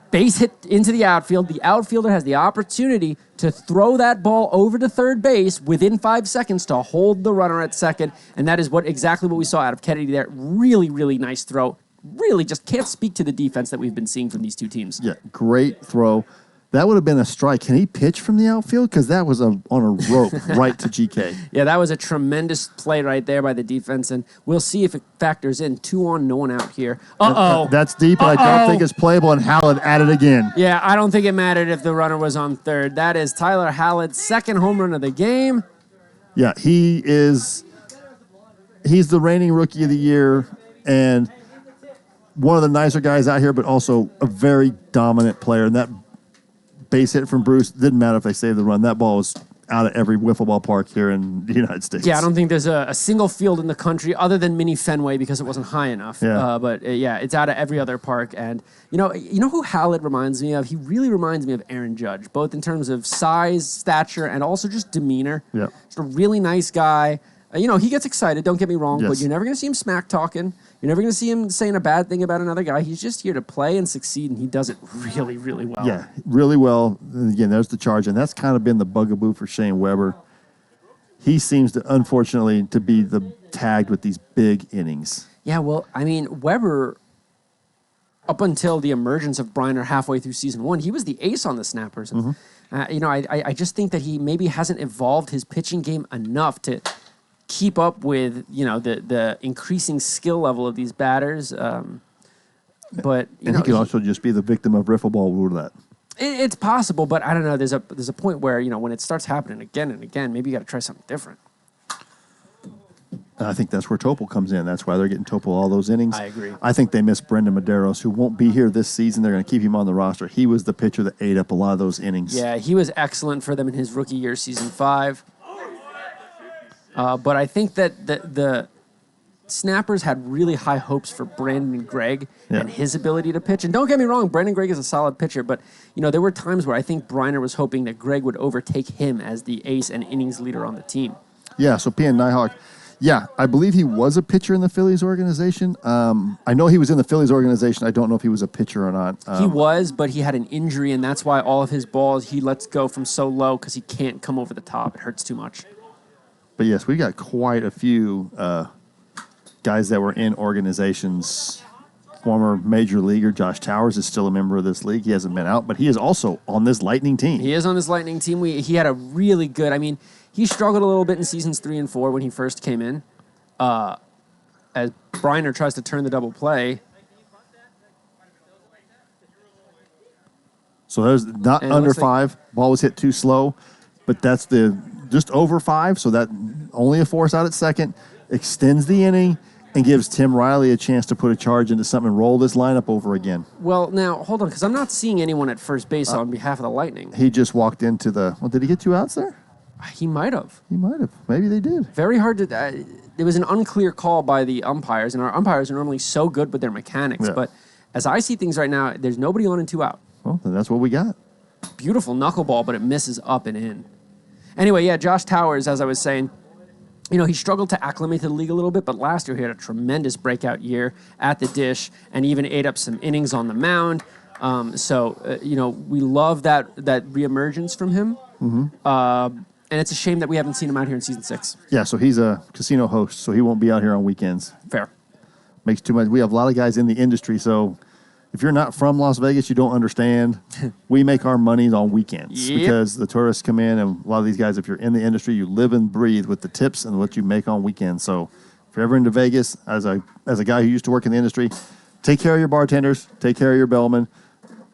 Speaker 2: base hit into the outfield. The outfielder has the opportunity to throw that ball over to third base within 5 seconds to hold the runner at second. And that is exactly what we saw out of Kennedy there. Really, really nice throw. Really just can't speak to the defense that we've been seeing from these two teams.
Speaker 1: Yeah, great throw. That would have been a strike. Can he pitch from the outfield? Because that was on a rope right to GK.
Speaker 2: Yeah, that was a tremendous play right there by the defense, and we'll see if it factors in. 2 on, no one out here. Uh-oh.
Speaker 1: That's deep, and I don't think it's playable, and Hallett at it again.
Speaker 2: Yeah, I don't think it mattered if the runner was on third. That is Tyler Hallett's second home run of the game.
Speaker 1: Yeah, he's the reigning rookie of the year, and one of the nicer guys out here, but also a very dominant player. And that base hit from Bruce, didn't matter if they saved the run. That ball was out of every wiffle ball park here in the United States.
Speaker 2: Yeah, I don't think there's a single field in the country other than Mini Fenway because it wasn't high enough.
Speaker 1: Yeah.
Speaker 2: But it's out of every other park. And you know who Hallett reminds me of? He really reminds me of Aaron Judge, both in terms of size, stature, and also just demeanor.
Speaker 1: Yeah.
Speaker 2: Just a really nice guy. He gets excited, don't get me wrong,
Speaker 1: Yes.
Speaker 2: but you're never going to see him smack talking. You're never going to see him saying a bad thing about another guy. He's just here to play and succeed, and he does it really, really well.
Speaker 1: Yeah, really well. And again, there's the charge, and that's kind of been the bugaboo for Shane Weber. He seems to, unfortunately, to be tagged with these big innings.
Speaker 2: Yeah, well, I mean, Weber, up until the emergence of Briner halfway through season 1, he was the ace on the Snappers. And, I just think that he maybe hasn't evolved his pitching game enough to keep up with, the increasing skill level of these batters. But
Speaker 1: He could also just be the victim of Wiffleball roulette.
Speaker 2: it's possible, but I don't know. There's a point where, when it starts happening again and again, maybe you got to try something different.
Speaker 1: And I think that's where Topol comes in. That's why they're getting Topol all those innings.
Speaker 2: I agree.
Speaker 1: I think they miss Brendan Medeiros, who won't be here this season. They're going to keep him on the roster. He was the pitcher that ate up a lot of those innings.
Speaker 2: Yeah, he was excellent for them in his rookie year, season 5. But I think that the Snappers had really high hopes for Brandon Gregg and his ability to pitch. And don't get me wrong, Brandon Gregg is a solid pitcher, but there were times where I think Briner was hoping that Gregg would overtake him as the ace and innings leader on the team.
Speaker 1: Yeah, so PN Nighthawk, Yeah, I believe he was a pitcher in the Phillies organization. I know he was in the Phillies organization. I don't know if he was a pitcher or not.
Speaker 2: He was, but he had an injury, and that's why all of his balls he lets go from so low because he can't come over the top. It hurts too much.
Speaker 1: But yes, we got quite a few guys that were in organizations. Former major leaguer Josh Towers is still a member of this league. He hasn't been out, but he is also on this Lightning team.
Speaker 2: He is on this Lightning team. He had a really good, I mean, he struggled a little bit in seasons 3 and 4 when he first came in. As Briner tries to turn the double play.
Speaker 1: So there's not
Speaker 2: And it
Speaker 1: under
Speaker 2: looks like-
Speaker 1: 5. Ball was hit too slow, but that's just over 5. So that only a force out at second extends the inning and gives Tim Riley a chance to put a charge into something and roll this lineup over again.
Speaker 2: Well, now, hold on, because I'm not seeing anyone at first base on behalf of the Lightning.
Speaker 1: He just walked into the. Well, did he get 2 outs there?
Speaker 2: He might have.
Speaker 1: He might have. Maybe they did.
Speaker 2: Very hard to. There was an unclear call by the umpires, and our umpires are normally so good with their mechanics.
Speaker 1: Yeah.
Speaker 2: But as I see things right now, there's nobody on and 2 out.
Speaker 1: Well, then that's what we got.
Speaker 2: Beautiful knuckleball, but it misses up and in. Anyway, yeah, Josh Towers, as I was saying, you know, he struggled to acclimate to the league a little bit, but last year he had a tremendous breakout year at the dish and even ate up some innings on the mound. You know, we love that reemergence from him. And it's a shame that we haven't seen him out here in season 6.
Speaker 1: Yeah, so he's a casino host, so he won't be out here on weekends.
Speaker 2: Fair.
Speaker 1: Makes too much. We have a lot of guys in the industry, so if you're not from Las Vegas, you don't understand. We make our money on weekends because the tourists come in, and a lot of these guys, if you're in the industry, you live and breathe with the tips and what you make on weekends. So if you're ever into Vegas, as a guy who used to work in the industry, take care of your bartenders, take care of your bellmen.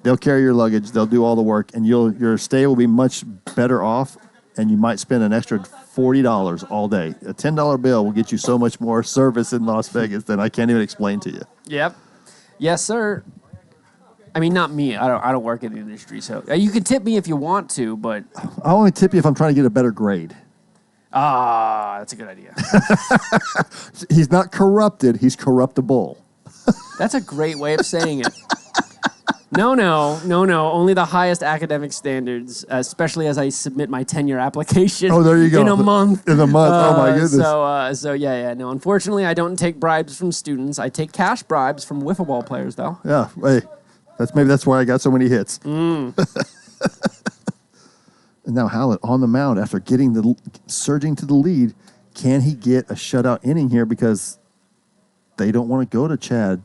Speaker 1: They'll carry your luggage, they'll do all the work, and your stay will be much better off, and you might spend an extra $40 all day. A $10 bill will get you so much more service in Las Vegas than I can't even explain to you.
Speaker 2: Yep. Yes, sir. I mean, not me. I don't work in the industry, so you can tip me if you want to, but
Speaker 1: I only tip you if I'm trying to get a better grade.
Speaker 2: that's a good idea.
Speaker 1: He's not corrupted, he's corruptible.
Speaker 2: That's a great way of saying it. No. Only the highest academic standards, especially as I submit my tenure application.
Speaker 1: Oh, there you go.
Speaker 2: In a month.
Speaker 1: In a month. Oh, my goodness.
Speaker 2: So yeah. No, unfortunately, I don't take bribes from students. I take cash bribes from Wiffleball players, though.
Speaker 1: Yeah. Hey, that's why I got so many hits. And now Hallett on the mound after surging to the lead. Can he get a shutout inning here because they don't want to go to Chad?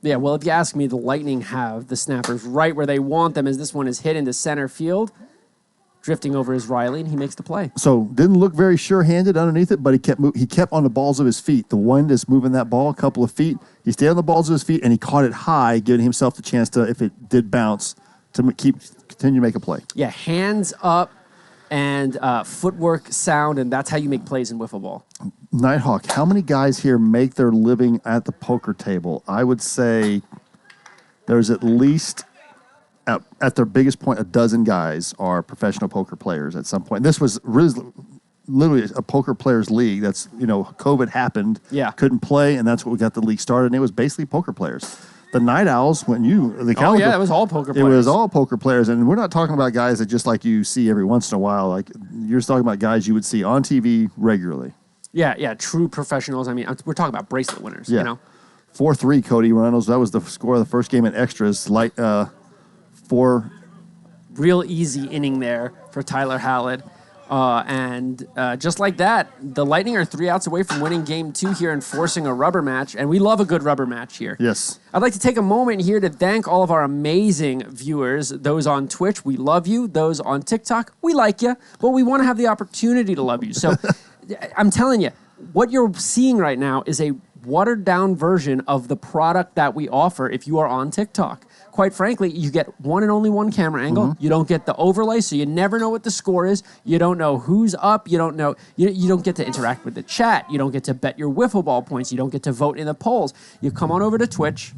Speaker 2: Yeah, well, if you ask me, the Lightning have the snappers right where they want them as this one is hit into center field. Drifting over is Riley, and he makes the play.
Speaker 1: So didn't look very sure-handed underneath it, but he kept on the balls of his feet. The wind is moving that ball a couple of feet. He stayed on the balls of his feet, and he caught it high, giving himself the chance to, if it did bounce, to continue to make a play.
Speaker 2: Yeah, hands up and footwork sound, and that's how you make plays in wiffle ball.
Speaker 1: Nighthawk, how many guys here make their living at the poker table? I would say there's at least, at their biggest point, a dozen guys are professional poker players at some point. This was really, literally a poker players league. That's, COVID happened.
Speaker 2: Yeah.
Speaker 1: Couldn't play, and that's what we got the league started, and it was basically poker players. The Night Owls,
Speaker 2: That was all poker players.
Speaker 1: It was all poker players, and we're not talking about guys that just like you see every once in a while. Like, you're talking about guys you would see on TV regularly.
Speaker 2: Yeah, true professionals. I mean, we're talking about bracelet winners,
Speaker 1: Yeah. 4-3, Cody Reynolds. That was the score of the first game in extras. Four.
Speaker 2: Real easy inning there for Tyler Hallett. And just like that, the Lightning are 3 outs away from winning game 2 here and forcing a rubber match. And we love a good rubber match here.
Speaker 1: Yes.
Speaker 2: I'd like to take a moment here to thank all of our amazing viewers. Those on Twitch, we love you. Those on TikTok, we like you. But we want to have the opportunity to love you. So I'm telling you, what you're seeing right now is a watered down version of the product that we offer if you are on TikTok. Quite frankly, you get one and only one camera angle. Mm-hmm. You don't get the overlay, so you never know what the score is. You don't know who's up. You don't know. You don't get to interact with the chat. You don't get to bet your wiffle ball points. You don't get to vote in the polls. You come on over to Twitch,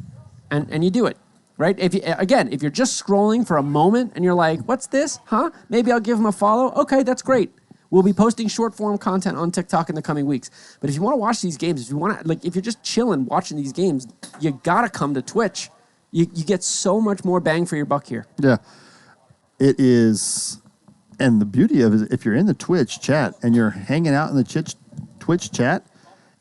Speaker 2: and you do it, right? If you're just scrolling for a moment and you're like, "What's this? Huh? Maybe I'll give them a follow." Okay, that's great. We'll be posting short-form content on TikTok in the coming weeks. But if you want to watch these games, if you're just chilling watching these games, you gotta come to Twitch. You get so much more bang for your buck here.
Speaker 1: Yeah, it is. And the beauty of it is if you're in the Twitch chat and you're hanging out in the Twitch chat,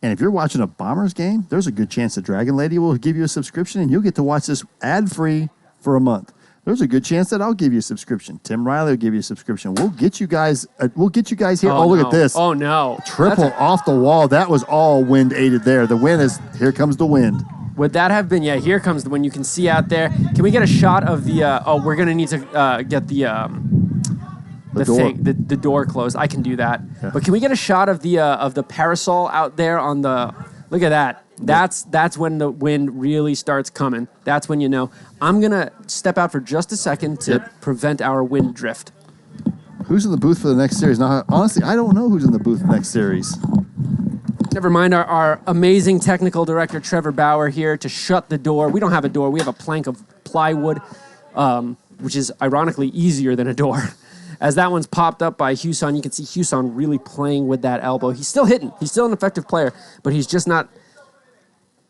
Speaker 1: And if you're watching a Bombers game, there's a good chance the Dragon Lady will give you a subscription and you'll get to watch this ad-free for a month. There's a good chance that I'll give you a subscription. Tim Riley will give you a subscription. We'll get you guys here. Oh, look
Speaker 2: no.
Speaker 1: at this.
Speaker 2: Oh, no.
Speaker 1: Triple off the wall. That was all wind aided there. The wind is, here comes the wind.
Speaker 2: Would that have been, yeah, here comes the wind you can see out there. Can we get a shot of the, we're going to need to get the
Speaker 1: door.
Speaker 2: The door closed. I can do that.
Speaker 1: Yeah.
Speaker 2: But can we get a shot of the parasol out there on the, look at that. That's when the wind really starts coming. That's when you know. I'm going to step out for just a second to prevent our wind drift.
Speaker 1: Who's in the booth for the next series? Now, honestly, I don't know who's in the booth next series.
Speaker 2: Never mind our amazing technical director, Trevor Bauer, here to shut the door. We don't have a door. We have a plank of plywood, which is ironically easier than a door. As that one's popped up by Huson, you can see Huson really playing with that elbow. He's still hitting. He's still an effective player, but he's just not,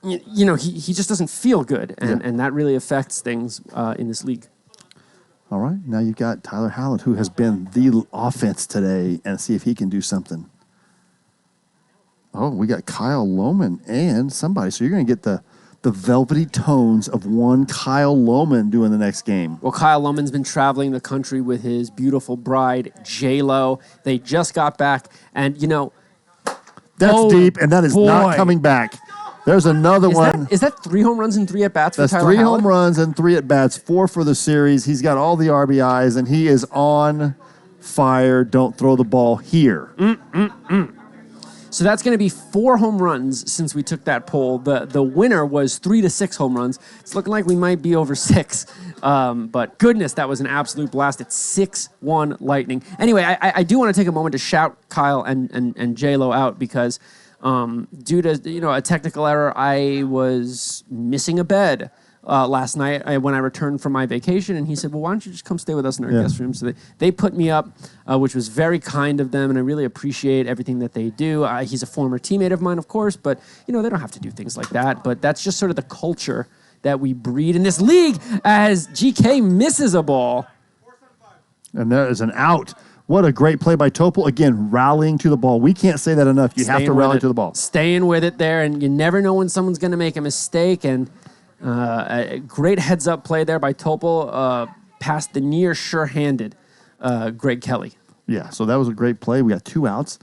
Speaker 2: he just doesn't feel good, and that really affects things in this league.
Speaker 1: All right, now you've got Tyler Hallett, who has been the offense today, and see if he can do something. Oh, we got Kyle Lohman and somebody. So you're going to get the velvety tones of one Kyle Lohman doing the next game.
Speaker 2: Well, Kyle Lohman's been traveling the country with his beautiful bride, J-Lo. They just got back, and,
Speaker 1: That's deep, and that is not coming back. There's another one.
Speaker 2: Is that 3 home runs and 3 at-bats for
Speaker 1: That's
Speaker 2: Tyler
Speaker 1: 3
Speaker 2: Hallett?
Speaker 1: home runs and 3 at-bats, 4 for the series. He's got all the RBIs, and he is on fire. Don't throw the ball here.
Speaker 2: So that's going to be 4 home runs since we took that poll. The winner was 3 to 6 home runs. It's looking like we might be over 6. But goodness, that was an absolute blast. It's 6-1 Lightning. Anyway, I do want to take a moment to shout Kyle and J-Lo out because due to a technical error, I was missing a bed last night when I returned from my vacation, and he said, well, why don't you just come stay with us in our guest room? So they put me up, which was very kind of them, and I really appreciate everything that they do. He's a former teammate of mine, of course, but they don't have to do things like that. But that's just sort of the culture that we breed in this league as GK misses a ball.
Speaker 1: And there is an out. What a great play by Topol. Again, rallying to the ball. We can't say that enough. You have to rally to the ball.
Speaker 2: Staying with it there, and you never know when someone's going to make a mistake, and a great heads-up play there by Topol past the near sure-handed Greg Kelly.
Speaker 1: Yeah, so that was a great play. We got 2 outs.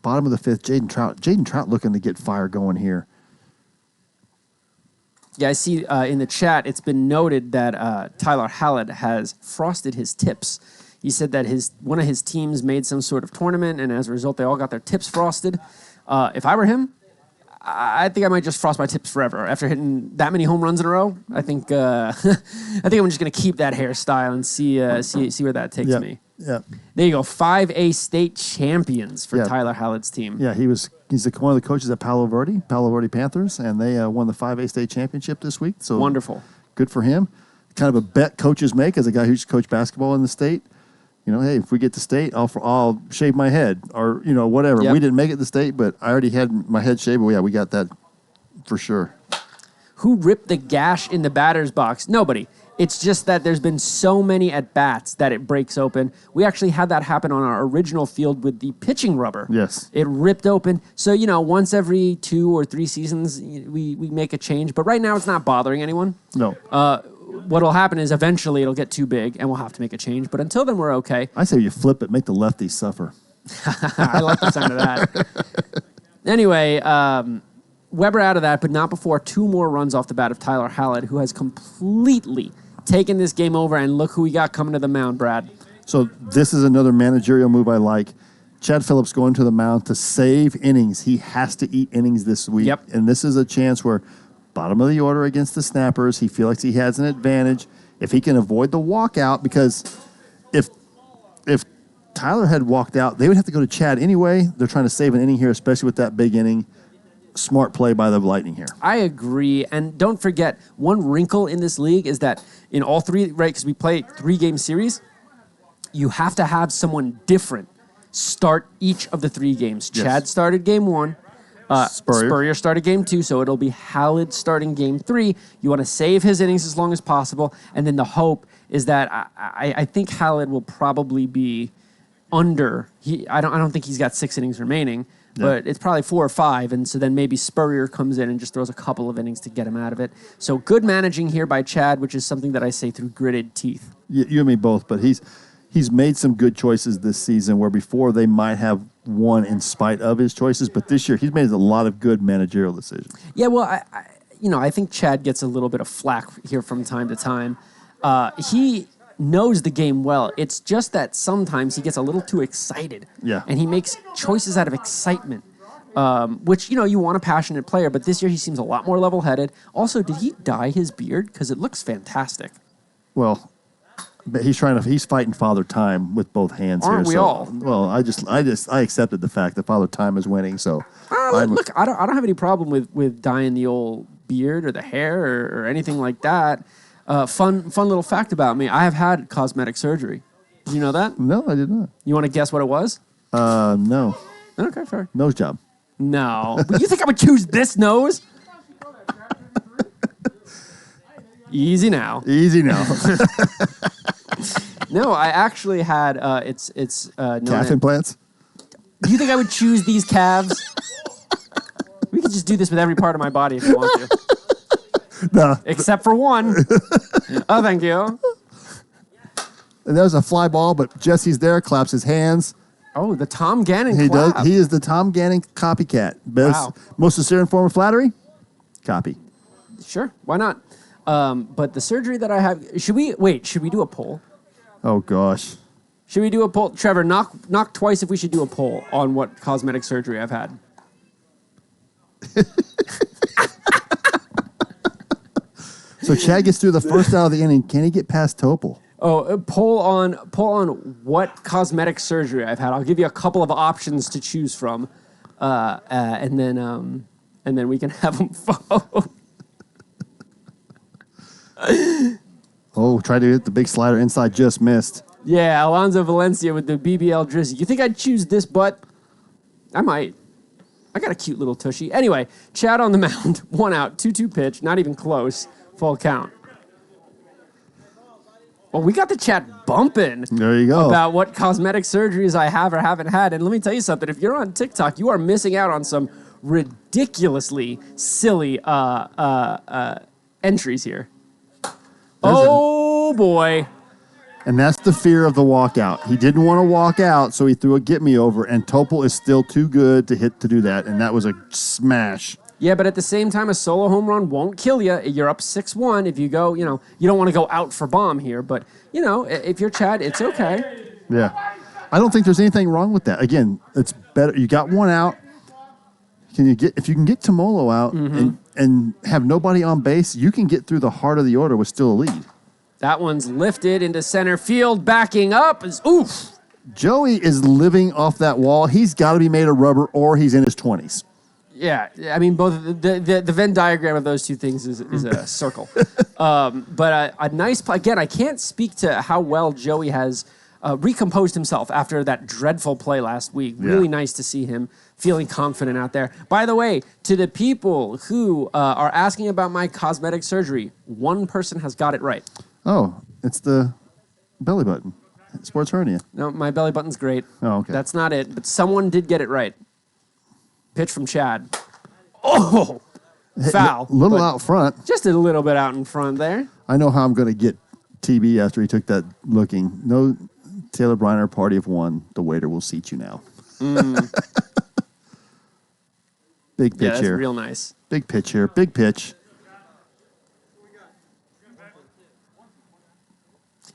Speaker 1: Bottom of the 5th, Jaden Trout. Jaden Trout looking to get fire going here.
Speaker 2: Yeah, I see in the chat it's been noted that Tyler Hallett has frosted his tips. He said that one of his teams made some sort of tournament, and as a result, they all got their tips frosted. If I were him, I think I might just frost my tips forever. After hitting that many home runs in a row, I think I'm just going to keep that hairstyle and see where that takes me.
Speaker 1: Yeah.
Speaker 2: There you go. 5A state champions for Tyler Hallett's team.
Speaker 1: Yeah, he's one of the coaches at Palo Verde Panthers, and they won the 5A state championship this week. So
Speaker 2: wonderful.
Speaker 1: Good for him. Kind of a bet coaches make as a guy who's coached basketball in the state. Hey, if we get to state, I'll shave my head or, whatever.
Speaker 2: Yep.
Speaker 1: We didn't make it to state, but I already had my head shaved. But yeah, we got that for sure.
Speaker 2: Who ripped the gash in the batter's box? Nobody. It's just that there's been so many at-bats that it breaks open. We actually had that happen on our original field with the pitching rubber.
Speaker 1: Yes.
Speaker 2: It ripped open. So, once every 2 or 3 seasons, we make a change. But right now, it's not bothering anyone.
Speaker 1: No.
Speaker 2: What'll happen is eventually it'll get too big and we'll have to make a change. But until then, we're okay.
Speaker 1: I say you flip it, make the lefties suffer.
Speaker 2: I like the sound of that. Anyway, Weber out of that, but not before 2 more runs off the bat of Tyler Hallett, who has completely taken this game over. And look who we got coming to the mound, Brad.
Speaker 1: So this is another managerial move I like. Chad Phillips going to the mound to save innings. He has to eat innings this week.
Speaker 2: Yep.
Speaker 1: And this is a chance where bottom of the order against the Snappers, he feels like he has an advantage. If he can avoid the walkout, because if Tyler had walked out, they would have to go to Chad anyway. They're trying to save an inning here, especially with that big inning. Smart play by the Lightning here.
Speaker 2: I agree. And don't forget, one wrinkle in this league is that in all 3, right, because we play 3-game series, you have to have someone different start each of the 3 games.
Speaker 1: Yes.
Speaker 2: Chad started game 1. Spurrier started game 2, so it'll be Hallett starting game 3. You want to save his innings as long as possible, and then the hope is that I think Hallett will probably be under. I don't think he's got 6 innings remaining, but it's probably 4 or 5, and so then maybe Spurrier comes in and just throws a couple of innings to get him out of it. So good managing here by Chad, which is something that I say through gritted teeth.
Speaker 1: You and me both, but he's made some good choices this season where before they might have won in spite of his choices, but this year he's made a lot of good managerial decisions.
Speaker 2: Yeah, well, I think Chad gets a little bit of flack here from time to time. He knows the game well. It's just that sometimes he gets a little too excited.
Speaker 1: Yeah.
Speaker 2: And he makes choices out of excitement, which, you want a passionate player, but this year he seems a lot more level-headed. Also, did he dye his beard? Because it looks fantastic.
Speaker 1: Well, but he's fighting Father Time with both hands.
Speaker 2: Aren't we all?
Speaker 1: Well, I accepted the fact that Father Time is winning. So
Speaker 2: look, I don't have any problem with dyeing the old beard or the hair or anything like that. Fun little fact about me: I have had cosmetic surgery. Did you know that?
Speaker 1: No, I did not.
Speaker 2: You want to guess what it was?
Speaker 1: No.
Speaker 2: Okay, fair.
Speaker 1: Nose job.
Speaker 2: No. But you think I would choose this nose? Easy now.
Speaker 1: Easy now.
Speaker 2: No, I actually had it's known
Speaker 1: Calf implants.
Speaker 2: Do you think I would choose these calves? We could just do this with every part of my body if you want to.
Speaker 1: No.
Speaker 2: Except for one. Oh, thank you.
Speaker 1: And there's a fly ball, but Jesse's there, claps his hands.
Speaker 2: Oh, the Tom Gannon
Speaker 1: He
Speaker 2: clap.
Speaker 1: does. He is the Tom Gannon copycat.
Speaker 2: Wow.
Speaker 1: Most sincere form of flattery. Copy.
Speaker 2: Sure, why not? But the surgery that I have, should we do a poll?
Speaker 1: Oh gosh.
Speaker 2: Should we do a poll? Trevor, knock twice if we should do a poll on what cosmetic surgery I've had.
Speaker 1: So Chad gets through the first out of the inning. Can he get past Topol?
Speaker 2: Oh, poll on what cosmetic surgery I've had. I'll give you a couple of options to choose from, and then we can have them vote.
Speaker 1: Oh, tried to hit the big slider inside, just missed.
Speaker 2: Yeah, Alonso Valencia with the BBL drizzy. You think I'd choose this butt? I might. I got a cute little tushy. Anyway, Chad on the mound, 1 out, 2-2 pitch, not even close, full count. Well, we got the chat bumping.
Speaker 1: There you go.
Speaker 2: About what cosmetic surgeries I have or haven't had. And let me tell you something. If you're on TikTok, you are missing out on some ridiculously silly entries here. Oh, boy.
Speaker 1: And that's the fear of the walkout. He didn't want to walk out, so he threw a get-me-over, and Topol is still too good to do that, and that was a smash.
Speaker 2: Yeah, but at the same time, a solo home run won't kill you. You're up 6-1 if you go, you don't want to go out for bomb here, but, if you're Chad, it's okay.
Speaker 1: Yeah. I don't think there's anything wrong with that. Again, it's better. You got 1 out. If you can get Tomolo out and have nobody on base, you can get through the heart of the order with still a lead.
Speaker 2: That one's lifted into center field, backing up. Oof.
Speaker 1: Joey is living off that wall. He's got to be made of rubber or he's in his 20s.
Speaker 2: Yeah, I mean, both the Venn diagram of those two things is a circle. But a nice play. Again, I can't speak to how well Joey has recomposed himself after that dreadful play last week.
Speaker 1: Yeah.
Speaker 2: Really nice to see him feeling confident out there. By the way, to the people who are asking about my cosmetic surgery, one person has got it right.
Speaker 1: Oh, it's the belly button. Sports hernia.
Speaker 2: No, my belly button's great.
Speaker 1: Oh, okay.
Speaker 2: That's not it, but someone did get it right. Pitch from Chad. Oh, foul.
Speaker 1: A little
Speaker 2: but
Speaker 1: out front.
Speaker 2: Just a little bit out in front there.
Speaker 1: I know how I'm going to get TB after he took that looking. No Taylor Briner party of 1. The waiter will seat you now. Big pitch
Speaker 2: Yeah, that's
Speaker 1: here.
Speaker 2: real nice.
Speaker 1: Big pitch here. Big pitch.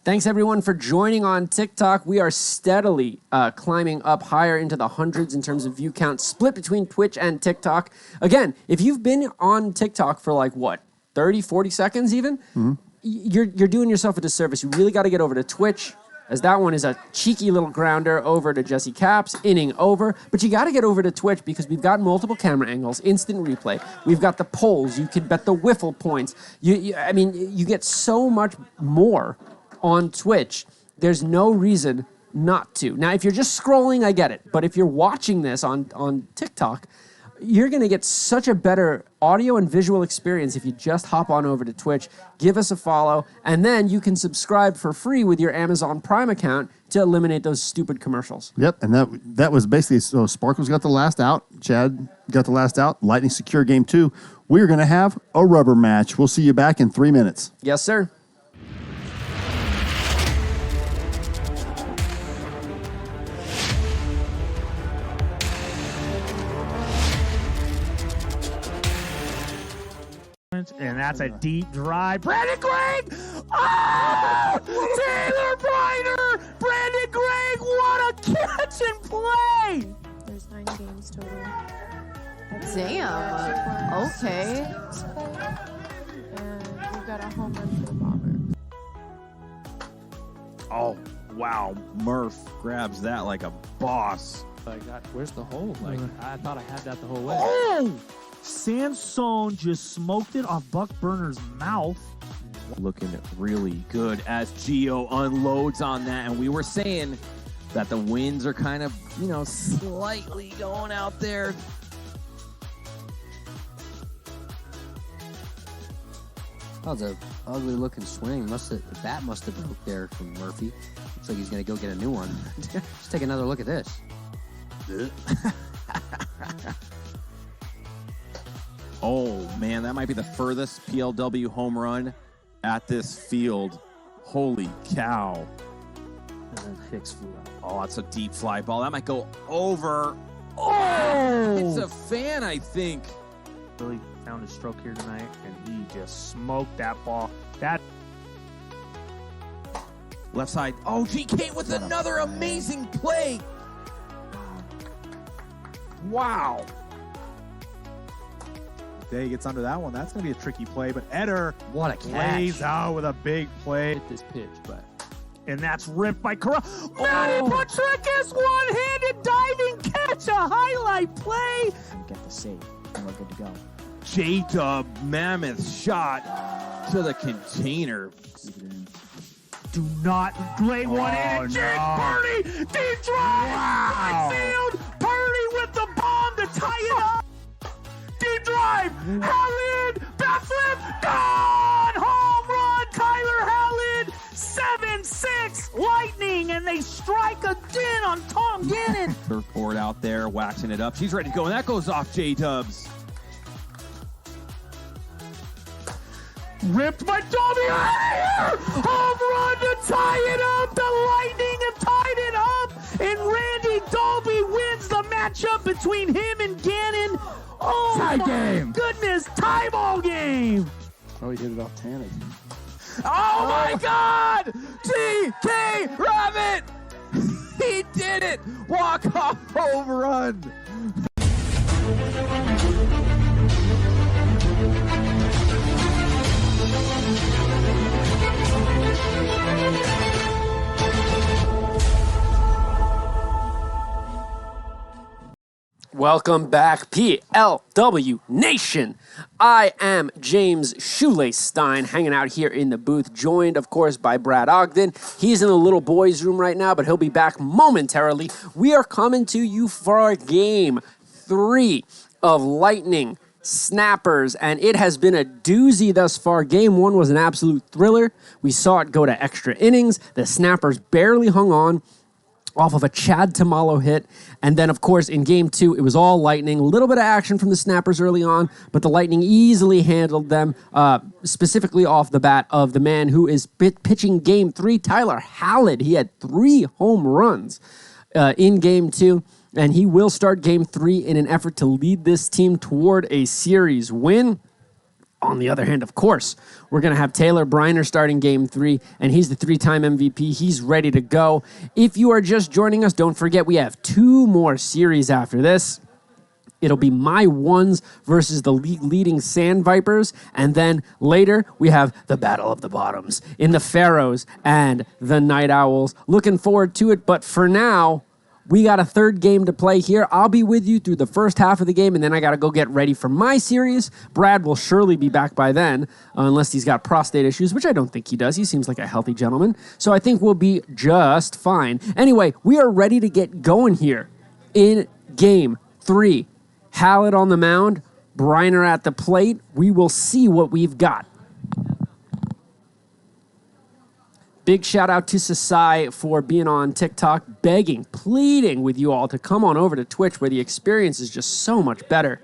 Speaker 2: Thanks, everyone, for joining on TikTok. We are steadily climbing up higher into the hundreds in terms of view count, split between Twitch and TikTok. Again, if you've been on TikTok for 30, 40 seconds even, you're doing yourself a disservice. You really got to get over to Twitch, as that one is a cheeky little grounder over to Jesse Caps, inning over. But you got to get over to Twitch because we've got multiple camera angles, instant replay. We've got the polls. You can bet the Wiffle points. You get so much more on Twitch. There's no reason not to. Now, if you're just scrolling, I get it. But if you're watching this on TikTok, You're going to get such a better audio and visual experience if you just hop on over to Twitch, give us a follow, and then you can subscribe for free with your Amazon Prime account to eliminate those stupid commercials.
Speaker 1: Yep, and that was basically, so Sparkles got the last out, Chad got the last out, Lightning secure game 2. We're going to have a rubber match. We'll see you back in 3 minutes.
Speaker 2: Yes, sir.
Speaker 4: And that's a deep drive. Brandon Gregg! Oh! Taylor Briner! Brandon Gregg, what a catch and play!
Speaker 5: There's 9 games total. Damn. Okay. And we got a home run for the Bombers.
Speaker 6: Oh, wow. Murph grabs that like a boss.
Speaker 7: Where's the hole? Like, I thought I had that the whole way.
Speaker 4: Oh! Sansone just smoked it off Buck Burner's mouth.
Speaker 6: Looking really good as Gio unloads on that. And we were saying that the winds are kind of, slightly going out there.
Speaker 8: That was a ugly looking swing. The bat must have broke there from Murphy. Looks like he's gonna go get a new one. Let's take another look at this.
Speaker 6: Oh, man, that might be the furthest PLW home run at this field. Holy cow.
Speaker 7: And then Hicks flew out.
Speaker 6: Oh, that's a deep fly ball. That might go over. Oh! It's a fan, I think.
Speaker 4: Really found his stroke here tonight, and he just smoked that ball. That
Speaker 6: Left side. Oh, GK with another amazing play. Wow.
Speaker 9: Day gets under that one. That's going to be a tricky play, but Eder
Speaker 8: What a
Speaker 9: lays
Speaker 8: catch.
Speaker 9: out with a big play.
Speaker 7: Hit this pitch, but
Speaker 4: and that's ripped by Corral. Manny Patricus, one-handed diving catch, a highlight play.
Speaker 7: get the save, and we're good to go.
Speaker 6: J-Dub, mammoth shot to the container.
Speaker 7: Leave it in.
Speaker 4: Do not lay one in. And Jake Purdy, deep drive, right field. Purdy with the bomb to tie it up. Deep drive, Howland, bat flip, gone! Home run, Tyler Howland, 7-6, Lightning, and they strike again on Tom Gannon.
Speaker 6: Surfboard out there, waxing it up. She's ready to go, and that goes off J-Dubs.
Speaker 4: Ripped by Dolby. Home run to tie it up. The Lightning have tied it up, and Randy Dolby wins the matchup between him and Gannon. Oh,
Speaker 9: Tie
Speaker 4: my
Speaker 9: game.
Speaker 4: goodness, tie ball game.
Speaker 1: Oh, he hit it off Tanner.
Speaker 6: Oh my God! TK Rabbit! He did it! Walk-off home run!
Speaker 2: Welcome back, PLW Nation. I am James Shoelace Stein, hanging out here in the booth, joined, of course, by Brad Ogden. He's in the little boys' room right now, but he'll be back momentarily. We are coming to you for Game 3 of Lightning Snappers, and it has been a doozy thus far. Game 1 was an absolute thriller. We saw it go to extra innings. The Snappers barely hung on off of a Chad Tamalo hit. And then, of course, in Game 2, it was all Lightning. A little bit of action from the Snappers early on, but the Lightning easily handled them, specifically off the bat of the man who is pitching Game 3, Tyler Hallett. He had 3 home runs in Game 2, and he will start Game 3 in an effort to lead this team toward a series win. On the other hand, of course, we're going to have Taylor Briner starting Game 3, and he's the 3-time MVP. He's ready to go. If you are just joining us, don't forget we have 2 more series after this. It'll be my ones versus the league-leading Sand Vipers, and then later we have the Battle of the Bottoms in the Pharaohs and the Night Owls. Looking forward to it, but for now, we got a 3rd game to play here. I'll be with you through the first half of the game, and then I got to go get ready for my series. Brad will surely be back by then, unless he's got prostate issues, which I don't think he does. He seems like a healthy gentleman. So I think we'll be just fine. Anyway, we are ready to get going here in Game 3. Hallett on the mound, Briner at the plate. We will see what we've got. Big shout out to Sasai for being on TikTok, begging, pleading with you all to come on over to Twitch where the experience is just so much better.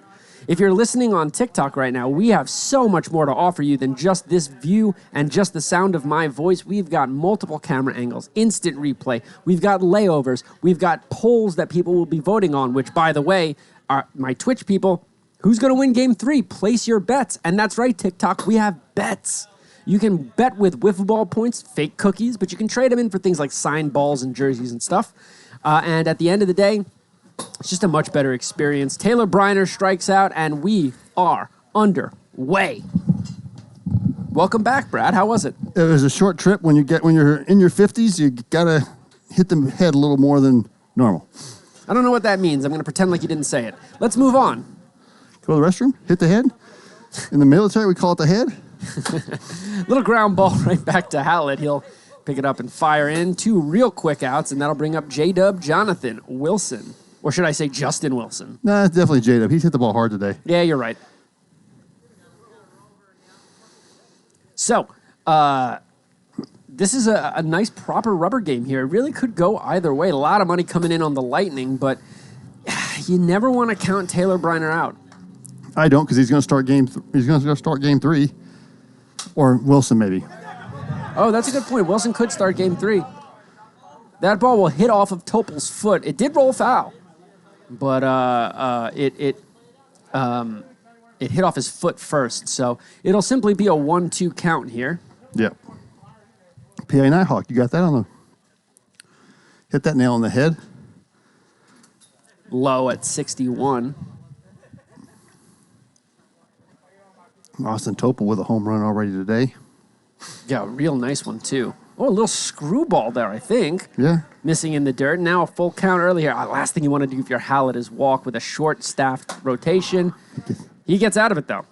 Speaker 2: If you're listening on TikTok right now, we have so much more to offer you than just this view and just the sound of my voice. We've got multiple camera angles, instant replay. We've got layovers. We've got polls that people will be voting on, which, by the way, are my Twitch people. Who's going to win Game 3? Place your bets. And that's right, TikTok, we have bets. You can bet with Wiffleball points, fake cookies, but you can trade them in for things like signed balls and jerseys and stuff. And at the end of the day, it's just a much better experience. Taylor Briner strikes out, and we are underway. Welcome back, Brad. How was it?
Speaker 1: It was a short trip. When you're in your 50s, you gotta hit the head a little more than normal.
Speaker 2: I don't know what that means. I'm going to pretend like you didn't say it. Let's move on.
Speaker 1: Go to the restroom, hit the head. In the military, we call it the head.
Speaker 2: Little ground ball right back to Hallett. He'll pick it up and fire in. 2 real quick outs, and that'll bring up J-Dub Jonathan Wilson. Or should I say Justin Wilson?
Speaker 1: Nah, it's definitely J-Dub. He's hit the ball hard today.
Speaker 2: Yeah, you're right. So, this is a nice proper rubber game here. It really could go either way. A lot of money coming in on the Lightning, but you never want to count Taylor Briner out.
Speaker 1: I don't, because he's going to start game 3, or Wilson maybe.
Speaker 2: Oh, that's a good point. Wilson could start Game 3. That ball will hit off of Topol's foot. It did roll foul, but it hit off his foot first. So it'll simply be a 1-2 count here.
Speaker 1: Yep. PA Nighthawk, you got that on the... Hit that nail on the head.
Speaker 2: Low at 61.
Speaker 1: Austin Topol with a home run already today.
Speaker 2: Yeah, a real nice one, too. Oh, a little screwball there, I think.
Speaker 1: Yeah.
Speaker 2: Missing in the dirt. Now a full count earlier. Last thing you want to do if you're Hallett is walk with a short-staffed rotation. He gets out of it, though.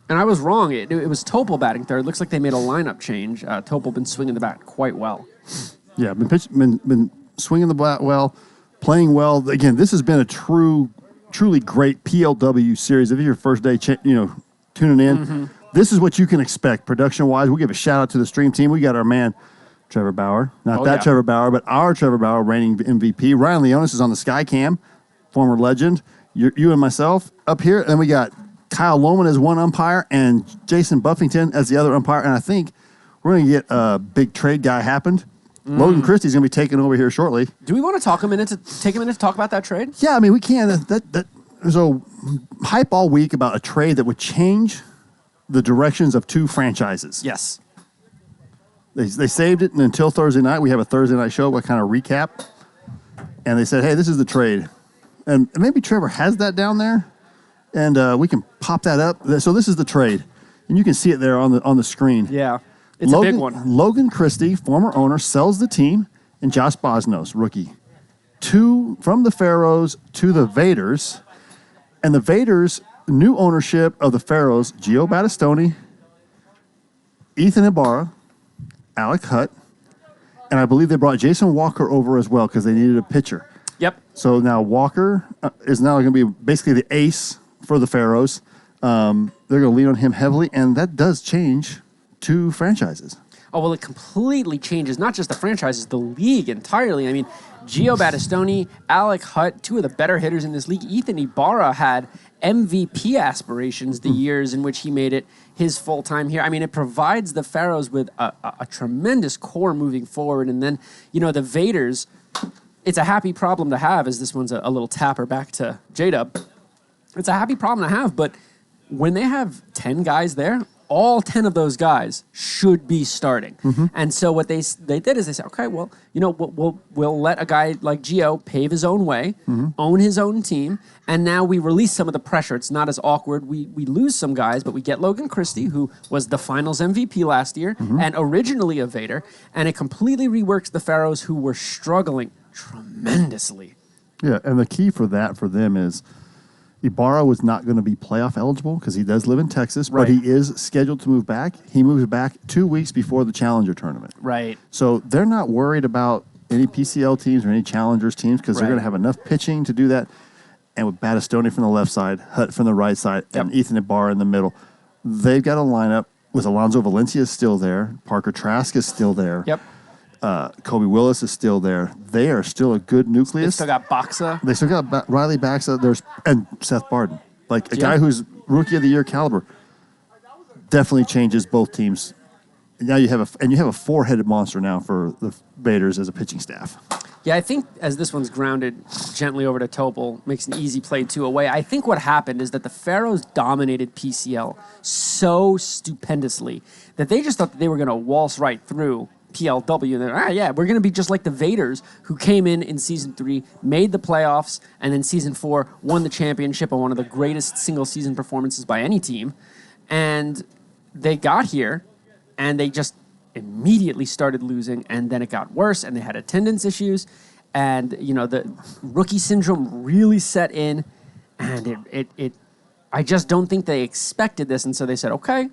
Speaker 2: And I was wrong. It was Topol batting third. Looks like they made a lineup change. Topol been swinging the bat quite well.
Speaker 1: Yeah, been swinging the bat well, playing well. Again, this has been a truly great PLW series. If it's your first day, tuning in, this is what you can expect production-wise. We'll give a shout-out to the stream team. We got our man, Trevor Bauer. Not Trevor Bauer, but our Trevor Bauer, reigning MVP. Ryan Leonis is on the Skycam, former legend. You and myself up here. And then we got Kyle Lohman as one umpire and Jason Buffington as the other umpire. And I think we're going to get a big trade guy happened. Logan Christie's going to be taking over here shortly.
Speaker 2: Do we want to take a minute to talk about that trade?
Speaker 1: Yeah, I mean, we can. There's a hype all week about a trade that would change the directions of 2 franchises.
Speaker 2: Yes.
Speaker 1: They saved it until Thursday night. We have a Thursday night show, a kind of recap. And they said, hey, this is the trade. And maybe Trevor has that down there, and we can pop that up. So this is the trade. And you can see it there on the screen.
Speaker 2: Yeah, it's a big one.
Speaker 1: Logan Christie, former owner, sells the team, and Josh Bosnos, rookie. 2 from the Pharaohs to the Vaders. And the Vaders, new ownership of the Pharaohs, Gio Battistoni, Ethan Ibarra, Alec Hutt, and I believe they brought Jason Walker over as well because they needed a pitcher.
Speaker 2: Yep.
Speaker 1: So now Walker is now going to be basically the ace for the Pharaohs. They're going to lean on him heavily, and that does change 2 franchises.
Speaker 2: Oh, well, it completely changes not just the franchises, the league entirely. I mean, Gio Battistoni, Alec Hutt, 2 of the better hitters in this league. Ethan Ibarra had MVP aspirations the years in which he made it his full time here. I mean, it provides the Pharaohs with a tremendous core moving forward. And then, the Vaders, it's a happy problem to have, as this one's a little tapper back to J-Dub. It's a happy problem to have, but when they have 10 guys there, all 10 of those guys should be starting. And so what they did is they said, okay, well, we'll let a guy like Gio pave his own way, own his own team, and now we release some of the pressure. It's not as awkward. We lose some guys, but we get Logan Christie, who was the finals MVP last year and originally a Vader, and it completely reworks the Pharaohs, who were struggling tremendously.
Speaker 1: Yeah, and the key for them is Ibarra was not going to be playoff eligible because he does live in Texas,
Speaker 2: Right.
Speaker 1: but he is scheduled to move back. He moves back 2 weeks before the Challenger tournament.
Speaker 2: Right.
Speaker 1: So they're not worried about any PCL teams or any Challengers teams because they're
Speaker 2: Right.
Speaker 1: going to have enough pitching to do that. and with Battistoni from the left side, Hutt from the right side, and Ethan Ibarra in the middle, they've got a lineup with Alonso Valencia still there, Parker Trask is still there.
Speaker 2: Yep.
Speaker 1: Kobe Willis is still there. They are still a good nucleus.
Speaker 2: They still got Boxa.
Speaker 1: They still got Riley Baxa. And Seth Barden, like a guy who's Rookie of the Year caliber. Definitely changes both teams. Now you have a four-headed monster now for the Baders as a pitching staff.
Speaker 2: Yeah, I think as this one's grounded gently over to Topol, makes an easy play 2 away. I think what happened is that the Pharaohs dominated PCL so stupendously that they just thought that they were going to waltz right through PLW. And they're, we're going to be just like the Vaders, who came in Season 3, made the playoffs, and then Season 4 won the championship on one of the greatest single-season performances by any team. And they got here, and they just immediately started losing, and then it got worse, and they had attendance issues, and the rookie syndrome really set in, and it I just don't think they expected this, and so they said, okay,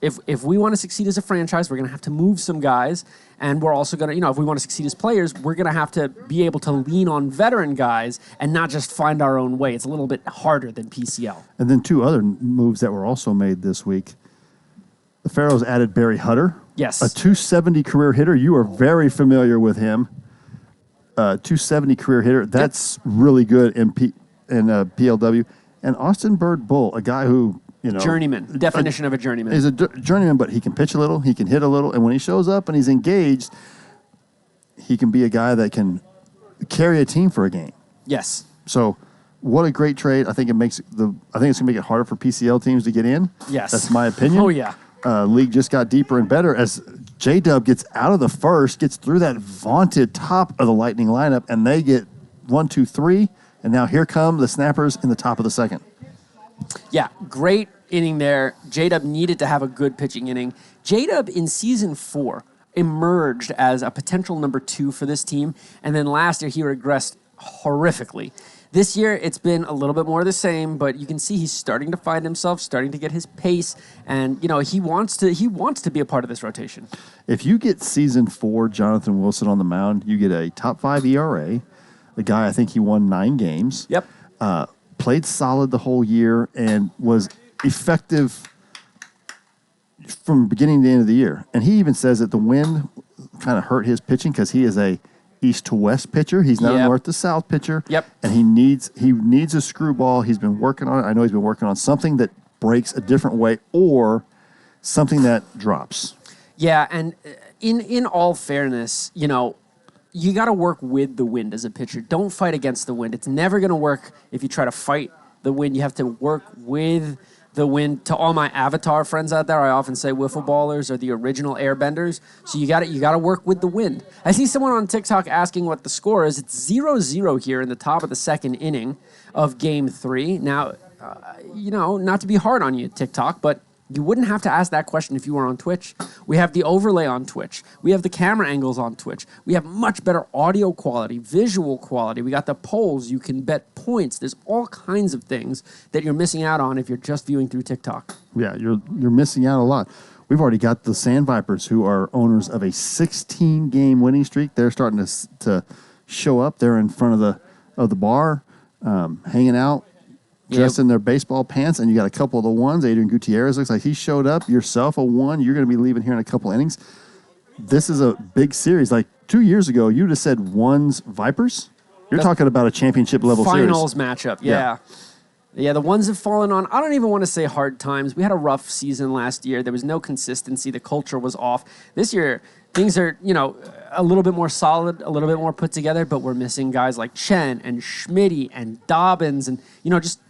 Speaker 2: if we want to succeed as a franchise, we're going to have to move some guys, and we're also going to, if we want to succeed as players, we're going to have to be able to lean on veteran guys and not just find our own way. It's a little bit harder than PCL.
Speaker 1: And then 2 other moves that were also made this week. The Pharaohs added Barry Hutter.
Speaker 2: Yes.
Speaker 1: A 270 career hitter. You are very familiar with him. 270 career hitter. That's really good in PLW. And Austin Bird Bull, a guy who,
Speaker 2: Journeyman. Definition of a journeyman.
Speaker 1: He's a journeyman, but he can pitch a little. He can hit a little. And when he shows up and he's engaged, he can be a guy that can carry a team for a game.
Speaker 2: Yes.
Speaker 1: So what a great trade. I think it's going to make it harder for PCL teams to get in.
Speaker 2: Yes.
Speaker 1: That's my opinion.
Speaker 2: Oh, yeah.
Speaker 1: League just got deeper and better as J-Dub gets out of the first, gets through that vaunted top of the Lightning lineup, and they get 1, 2, 3, and now here come the Snappers in the top of the second.
Speaker 2: Yeah, great inning there. J-Dub needed to have a good pitching inning. J-Dub in Season 4 emerged as a potential number 2 for this team, and then last year he regressed horrifically. This year, it's been a little bit more of the same, but you can see he's starting to find himself, starting to get his pace, and he wants to be a part of this rotation.
Speaker 1: If you get Season 4 Jonathan Wilson on the mound, you get a top 5 ERA. The guy, I think he won 9 games.
Speaker 2: Yep.
Speaker 1: Played solid the whole year and was effective from beginning to end of the year. And he even says that the wind kind of hurt his pitching because he is a east to west pitcher. He's not a north to south pitcher.
Speaker 2: Yep.
Speaker 1: And he needs a screwball. He's been working on it. I know he's been working on something that breaks a different way or something that drops.
Speaker 2: Yeah, and in all fairness, you got to work with the wind as a pitcher. Don't fight against the wind. It's never going to work if you try to fight the wind. You have to work with the wind. To all my Avatar friends out there, I often say wiffle ballers are the original airbenders. So you got to work with the wind. I see someone on TikTok asking what the score is. It's 0-0 here in the top of the second inning of Game 3. Now, not to be hard on you, TikTok, but you wouldn't have to ask that question if you were on Twitch. We have the overlay on Twitch. We have the camera angles on Twitch. We have much better audio quality, visual quality. We got the polls. You can bet points. There's all kinds of things that you're missing out on if you're just viewing through TikTok.
Speaker 1: Yeah, you're missing out a lot. We've already got the Sand Vipers, who are owners of a 16-game winning streak. They're starting to show up. They're in front of the bar, hanging out, dressed in their baseball pants, and you got a couple of the ones. Adrian Gutierrez looks like he showed up. Yourself a 1. You're going to be leaving here in a couple innings. This is a big series. Like 2 years ago, you just said 1s Vipers. You're talking about a championship level
Speaker 2: Finals
Speaker 1: series.
Speaker 2: matchup. Yeah, the ones have fallen on, I don't even want to say hard times. We had a rough season last year. There was no consistency. The culture was off. This year, things are, a little bit more solid, a little bit more put together, but we're missing guys like Chen and Schmitty and Dobbins and, just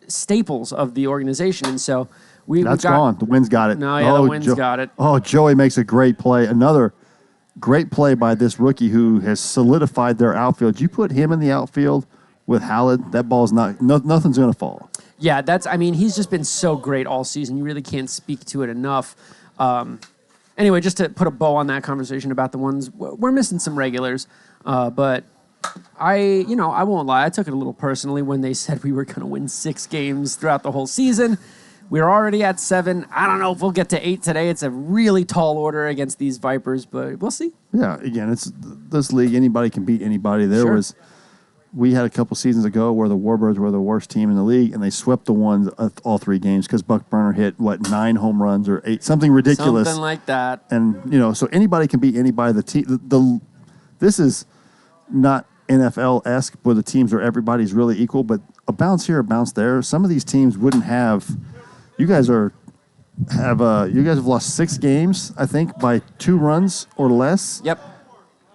Speaker 2: staples of the organization. And so
Speaker 1: That's gone. The wind's got it.
Speaker 2: No, yeah, the wind's got it.
Speaker 1: Oh, Joey makes a great play. Another great play by this rookie who has solidified their outfield. You put him in the outfield with Hallett, that ball's nothing's going to fall.
Speaker 2: Yeah, he's just been so great all season. You really can't speak to it enough. Anyway, just to put a bow on that conversation about the ones, we're missing some regulars, but I won't lie. I took it a little personally when they said we were going to win 6 games throughout the whole season. We're already at 7. I don't know if we'll get to 8 today. It's a really tall order against these Vipers, but we'll see.
Speaker 1: Yeah, again, it's this league. Anybody can beat anybody. There was we had a couple seasons ago where the Warbirds were the worst team in the league, and they swept the ones all 3 games because Buck Burner hit, 9 home runs or 8, something ridiculous.
Speaker 2: Something like that.
Speaker 1: And, so anybody can beat anybody. This is not NFL-esque where the teams where everybody's really equal, but a bounce here, a bounce there. Some of these teams wouldn't have – you guys have lost 6 games, I think, by 2 runs or less.
Speaker 2: Yep.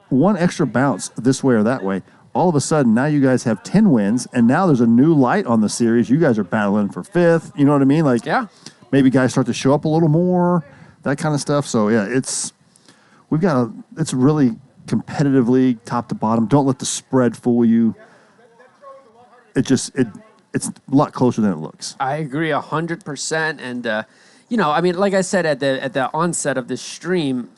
Speaker 1: 1 extra bounce this way or that way. All of a sudden, now you guys have 10 wins, and now there's a new light on the series. You guys are battling for 5th. You know what I mean? Maybe guys start to show up a little more, that kind of stuff. So, yeah, it's really competitive league, top to bottom. Don't let the spread fool you. It's a lot closer than it looks.
Speaker 2: I agree 100%. And, like I said at the onset of this stream,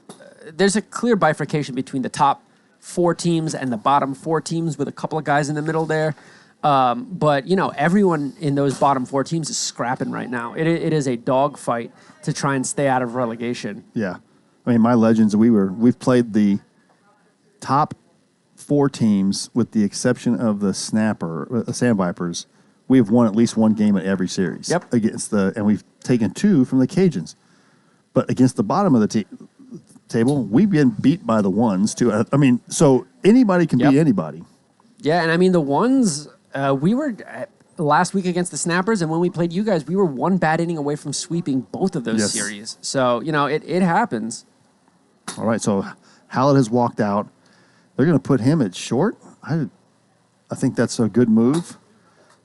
Speaker 2: there's a clear bifurcation between the top 4 teams and the bottom 4 teams with a couple of guys in the middle there. But, everyone in those bottom 4 teams is scrapping right now. It is a dogfight to try and stay out of relegation.
Speaker 1: Yeah. I mean, my Legends, we've played the top 4 teams with the exception of the Sand Vipers. We have won at least 1 game in every series.
Speaker 2: Yep.
Speaker 1: And we've taken 2 from the Cajuns. But against the bottom of the table, we've been beat by the ones too. I mean, so anybody can beat anybody.
Speaker 2: Yeah, and I mean the ones we were last week against the Snappers, and when we played you guys, we were 1 bad inning away from sweeping both of those series. So it happens.
Speaker 1: All right, so Hallett has walked out. They're going to put him at short. I think that's a good move.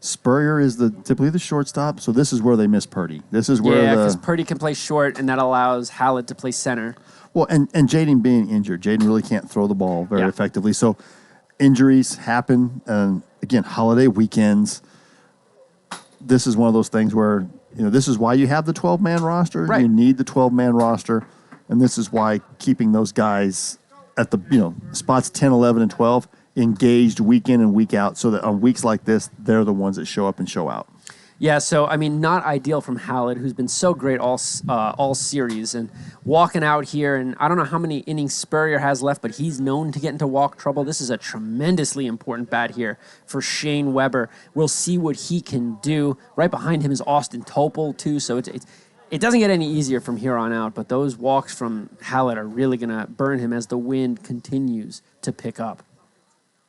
Speaker 1: Spurrier is typically the shortstop, so this is where they miss Purdy. This is where
Speaker 2: because Purdy can play short, and that allows Hallett to play center.
Speaker 1: Well, and Jaden being injured, Jaden really can't throw the ball very effectively. So injuries happen, and again, holiday weekends. This is one of those things where this is why you have the 12-man roster.
Speaker 2: Right.
Speaker 1: You need the 12-man roster, and this is why keeping those guys at the spots 10, 11, and 12 engaged week in and week out, so that on weeks like this, they're the ones that show up and show out.
Speaker 2: Yeah, so I mean, not ideal from Hallett, who's been so great all series, and walking out here. And I don't know how many innings Spurrier has left, but he's known to get into walk trouble. This is a tremendously important bat here for Shane Weber. We'll see what he can do. Right behind him is Austin Topol too. So it doesn't get any easier from here on out. But those walks from Hallett are really gonna burn him as the wind continues to pick up.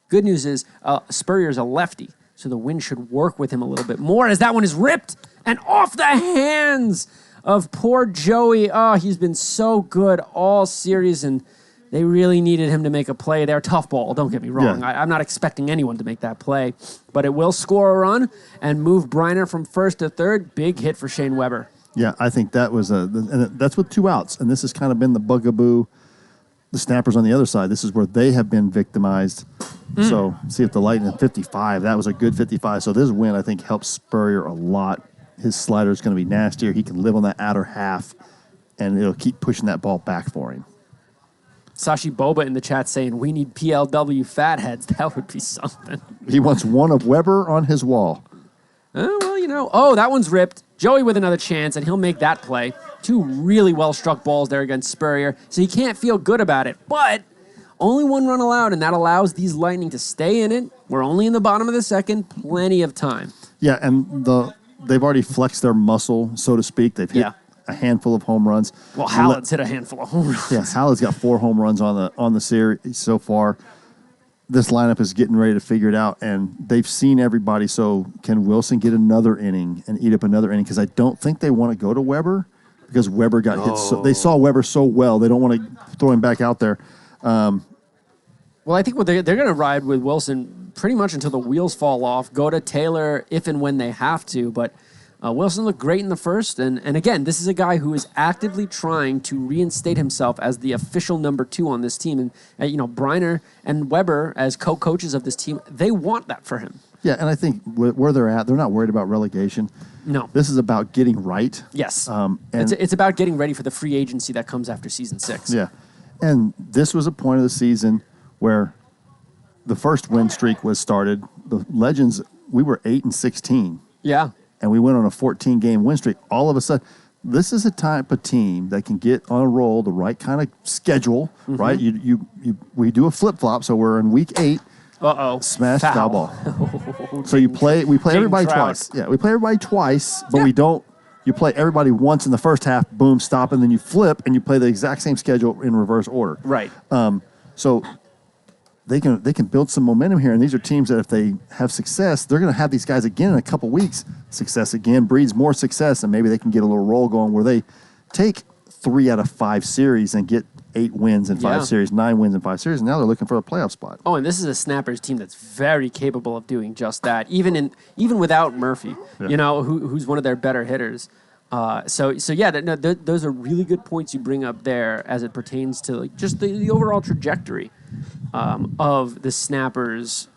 Speaker 2: Good news is Spurrier's a lefty, so the wind should work with him a little bit more, as that one is ripped and off the hands of poor Joey. Oh, he's been so good all series, and they really needed him to make a play there. Tough ball, don't get me wrong.
Speaker 1: Yeah.
Speaker 2: I'm not expecting anyone to make that play, but it will score a run and move Briner from first to third. Big hit for Shane Weber.
Speaker 1: Yeah, I think that was and that's with 2 outs, and this has kind of been the bugaboo. The Snappers on the other side, this is where they have been victimized. So see if the Lightning at 55, that was a good 55. So this win, I think, helps Spurrier a lot. His slider is going to be nastier. He can live on that outer half, and it'll keep pushing that ball back for him.
Speaker 2: Sashi Boba in the chat saying, we need PLW fatheads. That would be something.
Speaker 1: He wants one of Weber on his wall.
Speaker 2: Oh, that one's ripped. Joey with another chance, and he'll make that play. 2 really well-struck balls there against Spurrier, so he can't feel good about it. But only 1 run allowed, and that allows these Lightning to stay in it. We're only in the bottom of the second. Plenty of time.
Speaker 1: Yeah, and they've already flexed their muscle, so to speak. They've hit a handful of home runs.
Speaker 2: Well, Hallett's hit a handful of home runs.
Speaker 1: Yes, Hallett's got 4 home runs on the series so far. This lineup is getting ready to figure it out, and they've seen everybody. So can Wilson get another inning and eat up another inning? Because I don't think they want to go to Weber, because Weber got hit. So they saw Weber so well, they don't want to throw him back out there.
Speaker 2: Well, I think they're going to ride with Wilson pretty much until the wheels fall off. Go to Taylor if and when they have to, but Wilson looked great in the first, and again, this is a guy who is actively trying to reinstate himself as the official number 2 on this team. And Briner and Weber as co-coaches of this team, they want that for him.
Speaker 1: Yeah, and I think where they're at, they're not worried about relegation.
Speaker 2: No,
Speaker 1: this is about getting right.
Speaker 2: Yes,
Speaker 1: and
Speaker 2: it's about getting ready for the free agency that comes after season 6.
Speaker 1: Yeah, and this was a point of the season where the first win streak was started. The Legends, we were 8-16.
Speaker 2: Yeah.
Speaker 1: And we went on a 14-game win streak. All of a sudden, this is a type of team that can get on a roll, the right kind of schedule, right? We do a flip-flop, so we're in week 8.
Speaker 2: Uh-oh.
Speaker 1: Smash
Speaker 2: Foul.
Speaker 1: foul ball. So we play everybody
Speaker 2: Trout.
Speaker 1: twice. Yeah, we play everybody twice, but we don't. You play everybody once in the first half, boom, stop, and then you flip and you play the exact same schedule in reverse order.
Speaker 2: Right.
Speaker 1: So they can build some momentum here, and these are teams that if they have success, they're going to have these guys again in a couple weeks. Success again breeds more success, and maybe they can get a little roll going where they take 3 out of 5 series and get 8 wins in 5 series, 9 wins in 5 series, and now they're looking for a playoff spot.
Speaker 2: Oh, and this is a Snappers team that's very capable of doing just that, even without Murphy, who's one of their better hitters. So yeah, those are really good points you bring up there as it pertains to like just the overall trajectory of the Snappers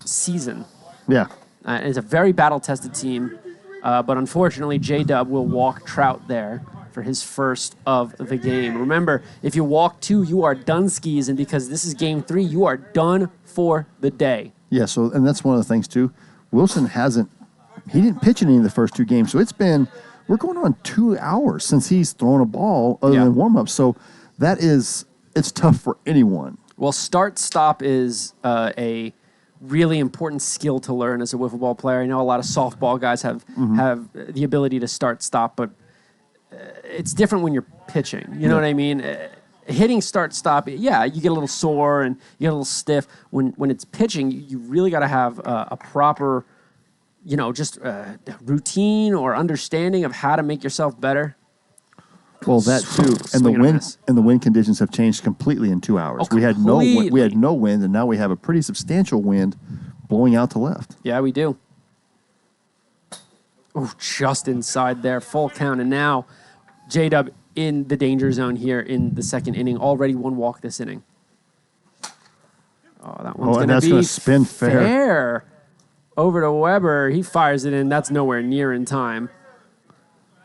Speaker 2: season.
Speaker 1: Yeah.
Speaker 2: It's a very battle-tested team, but unfortunately, J-Dub will walk Trout there for his first of the game. Remember, if you walk 2, you are done skis, and because this is game 3, you are done for the day.
Speaker 1: Yeah, and that's one of the things, too. Wilson he didn't pitch in any of the first 2 games, so we're going on 2 hours since he's thrown a ball other than warm-up, so it's tough for anyone.
Speaker 2: Well, start-stop is a really important skill to learn as a wiffle ball player. I know a lot of softball guys have the ability to start-stop, but it's different when you're pitching. You know what I mean? Hitting start-stop, you get a little sore and you get a little stiff. When it's pitching, you really got to have a proper, routine or understanding of how to make yourself better.
Speaker 1: Well, that too, and the wind conditions have changed completely in 2 hours.
Speaker 2: Oh,
Speaker 1: we had no wind, and now we have a pretty substantial wind blowing out to left.
Speaker 2: Yeah, we do. Oh, just inside there, full count, and now J-Dub in the danger zone here in the second inning. Already 1 walk this inning. Oh, that one's going to be
Speaker 1: spin fair.
Speaker 2: Over to Weber. He fires it in. That's nowhere near in time.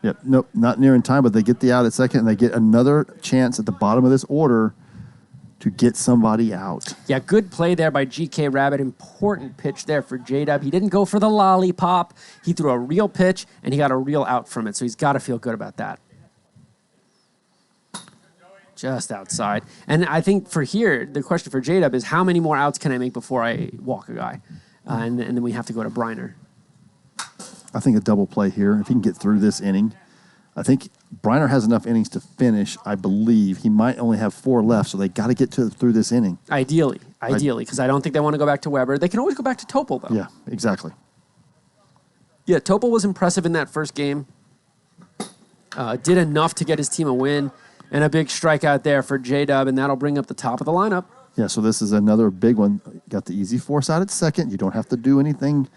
Speaker 1: Yep, nope, not near in time, but they get the out at second, and they get another chance at the bottom of this order to get somebody out.
Speaker 2: Yeah, good play there by GK Rabbit. Important pitch there for J-Dub. He didn't go for the lollipop. He threw a real pitch, and he got a real out from it, so he's got to feel good about that. Just outside. And I think for here, the question for J-Dub is how many more outs can I make before I walk a guy? And then we have to go to Briner.
Speaker 1: I think a double play here. If he can get through this inning, I think Briner has enough innings to finish. I believe he might only have 4 left, so they got to get through this inning.
Speaker 2: Ideally, because I don't think they want to go back to Weber. They can always go back to Topol, though.
Speaker 1: Yeah, exactly.
Speaker 2: Yeah, Topol was impressive in that first game. Did enough to get his team a win, and a big strikeout there for J-Dub, and that'll bring up the top of the lineup.
Speaker 1: Yeah, so this is another big one. Got the easy force out at second. You don't have to do anything.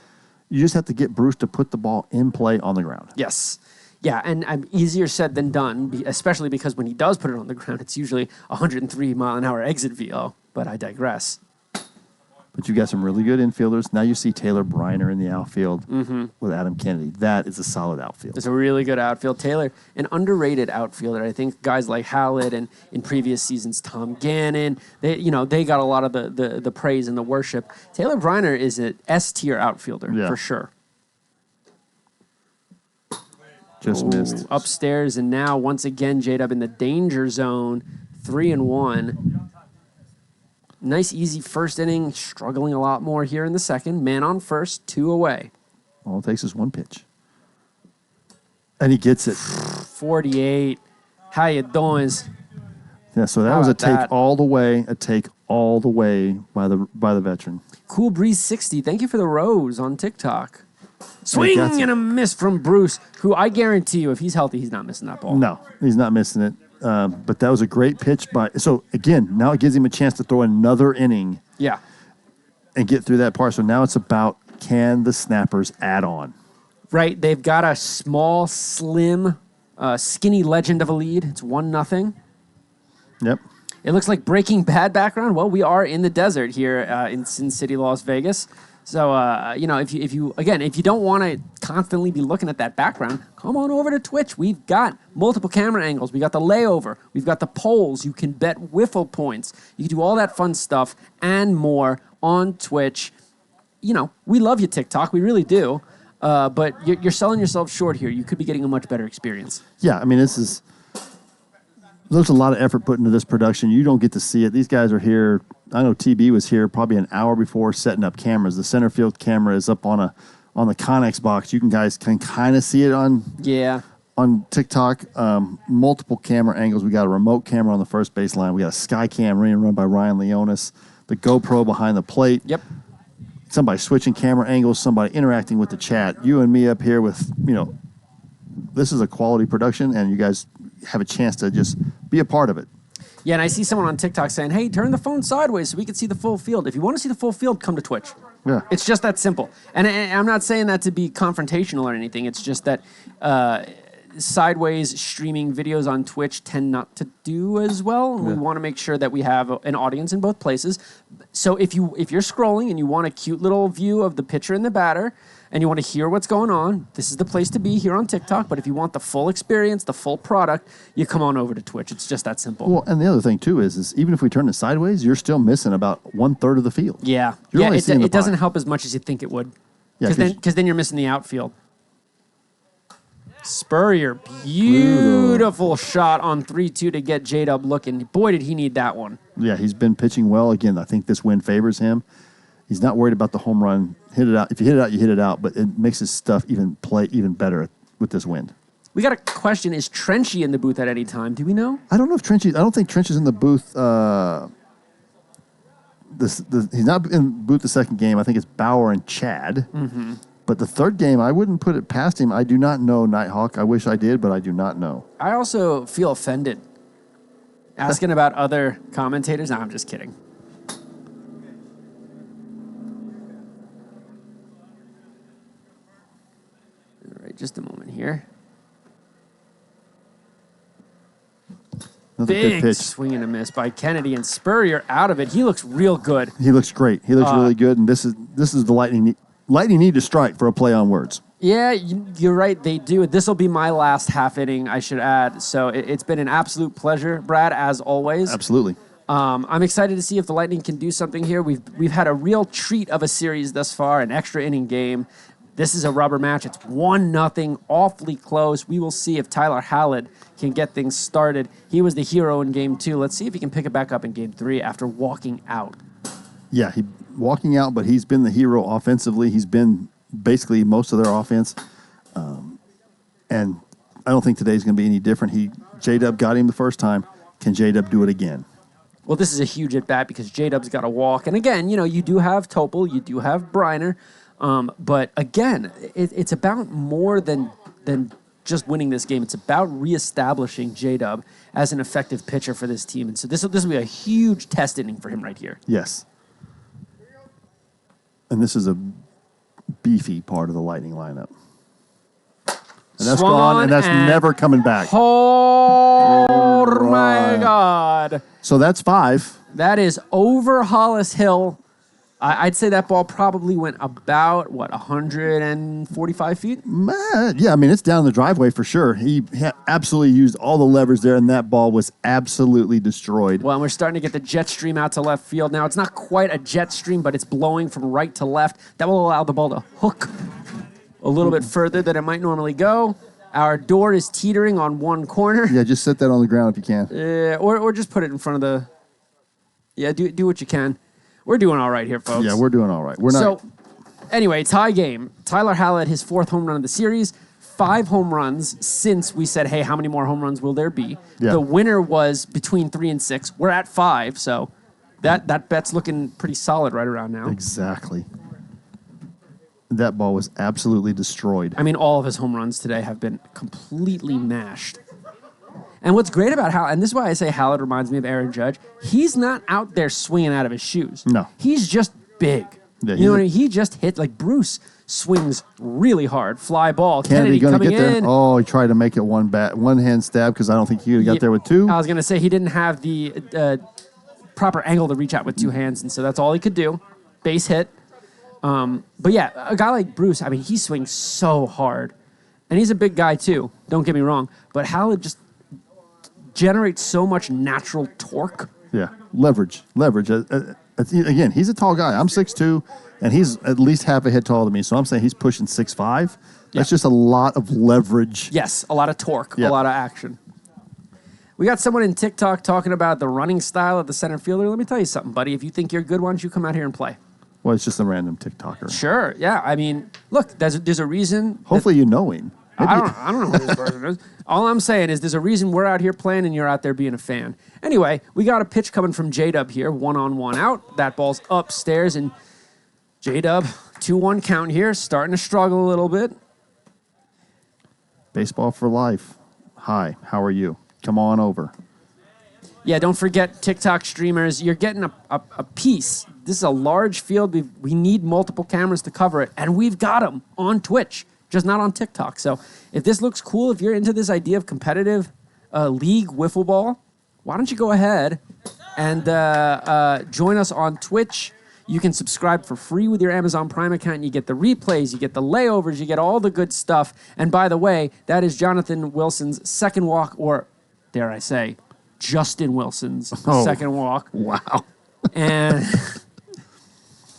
Speaker 1: You just have to get Bruce to put the ball in play on the ground.
Speaker 2: Yes. Yeah, and easier said than done, especially because when he does put it on the ground, it's usually 103-mile-an-hour exit velo, but I digress.
Speaker 1: But you got some really good infielders. Now you see Taylor Briner in the outfield with Adam Kennedy. That is a solid outfield.
Speaker 2: It's a really good outfield. Taylor, an underrated outfielder. I think guys like Hallett and in previous seasons, Tom Gannon, they got a lot of the praise and the worship. Taylor Briner is an S-tier outfielder for sure.
Speaker 1: Just missed.
Speaker 2: Upstairs, and now once again, J-Dub in the danger zone, 3-1. Nice, easy first inning, struggling a lot more here in the second. Man on first, 2 away.
Speaker 1: All it takes is 1 pitch. And he gets it.
Speaker 2: 48. How you doing?
Speaker 1: Yeah, so that was a take all the way by the veteran.
Speaker 2: Cool Breeze 60, thank you for the rose on TikTok. Swing and a miss from Bruce, who I guarantee you, if he's healthy, he's not missing that ball.
Speaker 1: No, he's not missing it. But that was a great pitch so again, now it gives him a chance to throw another inning.
Speaker 2: Yeah.
Speaker 1: And get through that part. So now it's about, can the Snappers add on?
Speaker 2: Right. They've got a small, slim, skinny legend of a lead. It's 1-0.
Speaker 1: Yep.
Speaker 2: It looks like Breaking Bad background. Well, we are in the desert here in Sin City, Las Vegas. So, if you don't want to constantly be looking at that background, come on over to Twitch. We've got multiple camera angles. We got the layover. We've got the polls. You can bet wiffle points. You can do all that fun stuff and more on Twitch. We love you, TikTok. We really do. But you're selling yourself short here. You could be getting a much better experience.
Speaker 1: Yeah, I mean, there's a lot of effort put into this production. You don't get to see it. These guys are here I know TB was here probably an hour before setting up cameras. The center field camera is up on the Connex box. You guys can kind of see it on TikTok. Multiple camera angles. We got a remote camera on the first base line. We got a sky cam run by Ryan Leonis. The GoPro behind the plate.
Speaker 2: Yep.
Speaker 1: Somebody switching camera angles. Somebody interacting with the chat. You and me up here with this is a quality production, and you guys have a chance to just be a part of it.
Speaker 2: Yeah, and I see someone on TikTok saying, hey, turn the phone sideways so we can see the full field. If you want to see the full field, come to Twitch.
Speaker 1: Yeah.
Speaker 2: It's just that simple. And I'm not saying that to be confrontational or anything. It's just that sideways streaming videos on Twitch tend not to do as well. And we want to make sure that we have an audience in both places. So if you're scrolling and you want a cute little view of the pitcher and the batter, and you want to hear what's going on, this is the place to be here on TikTok. But if you want the full experience, the full product, you come on over to Twitch. It's just that simple.
Speaker 1: Well, and the other thing, too, is even if we turn it sideways, you're still missing about 1/3 of the field.
Speaker 2: Yeah.
Speaker 1: You're only seeing the
Speaker 2: it doesn't
Speaker 1: pie.
Speaker 2: help as much as you think it would.
Speaker 1: Yeah,
Speaker 2: Because then you're missing the outfield. Spurrier, beautiful shot on 3-2 to get J-Dub looking. Boy, did he need that one.
Speaker 1: Yeah, he's been pitching well. Again, I think this win favors him. He's not worried about the home run. Hit it out. If you hit it out, you hit it out. But it makes his stuff play even better with this wind.
Speaker 2: We got a question. Is Trenchy in the booth at any time? Do we know?
Speaker 1: I don't know if Trenchy. I don't think Trench is in the booth. He's not in the booth the second game. I think it's Bauer and Chad.
Speaker 2: Mm-hmm.
Speaker 1: But the third game, I wouldn't put it past him. I do not know Nighthawk. I wish I did, but I do not know.
Speaker 2: I also feel offended. Asking about other commentators? No, I'm just kidding. All right, just a moment here.
Speaker 1: Another good
Speaker 2: Big
Speaker 1: pitch.
Speaker 2: swing and a miss by Kennedy, and Spurrier out of it. He looks real good.
Speaker 1: He looks great. He looks really good, and this is the Lightning. Lightning need to strike for a play on words.
Speaker 2: Yeah, you're right. They do. This will be my last half inning, I should add. So it's been an absolute pleasure, Brad, as always.
Speaker 1: Absolutely.
Speaker 2: I'm excited to see if the Lightning can do something here. We've had a real treat of a series thus far, an extra inning game. This is a rubber match. It's 1-0, awfully close. We will see if Tyler Hallett can get things started. He was the hero in Game 2. Let's see if he can pick it back up in Game 3 after walking out.
Speaker 1: Yeah, he walking out, but he's been the hero offensively. He's been basically most of their offense. And I don't think today's going to be any different. J-Dub got him the first time. Can J-Dub do it again?
Speaker 2: Well, this is a huge at-bat because J-Dub's got to walk. And again, you do have Topol, you do have Briner. But again, it's about more than just winning this game. It's about reestablishing J-Dub as an effective pitcher for this team. And so this will be a huge test inning for him right here.
Speaker 1: Yes. And this is a beefy part of the Lightning lineup. And that's gone, and that's never coming back.
Speaker 2: Oh, my God.
Speaker 1: So that's 5.
Speaker 2: That is over Hollis Hill. I'd say that ball probably went about, 145 feet?
Speaker 1: Yeah, I mean, it's down the driveway for sure. He absolutely used all the levers there, and that ball was absolutely destroyed.
Speaker 2: Well, and we're starting to get the jet stream out to left field now. It's not quite a jet stream, but it's blowing from right to left. That will allow the ball to hook a little bit further than it might normally go. Our door is teetering on one corner.
Speaker 1: Yeah, just set that on the ground if you can.
Speaker 2: Or just put it in front of the... Yeah, do what you can. We're doing all right here, folks.
Speaker 1: Yeah, we're doing all right. We're not.
Speaker 2: So, anyway, tie game. Tyler Hallett, his 4th home run of the series. 5 home runs since we said, hey, how many more home runs will there be?
Speaker 1: Yeah.
Speaker 2: The winner was between 3 and 6. We're at 5, so that bet's looking pretty solid right around now.
Speaker 1: Exactly. That ball was absolutely destroyed.
Speaker 2: I mean, all of his home runs today have been completely mashed. And what's great about Hallett, and this is why I say Hallett reminds me of Aaron Judge, he's not out there swinging out of his shoes.
Speaker 1: No.
Speaker 2: He's just big.
Speaker 1: Yeah,
Speaker 2: you know what I mean? He just hit, like Bruce swings really hard. Fly ball.
Speaker 1: Kennedy going to
Speaker 2: coming
Speaker 1: get there.
Speaker 2: in.
Speaker 1: Oh, he tried to make it one hand stab because I don't think he would have got there with 2.
Speaker 2: I was going to say he didn't have the proper angle to reach out with 2 hands, and so that's all he could do. Base hit. But yeah, a guy like Bruce, I mean, he swings so hard. And he's a big guy too, don't get me wrong. But Hallett just generates so much natural torque.
Speaker 1: Yeah, leverage. Again, he's a tall guy. I'm 6'2", and he's at least half a head taller than me. So I'm saying he's pushing 6'5". That's just a lot of leverage.
Speaker 2: Yes, a lot of torque,
Speaker 1: Yep.
Speaker 2: a lot of action. We got someone in TikTok talking about the running style of the center fielder. Let me tell you something, buddy. If you think you're good, why don't you come out here and play?
Speaker 1: Well, it's just a random TikToker.
Speaker 2: Sure. Yeah. I mean, look, there's a reason.
Speaker 1: Hopefully you know him.
Speaker 2: I don't know who this person is. All I'm saying is there's a reason we're out here playing and you're out there being a fan. Anyway, we got a pitch coming from J-Dub here, 1-on-1 out. That ball's upstairs, and J-Dub, 2-1 count here, starting to struggle a little bit.
Speaker 1: Baseball for life. Hi, how are you? Come on over.
Speaker 2: Yeah, don't forget TikTok streamers. You're getting a piece. This is a large field. We need multiple cameras to cover it, and we've got them on Twitch, just not on TikTok. So if this looks cool, if you're into this idea of competitive league wiffle ball, why don't you go ahead and join us on Twitch. You can subscribe for free with your Amazon Prime account. You get the replays, you get the layovers, you get all the good stuff. And by the way, that is Jonathan Wilson's second walk, or dare I say, Justin Wilson's second walk.
Speaker 1: Wow.
Speaker 2: And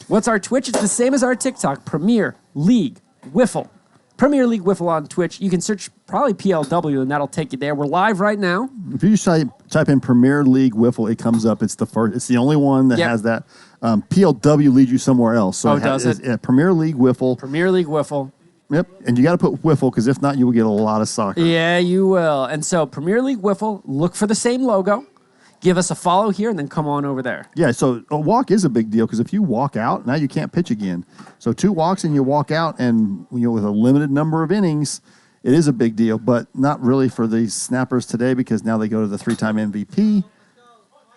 Speaker 2: what's our Twitch? It's the same as our TikTok, Premier League Wiffle. Premier League Wiffle on Twitch. You can search probably PLW, and that'll take you there. We're live right now.
Speaker 1: If you type in Premier League Wiffle, it comes up. It's the first. It's the only one that has that. PLW leads you somewhere else. So
Speaker 2: does it?
Speaker 1: Premier League Wiffle.
Speaker 2: Premier League Wiffle.
Speaker 1: Yep, and you got to put Wiffle because if not, you will get a lot of soccer.
Speaker 2: Yeah, you will. And so Premier League Wiffle, look for the same logo. Give us a follow here, and then come on over there.
Speaker 1: Yeah, so a walk is a big deal because if you walk out, now you can't pitch again. So 2 walks and you walk out, and with a limited number of innings, it is a big deal, but not really for these snappers today because now they go to the 3-time MVP,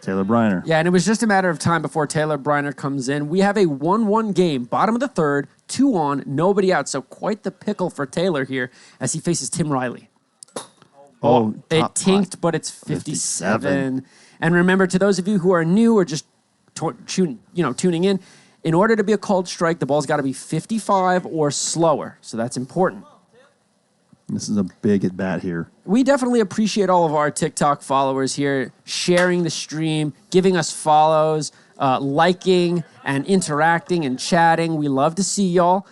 Speaker 1: Taylor Briner.
Speaker 2: Yeah, and it was just a matter of time before Taylor Briner comes in. We have a 1-1 game, bottom of the third, 2 on, nobody out. So quite the pickle for Taylor here as he faces Tim Riley.
Speaker 1: Oh,
Speaker 2: it tinked, but it's 57. And remember, to those of you who are new or just tuning in order to be a called strike, the ball's got to be 55 or slower. So that's important.
Speaker 1: This is a big at bat here.
Speaker 2: We definitely appreciate all of our TikTok followers here sharing the stream, giving us follows, liking and interacting and chatting. We love to see y'all.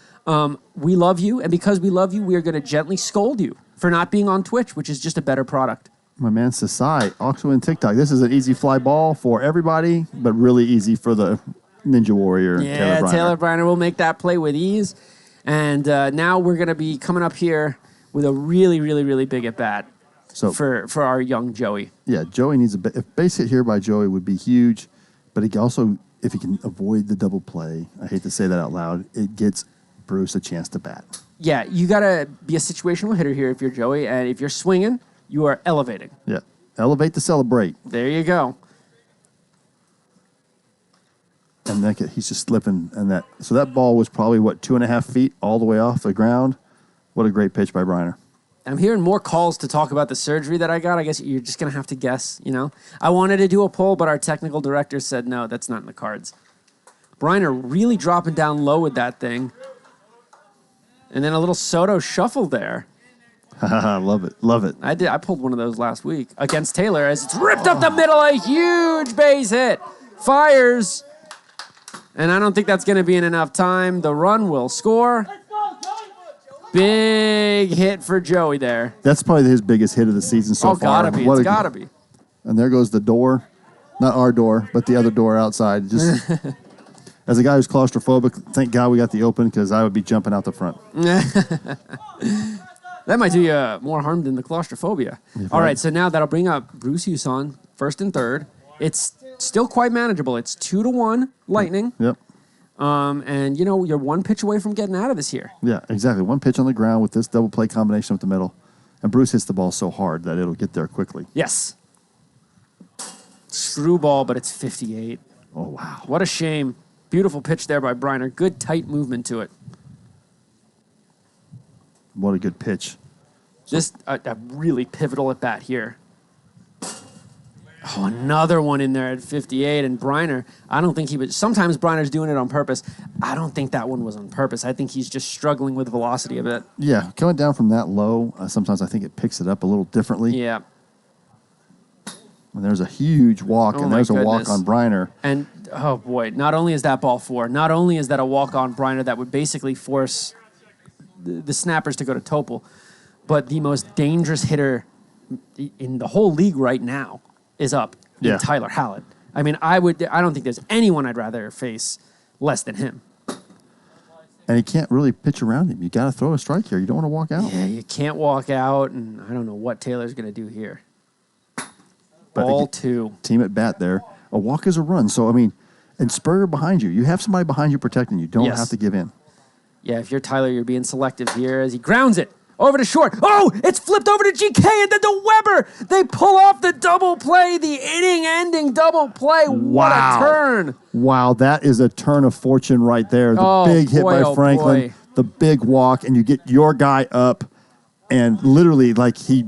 Speaker 2: We love you, and because we love you, we are going to gently scold you for not being on Twitch, which is just a better product.
Speaker 1: My man Sasai, also in TikTok. This is an easy fly ball for everybody, but really easy for the Ninja Warrior.
Speaker 2: Yeah, Taylor Briner will make that play with ease. And now we're going to be coming up here with a really, really, really big at bat for our young Joey.
Speaker 1: Yeah, Joey needs a base hit here by Joey would be huge, but he also, if he can avoid the double play, I hate to say that out loud, it gets Bruce a chance to bat.
Speaker 2: Yeah, you got to be a situational hitter here if you're Joey, and if you're swinging, you are elevating.
Speaker 1: Yeah, elevate to celebrate.
Speaker 2: There you go.
Speaker 1: And he's just slipping, and so that ball was probably 2.5 feet all the way off the ground. What a great pitch by Briner.
Speaker 2: I'm hearing more calls to talk about the surgery that I got. I guess you're just going to have to guess, I wanted to do a poll, but our technical director said, no, that's not in the cards. Briner really dropping down low with that thing. And then a little Soto shuffle there.
Speaker 1: Love it. Love it.
Speaker 2: I pulled one of those last week against Taylor as it's ripped up the middle. A huge base hit. Fires. And I don't think that's going to be in enough time. The run will score. Big hit for Joey there.
Speaker 1: That's probably his biggest hit of the season so far.
Speaker 2: Gotta be. It's gotta be.
Speaker 1: And there goes the door. Not our door, but the other door outside. Just as a guy who's claustrophobic, thank God we got the open because I would be jumping out the front.
Speaker 2: That might do you more harm than the claustrophobia. All right, so now that'll bring up Bruce Huson, first and third. It's still quite manageable. It's 2-1 Lightning.
Speaker 1: Yep.
Speaker 2: And, you're one pitch away from getting out of this here.
Speaker 1: Yeah, exactly. One pitch on the ground with this double play combination with the middle. And Bruce hits the ball so hard that it'll get there quickly.
Speaker 2: Yes. Screwball, but it's 58.
Speaker 1: Oh, wow.
Speaker 2: What a shame. Beautiful pitch there by Briner. Good, tight movement to it.
Speaker 1: What a good pitch.
Speaker 2: This a really pivotal at bat here. Oh, another one in there at 58. And Briner, I don't think he was. Sometimes Briner's doing it on purpose. I don't think that one was on purpose. I think he's just struggling with velocity a bit.
Speaker 1: Yeah, coming down from that low, sometimes I think it picks it up a little differently.
Speaker 2: Yeah.
Speaker 1: And there's a huge walk, and there's a walk on Briner.
Speaker 2: And, oh, boy, not only is that ball 4, not only is that a walk on Briner that would basically force the snappers to go to Topol, but the most dangerous hitter in the whole league right now is up in
Speaker 1: Yeah.
Speaker 2: Tyler Hallett. I mean, I don't think there's anyone I'd rather face less than him.
Speaker 1: And he can't really pitch around him. You got to throw a strike here. You don't want to walk out.
Speaker 2: Yeah, you can't walk out, and I don't know what Taylor's going to do here.
Speaker 1: But
Speaker 2: Ball
Speaker 1: again,
Speaker 2: 2.
Speaker 1: Team at bat there. A walk is a run. So, I mean, and Spurrier behind you. You have somebody behind you protecting you. Don't
Speaker 2: Yes.
Speaker 1: have to give in.
Speaker 2: Yeah, if you're Tyler, you're being selective here as he grounds it over to short. Oh, it's flipped over to GK and then to Weber. They pull off the double play, the inning-ending double play. What a turn.
Speaker 1: Wow, that is a turn of fortune right there. The
Speaker 2: Oh,
Speaker 1: big hit
Speaker 2: boy,
Speaker 1: by
Speaker 2: oh,
Speaker 1: Franklin,
Speaker 2: boy.
Speaker 1: the big walk, and you get your guy up, and literally, like I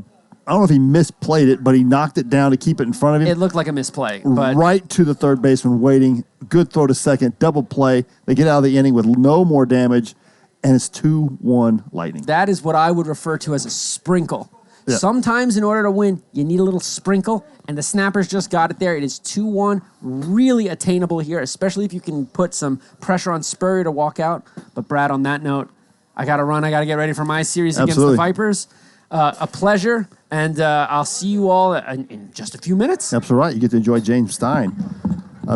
Speaker 1: don't know if he misplayed it, but he knocked it down to keep it in front of him.
Speaker 2: It looked like a misplay, but
Speaker 1: Right to the third baseman waiting. Good throw to second, double play. They get out of the inning with no more damage, and it's 2-1 Lightning.
Speaker 2: that is what I would refer to as a sprinkle.
Speaker 1: Yeah.
Speaker 2: Sometimes in order to win, you need a little sprinkle, and the Snappers just got it there. It is 2-1, really attainable here, especially if you can put some pressure on Spurrier to walk out. But Brad, on that note, I got to run. I got to get ready for my series against
Speaker 1: Absolutely.
Speaker 2: the Vipers. A pleasure, and I'll see you all in just a few minutes.
Speaker 1: That's all right. You get to enjoy James Stein.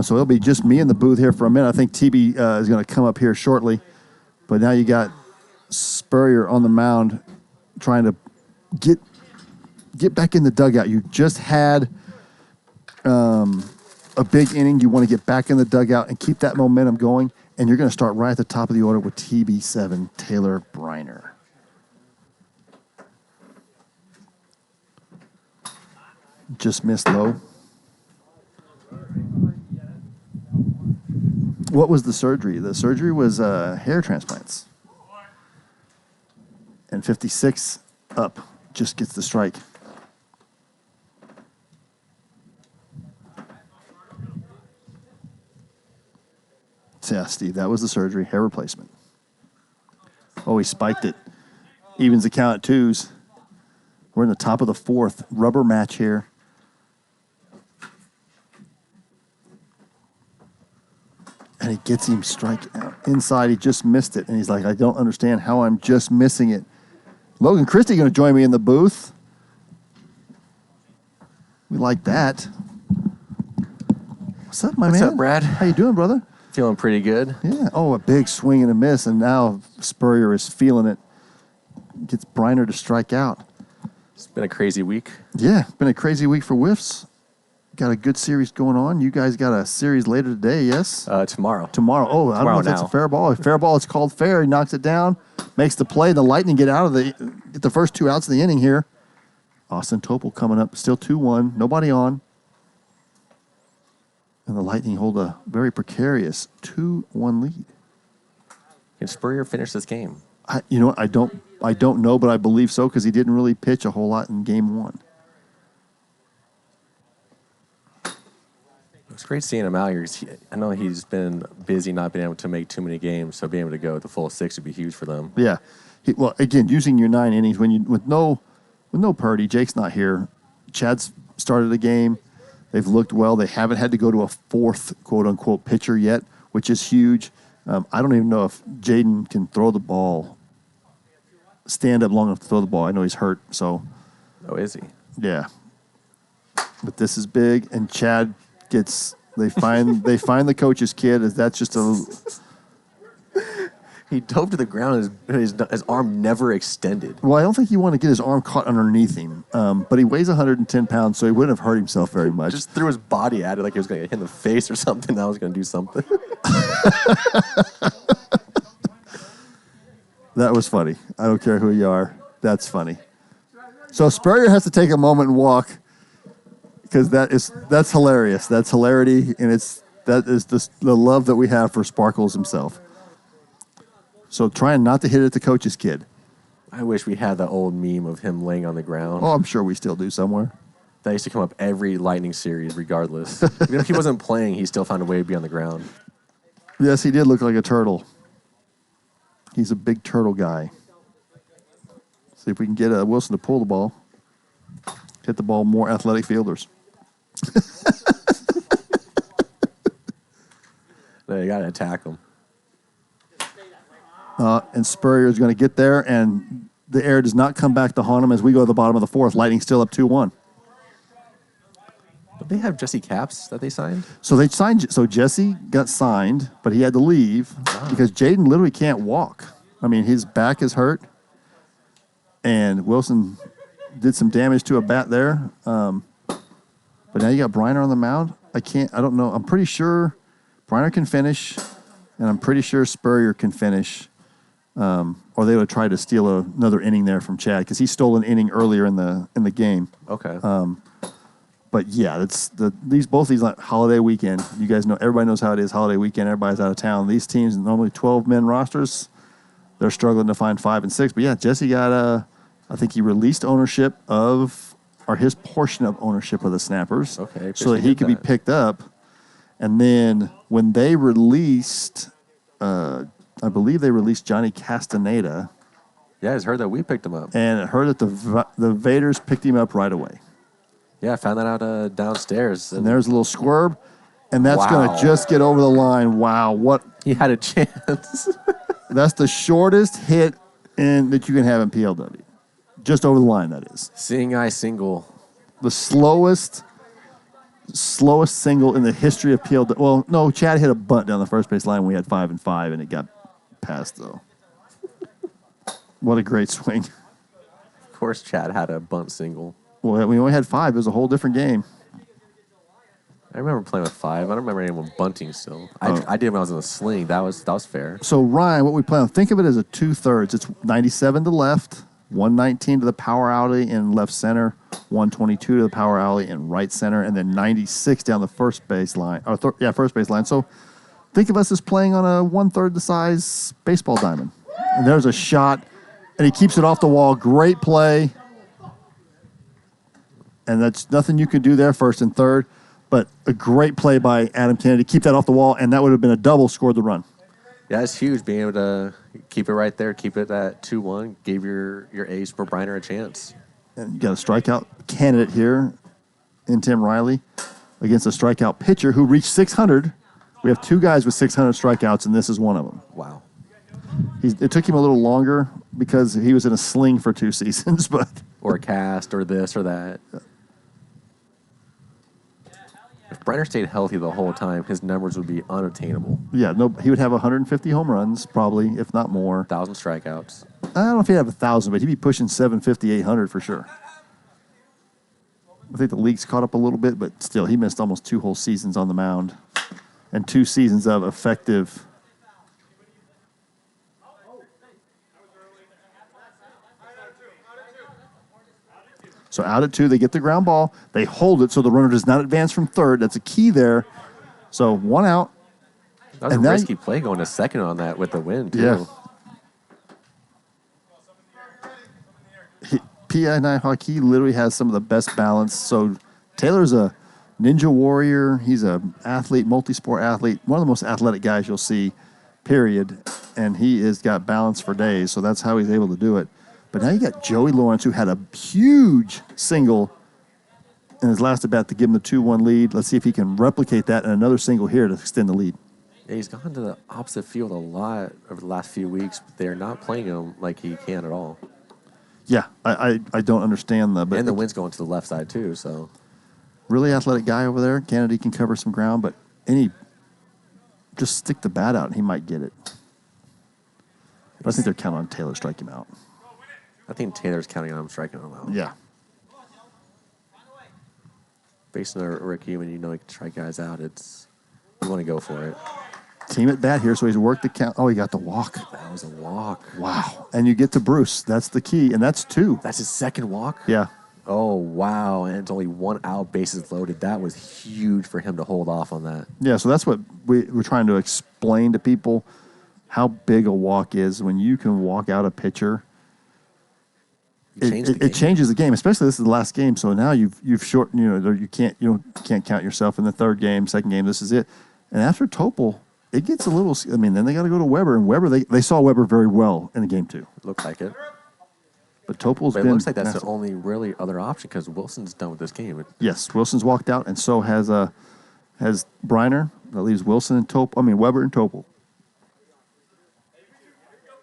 Speaker 1: So it'll be just me in the booth here for a minute. I think TB is going to come up here shortly. But now you got Spurrier on the mound trying to get back in the dugout. You just had a big inning. You want to get back in the dugout and keep that momentum going. And you're going to start right at the top of the order with TB7, Taylor Briner. Just missed low. What was the surgery? The surgery was hair transplants. And 56 up just gets the strike. Yeah, Steve, that was the surgery, hair replacement. Oh, he spiked it. Evens the count at 2s. We're in the top of the 4th. Rubber match here. And he gets him strike out inside. He just missed it. And he's like, I don't understand how I'm just missing it. Logan Christie going to join me in the booth. We like that. What's up, my man?
Speaker 10: What's up, Brad?
Speaker 1: How you doing, brother?
Speaker 10: Feeling pretty good.
Speaker 1: Yeah. Oh, a big swing and a miss. And now Spurrier is feeling it. Gets Briner to strike out.
Speaker 10: It's been a crazy week.
Speaker 1: Yeah, been a crazy week for Whiffs. Got a good series going on. You guys got a series later today, yes?
Speaker 10: Tomorrow.
Speaker 1: Tomorrow. Oh, I don't know if that's a fair ball. If fair ball, it's called fair. He knocks it down, makes the play. The Lightning get the first 2 outs of the inning here. Austin Topol coming up, still 2-1, nobody on. And the Lightning hold a very precarious 2-1 lead.
Speaker 10: Can Spurrier finish this game?
Speaker 1: You know what? I don't know, but I believe so because he didn't really pitch a whole lot in game 1.
Speaker 10: It's great seeing him out here. I know he's been busy, not being able to make too many games, so being able to go with the full 6 would be huge for them.
Speaker 1: Yeah. Well, again, using your 9 innings with no Purdy, Jake's not here. Chad's started a game. They've looked well. They haven't had to go to a 4th quote unquote pitcher yet, which is huge. I don't even know if Jaden can throw the ball, stand up long enough to throw the ball. I know he's hurt, so.
Speaker 10: Oh, is he?
Speaker 1: Yeah. But this is big, and Chad gets. They find the coach's kid. That's just a.
Speaker 10: He dove to the ground. His arm never extended.
Speaker 1: Well, I don't think you want to get his arm caught underneath him. But he weighs 110 pounds, so he wouldn't have hurt himself very much.
Speaker 10: Just threw his body at it like he was going to get hit in the face or something. That was going to do something.
Speaker 1: That was funny. I don't care who you are. That's funny. So Spurrier has to take a moment and walk because that's hilarious. That's hilarity, and that is the love that we have for Sparkles himself. So trying not to hit at the coach's kid.
Speaker 10: I wish we had that old meme of him laying on the ground.
Speaker 1: Oh, I'm sure we still do somewhere.
Speaker 10: That used to come up every Lightning series, regardless. Even if he wasn't playing, he still found a way to be on the ground.
Speaker 1: Yes, he did look like a turtle. He's a big turtle guy. See if we can get Wilson to pull the ball. Hit the ball more athletic fielders.
Speaker 10: No, you got to attack him.
Speaker 1: And Spurrier is going to get there and the air does not come back to haunt them as we go to the bottom of the fourth. Lightning still up 2-1.
Speaker 10: But they have Jesse Capps that they signed?
Speaker 1: So they signed. So Jesse got signed, but he had to leave because Jaden literally can't walk. I mean, his back is hurt, and Wilson did some damage to a bat there. But now you got Briner on the mound. I don't know. I'm pretty sure Briner can finish, and I'm pretty sure Spurrier can finish. Or they would try to steal another inning there from Chad because he stole an inning earlier in the game.
Speaker 10: Okay.
Speaker 1: But yeah, both these like holiday weekend. You guys know, everybody knows how it is. Holiday weekend, everybody's out of town. These teams normally 12-man rosters. They're struggling to find 5 and 6. But yeah, Jesse got I think he released ownership of, or his portion of ownership of the Snappers.
Speaker 10: Okay.
Speaker 1: So that he could be picked up. And then when they released, I believe they released Johnny Castaneda.
Speaker 10: Yeah, I heard that we picked him up.
Speaker 1: And I heard that the Vaders picked him up right away.
Speaker 10: Yeah, I found that out downstairs.
Speaker 1: And there's a little squirb, and that's going to just get over the line. Wow, what?
Speaker 10: He had a chance.
Speaker 1: That's the shortest hit that you can have in PLW. Just over the line, that is.
Speaker 10: Seeing eye single.
Speaker 1: The slowest single in the history of PLW. Well, no, Chad hit a bunt down the first base line when we had 5 and 5, and it got passed, though. What a great swing.
Speaker 10: Of course, Chad had a bunt single.
Speaker 1: Well, we only had 5. It was a whole different game.
Speaker 10: I remember playing with 5. I don't remember anyone bunting still. I did when I was in the sling. That was fair.
Speaker 1: So, Ryan, what we play on, think of it as a 2/3. It's 97 to left, 119 to the power alley in left center, 122 to the power alley in right center, and then 96 down the first base line. First base line. So, think of us as playing on a 1/3 the size baseball diamond. And there's a shot, and he keeps it off the wall. Great play. And that's nothing you can do there, first and third. But a great play by Adam Kennedy. Keep that off the wall, and that would have been a double, scored the run.
Speaker 10: Yeah, it's huge being able to keep it right there, keep it at 2-1, gave your ace for Briner a chance.
Speaker 1: And you got a strikeout candidate here in Tim Riley against a strikeout pitcher who reached 600. We have 2 guys with 600 strikeouts, and this is one of them.
Speaker 10: Wow.
Speaker 1: It took him a little longer because he was in a sling for 2 seasons, but
Speaker 10: or a cast or this or that. If Briner stayed healthy the whole time, his numbers would be unattainable.
Speaker 1: Yeah, no, he would have 150 home runs, probably, if not more.
Speaker 10: 1,000 strikeouts.
Speaker 1: I don't know if he'd have 1,000, but he'd be pushing 750, 800 for sure. I think the league's caught up a little bit, but still, he missed almost 2 whole seasons on the mound and 2 seasons of effective. So out at 2, they get the ground ball. They hold it so the runner does not advance from third. That's a key there. So 1 out.
Speaker 10: That was a risky play going to second on that with the wind, too.
Speaker 1: Yeah. PI9 hockey literally has some of the best balance. So Taylor's a ninja warrior. He's an athlete, multi-sport athlete, one of the most athletic guys you'll see, period. And he has got balance for days, so that's how he's able to do it. But now you got Joey Lawrence, who had a huge single in his last at-bat to give him the 2-1 lead. Let's see if he can replicate that in another single here to extend the lead.
Speaker 10: Yeah, he's gone to the opposite field a lot over the last few weeks, but they're not playing him like he can at all.
Speaker 1: Yeah, I don't understand that.
Speaker 10: And the wind's going to the left side, too, so.
Speaker 1: Really athletic guy over there. Kennedy can cover some ground, but just stick the bat out and he might get it. But I think they're counting on Taylor to strike him out.
Speaker 10: I think Taylor's counting on him striking him out.
Speaker 1: Yeah.
Speaker 10: Based on a rookie, when you know he can strike guys out, you want to go for it.
Speaker 1: Team at bat here, so he's worked the count. Oh, he got the walk.
Speaker 10: That was a walk.
Speaker 1: Wow. And you get to Bruce. That's the key, and that's 2.
Speaker 10: That's his second walk?
Speaker 1: Yeah.
Speaker 10: Oh, wow. And it's only 1 out, bases loaded. That was huge for him to hold off on that.
Speaker 1: Yeah, so that's what we're trying to explain to people, how big a walk is. When you can walk out a pitcher, it changes the game. Especially this is the last game, so now you've shortened. You can't count yourself in the third game, second game. This is it. And after Topol, it gets a little. I mean, then they got to go to Weber, and Weber they saw Weber very well in the game too.
Speaker 10: Looked like it.
Speaker 1: But Topol's
Speaker 10: But it
Speaker 1: been
Speaker 10: looks like that's
Speaker 1: massive.
Speaker 10: the only really other option because Wilson's done with this game.
Speaker 1: Yes, Wilson's walked out, and so has Briner. That leaves Wilson and Weber and Topol.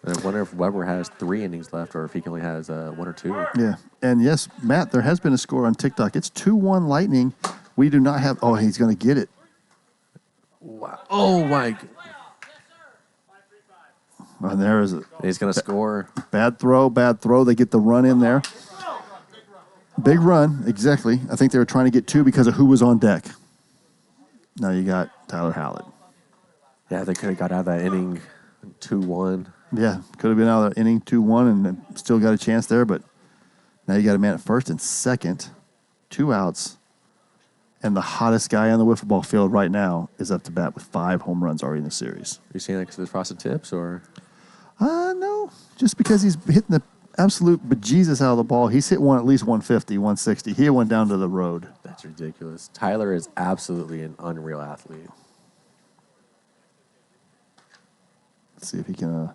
Speaker 10: And I wonder if Weber has 3 innings left or if he only has 1 or 2.
Speaker 1: Yeah. And yes, Matt, there has been a score on TikTok. It's 2-1 Lightning. We do not have. Oh, he's going to get it.
Speaker 10: Wow. Oh, my.
Speaker 1: And there is a
Speaker 10: He's going to score.
Speaker 1: bad throw. They get the run in there. Big run, exactly. I think they were trying to get 2 because of who was on deck. Now you got Tyler Hallett.
Speaker 10: Yeah, they could have got out of that inning 2-1.
Speaker 1: Yeah, could have been out of the inning 2-1 and still got a chance there, but now you got a man at first and second, 2 outs, and the hottest guy on the wiffle ball field right now is up to bat with 5 home runs already in the series.
Speaker 10: Are you saying that because of the frosted tips, or?
Speaker 1: No, just because he's hitting the absolute bejesus out of the ball. He's hit one at least 150, 160. He went down to the road.
Speaker 10: That's ridiculous. Tyler is absolutely an unreal athlete.
Speaker 1: Let's see if he can.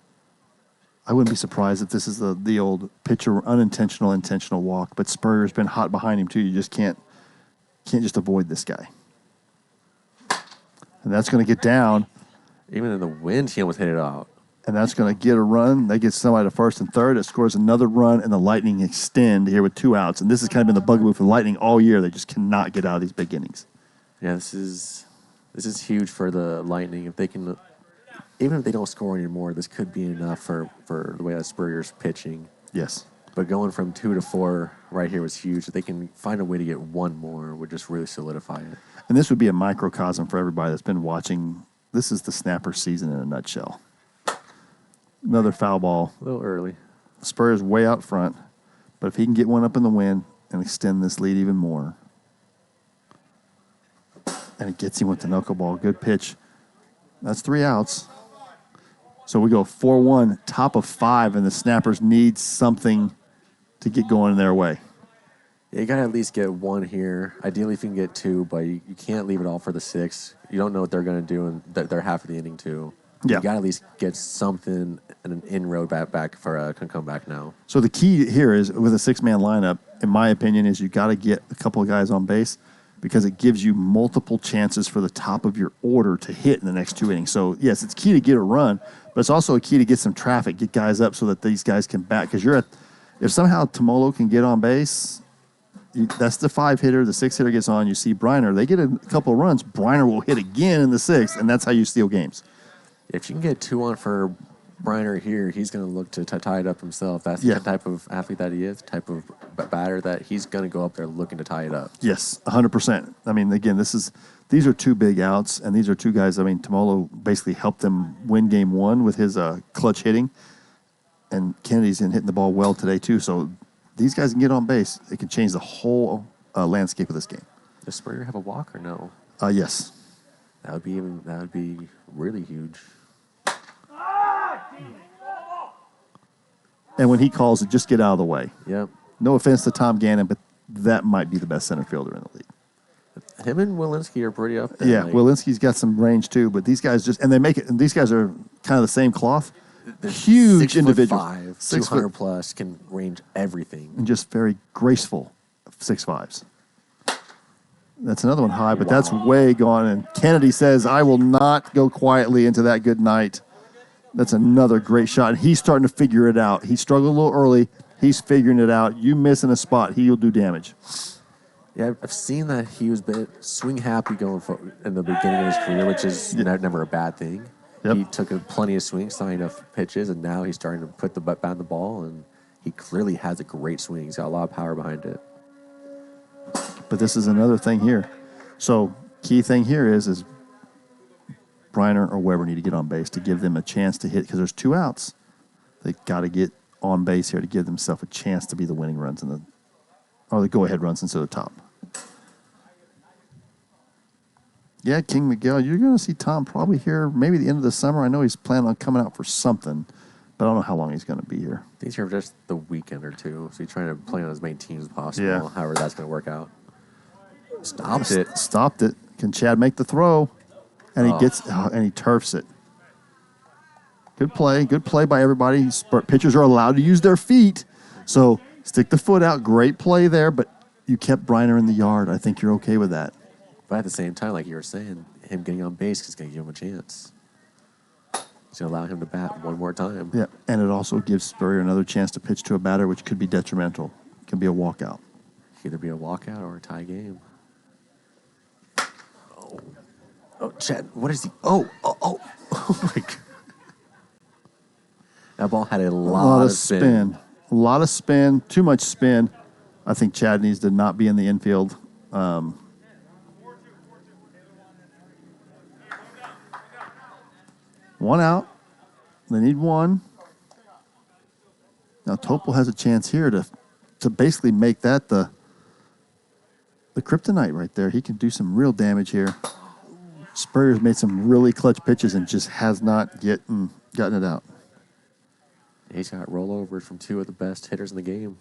Speaker 1: I wouldn't be surprised if this is the old pitcher unintentional, intentional walk. But Spurrier's been hot behind him too. You just can't just avoid this guy. And that's going to get down.
Speaker 10: Even in the wind, he almost hit it out.
Speaker 1: And that's going to get a run. They get somebody to first and third. It scores another run, and the Lightning extend here with 2 outs. And this has kind of been the bugaboo for the Lightning all year. They just cannot get out of these big innings.
Speaker 10: Yeah, this is huge for the Lightning. If they can, even if they don't score anymore, this could be enough for the way that Spurrier's pitching.
Speaker 1: Yes.
Speaker 10: But going from 2 to 4 right here was huge. If they can find a way to get 1 more, would just really solidify it.
Speaker 1: And this would be a microcosm for everybody that's been watching. This is the Snapper season in a nutshell. Another foul ball.
Speaker 10: A little early.
Speaker 1: Spurrier's way out front, but if he can get one up in the wind and extend this lead even more, and it gets him with the knuckleball, good pitch. That's 3 outs. So we go 4-1, top of 5, and the Snappers need something to get going in their way.
Speaker 10: Yeah, you got to at least get 1 here. Ideally, if you can get 2, but you can't leave it all for the 6. You don't know what they're going to do in their half of the inning, too.
Speaker 1: Yeah.
Speaker 10: You got to at least get something and an inroad back for can come back now.
Speaker 1: So the key here is with a 6-man lineup, in my opinion, is you got to get a couple of guys on base because it gives you multiple chances for the top of your order to hit in the next 2 innings. So, yes, it's key to get a run, but it's also a key to get some traffic, get guys up so that these guys can bat. Because if somehow Tomolo can get on base, that's the 5 hitter. The 6 hitter gets on. You see Briner. They get a couple of runs. Briner will hit again in the 6th, and that's how you steal games.
Speaker 10: If you can get 2 on for Briner here, he's going to look to tie it up himself. That's the type of athlete that he is, the type of batter that he's going to go up there looking to tie it up.
Speaker 1: Yes, 100%. I mean, again, these are 2 big outs, and these are 2 guys. I mean, Tomolo basically helped them win game 1 with his clutch hitting, and Kennedy's in hitting the ball well today too. So these guys can get on base. It can change the whole landscape of this game.
Speaker 10: Does Spurrier have a walk or no?
Speaker 1: Yes.
Speaker 10: That would be really huge.
Speaker 1: And when he calls it, just get out of the way.
Speaker 10: Yep.
Speaker 1: No offense to Tom Gannon, but that might be the best center fielder in the league.
Speaker 10: Him and Walensky are pretty up there.
Speaker 1: Yeah, Walensky's got some range too, but these guys and these guys are kind of the same cloth. Huge individuals.
Speaker 10: 6'5", 200 plus, can range everything.
Speaker 1: And just very graceful 6'5s. That's another one high, but that's way gone. And Kennedy says, I will not go quietly into that good night. That's another great shot. And he's starting to figure it out. He struggled a little early. He's figuring it out. You miss in a spot, he'll do damage.
Speaker 10: Yeah, I've seen that he was a bit swing happy going in the beginning of his career, which is never a bad thing. Yep. He took plenty of swings, saw enough pitches, and now he's starting to put the butt behind the ball, and he clearly has a great swing. He's got a lot of power behind it.
Speaker 1: But this is another thing here. So key thing here is Briner or Weber need to get on base to give them a chance to hit because there's 2 outs. They got to get on base here to give themselves a chance to be the winning runs or the go-ahead runs instead of the top. Yeah, King Miguel, you're going to see Tom probably here maybe the end of the summer. I know he's planning on coming out for something, but I don't know how long he's going to be here.
Speaker 10: He's here for just the weekend or 2, so he's trying to play on as many teams as possible,
Speaker 1: Yeah.
Speaker 10: however that's going to work out.
Speaker 1: Stopped it. Can Chad make the throw? And he turfs it. Good play by everybody. Pitchers are allowed to use their feet, so stick the foot out. Great play there, but you kept Briner in the yard. I think you're okay with that.
Speaker 10: But at the same time, like you were saying, him getting on base is going to give him a chance. He's going to allow him to bat one more time.
Speaker 1: Yeah, and it also gives Spurrier another chance to pitch to a batter, which could be detrimental. It can be a walkout.
Speaker 10: Either be a walkout or a tie game. Oh, Chad, what is he? Oh my God. That ball had a lot of spin.
Speaker 1: A lot of spin, too much spin. I think Chad needs to not be in the infield. One out. They need one. Now Topol has a chance here to basically make that the kryptonite right there. He can do some real damage here. Spurrier's made some really clutch pitches and just has not gotten it out.
Speaker 10: He's got rollovers from two of the best hitters in the game.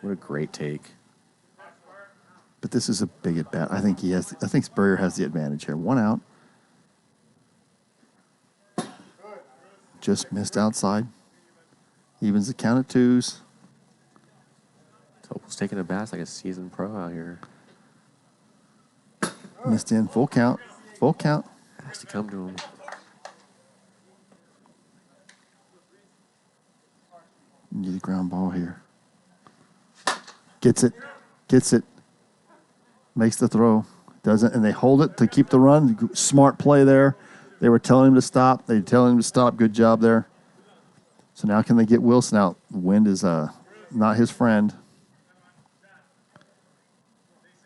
Speaker 10: What a great take.
Speaker 1: But this is a big at bat. I think Spurrier has the advantage here. One out. Just missed outside. Evens the count at twos.
Speaker 10: Topol's taking a bat like a seasoned pro out here.
Speaker 1: Missed in. Full count. Full count.
Speaker 10: Has to come to him.
Speaker 1: Get a ground ball here. Gets it. Gets it. Makes the throw. Doesn't, and they hold it to keep the run. Smart play there. They were telling him to stop. They tell him to stop. Good job there. So now can they get Wilson out? The wind is not his friend.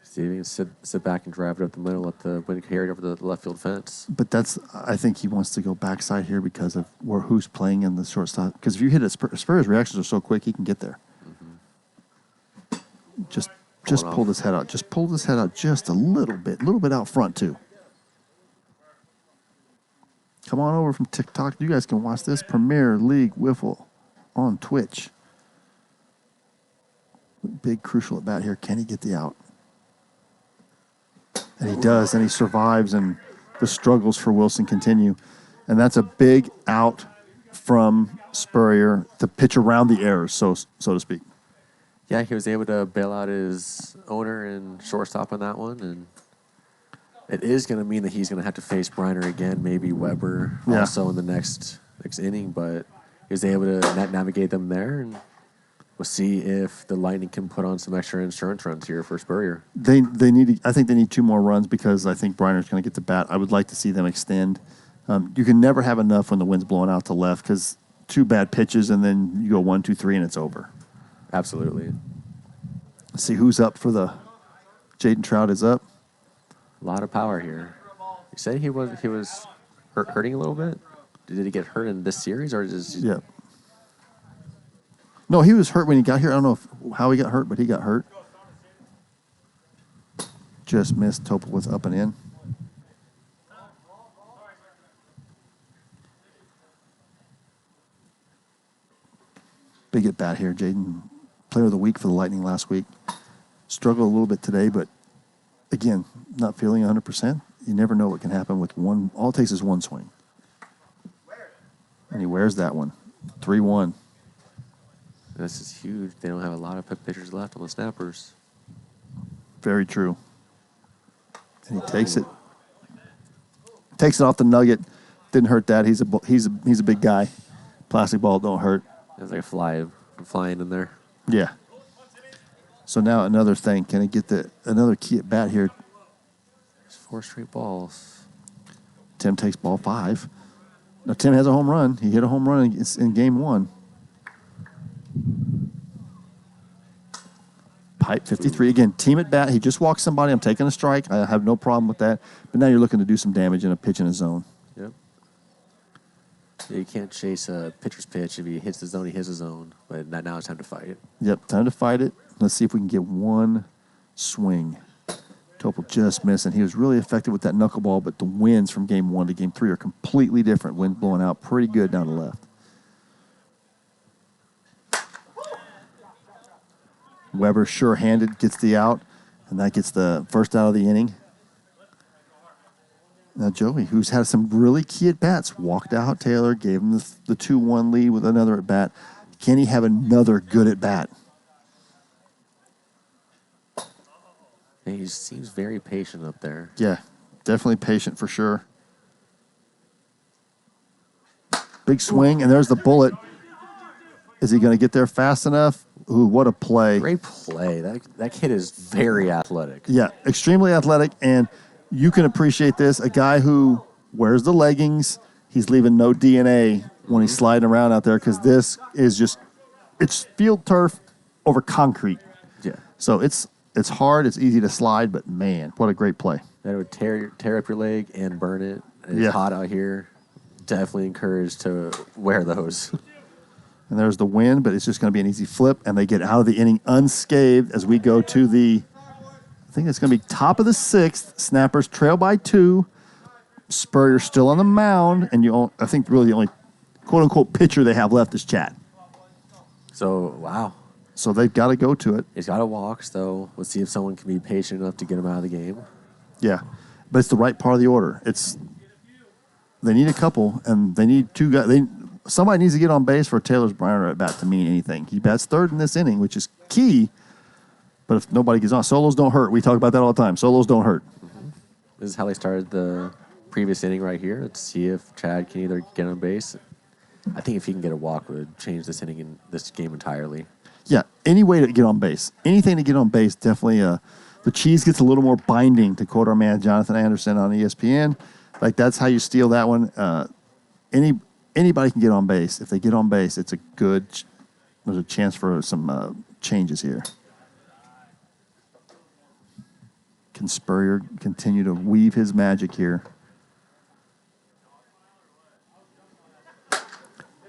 Speaker 10: See if he can sit back and drive it up the middle, let the wind carry it over the left field fence.
Speaker 1: But I think he wants to go backside here because of who's playing in the shortstop. Because if you hit it, Spurrier's reactions are so quick, he can get there. Mm-hmm. Just pull his head out. Just pull his head out just a little bit out front too. Come on over from TikTok. You guys can watch this Premier League Wiffle on Twitch. Big crucial at bat here. Can he get the out? And he does, and he survives, and the struggles for Wilson continue. And that's a big out from Spurrier to pitch around the errors, so to speak.
Speaker 10: Yeah, he was able to bail out his owner and shortstop on that one, and it is going to mean that he's going to have to face Briner again, maybe Weber also in the next inning, but he was able to navigate them there, and we'll see if the Lightning can put on some extra insurance runs here for Spurrier.
Speaker 1: They need. I think they need 2 more runs because I think Briner's going to get the bat. I would like to see them extend. You can never have enough when the wind's blowing out to left because 2 bad pitches and then you go 1, 2, 3 and it's over.
Speaker 10: Absolutely.
Speaker 1: Let's see who's up for the. Jaden Trout is up.
Speaker 10: A lot of power here. You said he was hurting a little bit. Did he get hurt in this series or just?
Speaker 1: Yeah. No, he was hurt when he got here. I don't know how he got hurt, but he got hurt. Just missed. Topol was up and in. Big at bat here, Jaden. Player of the week for the Lightning last week. Struggled a little bit today, but again, not feeling 100%. You never know what can happen with one. All it takes is one swing. And he wears that one. 3-1.
Speaker 10: This is huge. They don't have a lot of pitchers left on the snappers.
Speaker 1: Very true. And he takes it. Takes it off the nugget. Didn't hurt that. He's a big guy. Plastic ball don't hurt.
Speaker 10: There's like a flying in there.
Speaker 1: Yeah. So now another thing. Can he get another key at bat here?
Speaker 10: There's 4 straight balls.
Speaker 1: Tim takes ball 5. Now Tim has a home run. He hit a home run in game 1. Pipe 53. Again, team at bat. He just walked somebody. I'm taking a strike. I have no problem with that. But now you're looking to do some damage in a pitch in a zone.
Speaker 10: Yep. Yeah, you can't chase a pitcher's pitch. If he hits the zone, he hits the zone. But now it's time to fight it.
Speaker 1: Yep, time to fight it. Let's see if we can get one swing. Topol just missing. He was really effective with that knuckleball, but the winds from game 1 to game 3 are completely different. Wind blowing out pretty good down the left. Weber sure-handed gets the out, and that gets the first out of the inning. Now Joey, who's had some really key at-bats, walked out Taylor, gave him the 2-1 lead with another at-bat. Can he have another good at-bat?
Speaker 10: He seems very patient up there.
Speaker 1: Yeah, definitely patient for sure. Big swing, and there's the bullet. Is he going to get there fast enough? Ooh, what a play.
Speaker 10: Great play. That kid is very athletic.
Speaker 1: Yeah, extremely athletic, and you can appreciate this. A guy who wears the leggings, he's leaving no DNA when he's sliding around out there because this is just, it's field turf over concrete.
Speaker 10: Yeah.
Speaker 1: So it's hard, it's easy to slide, but man, what a great play.
Speaker 10: That would tear up your leg and burn it. It's hot out here. Definitely encouraged to wear those.
Speaker 1: And there's the win, but it's just going to be an easy flip, and they get out of the inning unscathed as we go to the, I think it's going to be top of the 6th. Snappers trail by 2. Spurrier still on the mound, and I think really the only quote-unquote pitcher they have left is Chad.
Speaker 10: So, wow.
Speaker 1: So they've got to go to it.
Speaker 10: He's got to walk, so let's see if someone can be patient enough to get him out of the game.
Speaker 1: Yeah, but it's the right part of the order. They need a couple, and they need 2 guys. Somebody needs to get on base for Taylor's Briner at bat to mean anything. He bats 3rd in this inning, which is key. But if nobody gets on, solos don't hurt. We talk about that all the time. Solos don't hurt.
Speaker 10: Mm-hmm. This is how they started the previous inning right here. Let's see if Chad can either get on base. I think if he can get a walk, would change this inning in this game entirely.
Speaker 1: Yeah, any way to get on base. Anything to get on base, definitely. The cheese gets a little more binding, to quote our man Jonathan Anderson on ESPN. Like, that's how you steal that one. Anybody can get on base. If they get on base, there's a chance for some changes here. Can Spurrier continue to weave his magic here?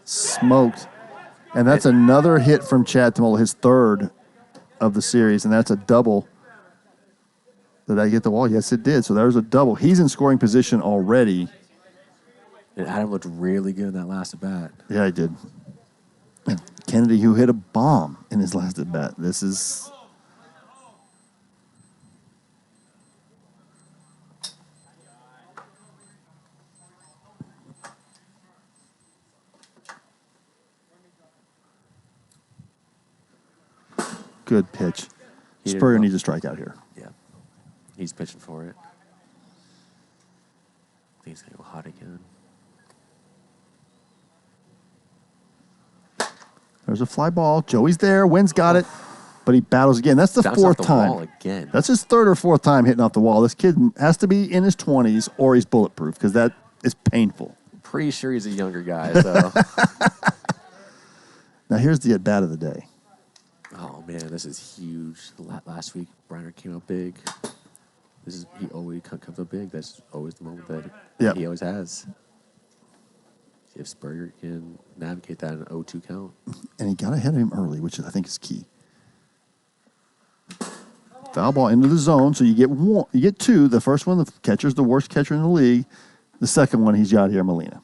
Speaker 1: Smoked. And that's another hit from Chad Tamola, his 3rd of the series, and that's a double. Did I get the wall? Yes, it did. So there's a double. He's in scoring position already.
Speaker 10: And Adam looked really good in that last at bat.
Speaker 1: Yeah, he did. And Kennedy, who hit a bomb in his last at bat. This is. Good pitch. Spurrier needs a strikeout here.
Speaker 10: Yeah. He's pitching for it. I think he's going to go hot again.
Speaker 1: There's a fly ball. Joey's there. Wynn's got it. But he battles again. That's the
Speaker 10: Bounced
Speaker 1: 4th
Speaker 10: off the
Speaker 1: time.
Speaker 10: wall again.
Speaker 1: That's his 3rd or 4th time hitting off the wall. This kid has to be in his 20s or he's bulletproof because that is painful.
Speaker 10: Pretty sure he's a younger guy, so.
Speaker 1: Now, here's the at-bat of the day.
Speaker 10: Oh, man, this is huge. Last week, Briner came out big. He always comes up big. That's always the moment that he always has. See if Spurrier can navigate that in an 0-2 count.
Speaker 1: And he got ahead of him early, which I think is key. Foul ball into the zone, so you get 1, you get 2. The first one, the catcher's the worst catcher in the league. The second one, he's Yadier Molina.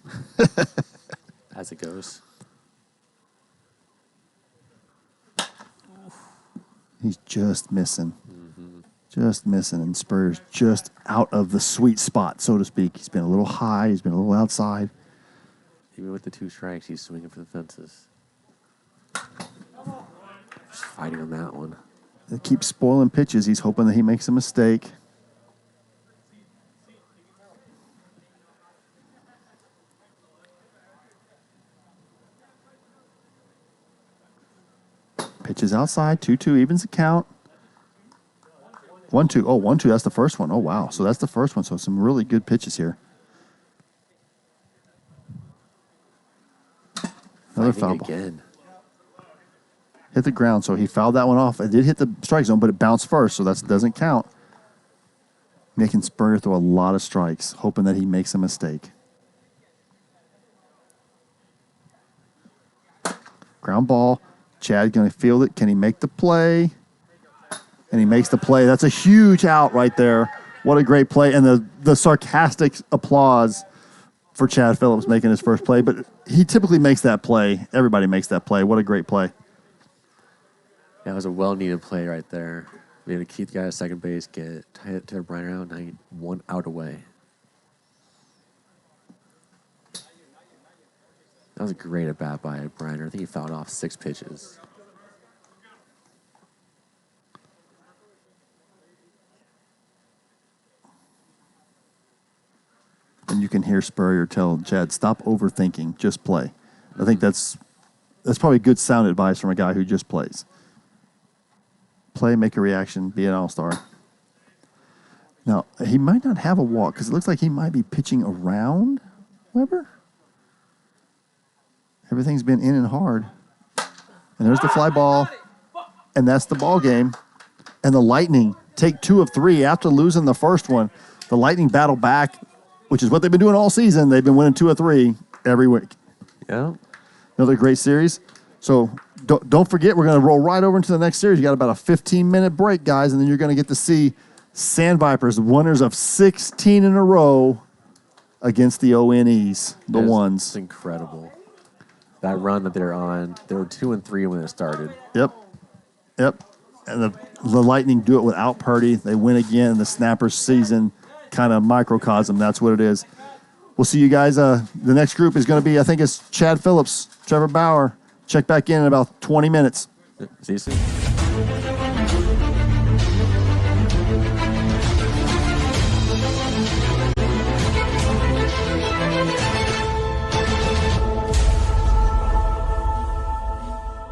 Speaker 10: As it goes.
Speaker 1: He's just missing. Just missing. And Spurrier's just out of the sweet spot, so to speak. He's been a little high. He's been a little outside.
Speaker 10: Even with the 2 strikes, he's swinging for the fences. Just fighting on that one.
Speaker 1: They keep spoiling pitches. He's hoping that he makes a mistake. Pitches outside. 2-2 evens the count. 1-2. Oh, 1-2. That's the first one. Oh, wow. So that's the first one. So some really good pitches here. Another foul ball.
Speaker 10: Again.
Speaker 1: Hit the ground. So he fouled that one off. It did hit the strike zone, but it bounced first. So that doesn't count. Making Spurrier throw a lot of strikes, hoping that he makes a mistake. Ground ball. Chad going to field it. Can he make the play? And he makes the play. That's a huge out right there. What a great play. And the sarcastic applause for Chad Phillips making his first play. But he typically makes that play. Everybody makes that play. What a great play.
Speaker 10: That was a well-needed play right there. We had to keep the guy at second base, get Taylor Briner out, now you're 1 out away. That was a great at-bat by Briner. I think he fouled off 6 pitches.
Speaker 1: And you can hear Spurrier tell Chad, stop overthinking, just play. I think that's probably good sound advice from a guy who just plays. Play, make a reaction, be an all-star. Now, he might not have a walk because it looks like he might be pitching around Weber. Everything's been in and hard. And there's the fly ball. And that's the ball game. And the Lightning take 2 of 3 after losing the first one. The Lightning battle back, which is what they've been doing all season. They've been winning 2 of 3 every week.
Speaker 10: Yeah.
Speaker 1: Another great series. So don't forget, we're going to roll right over into the next series. You got about a 15-minute break, guys, and then you're going to get to see Sand Vipers, winners of 16 in a row against the ONEs, the ones.
Speaker 10: It's incredible. That run that they're on, they were 2 and 3 when it started.
Speaker 1: Yep. And the Lightning do it without Purdy. They win again. The Snappers season kind of microcosm. That's what it is. We'll see you guys. The next group is going to be, I think it's Chad Phillips, Trevor Bauer. Check back in about 20 minutes.
Speaker 10: See you soon.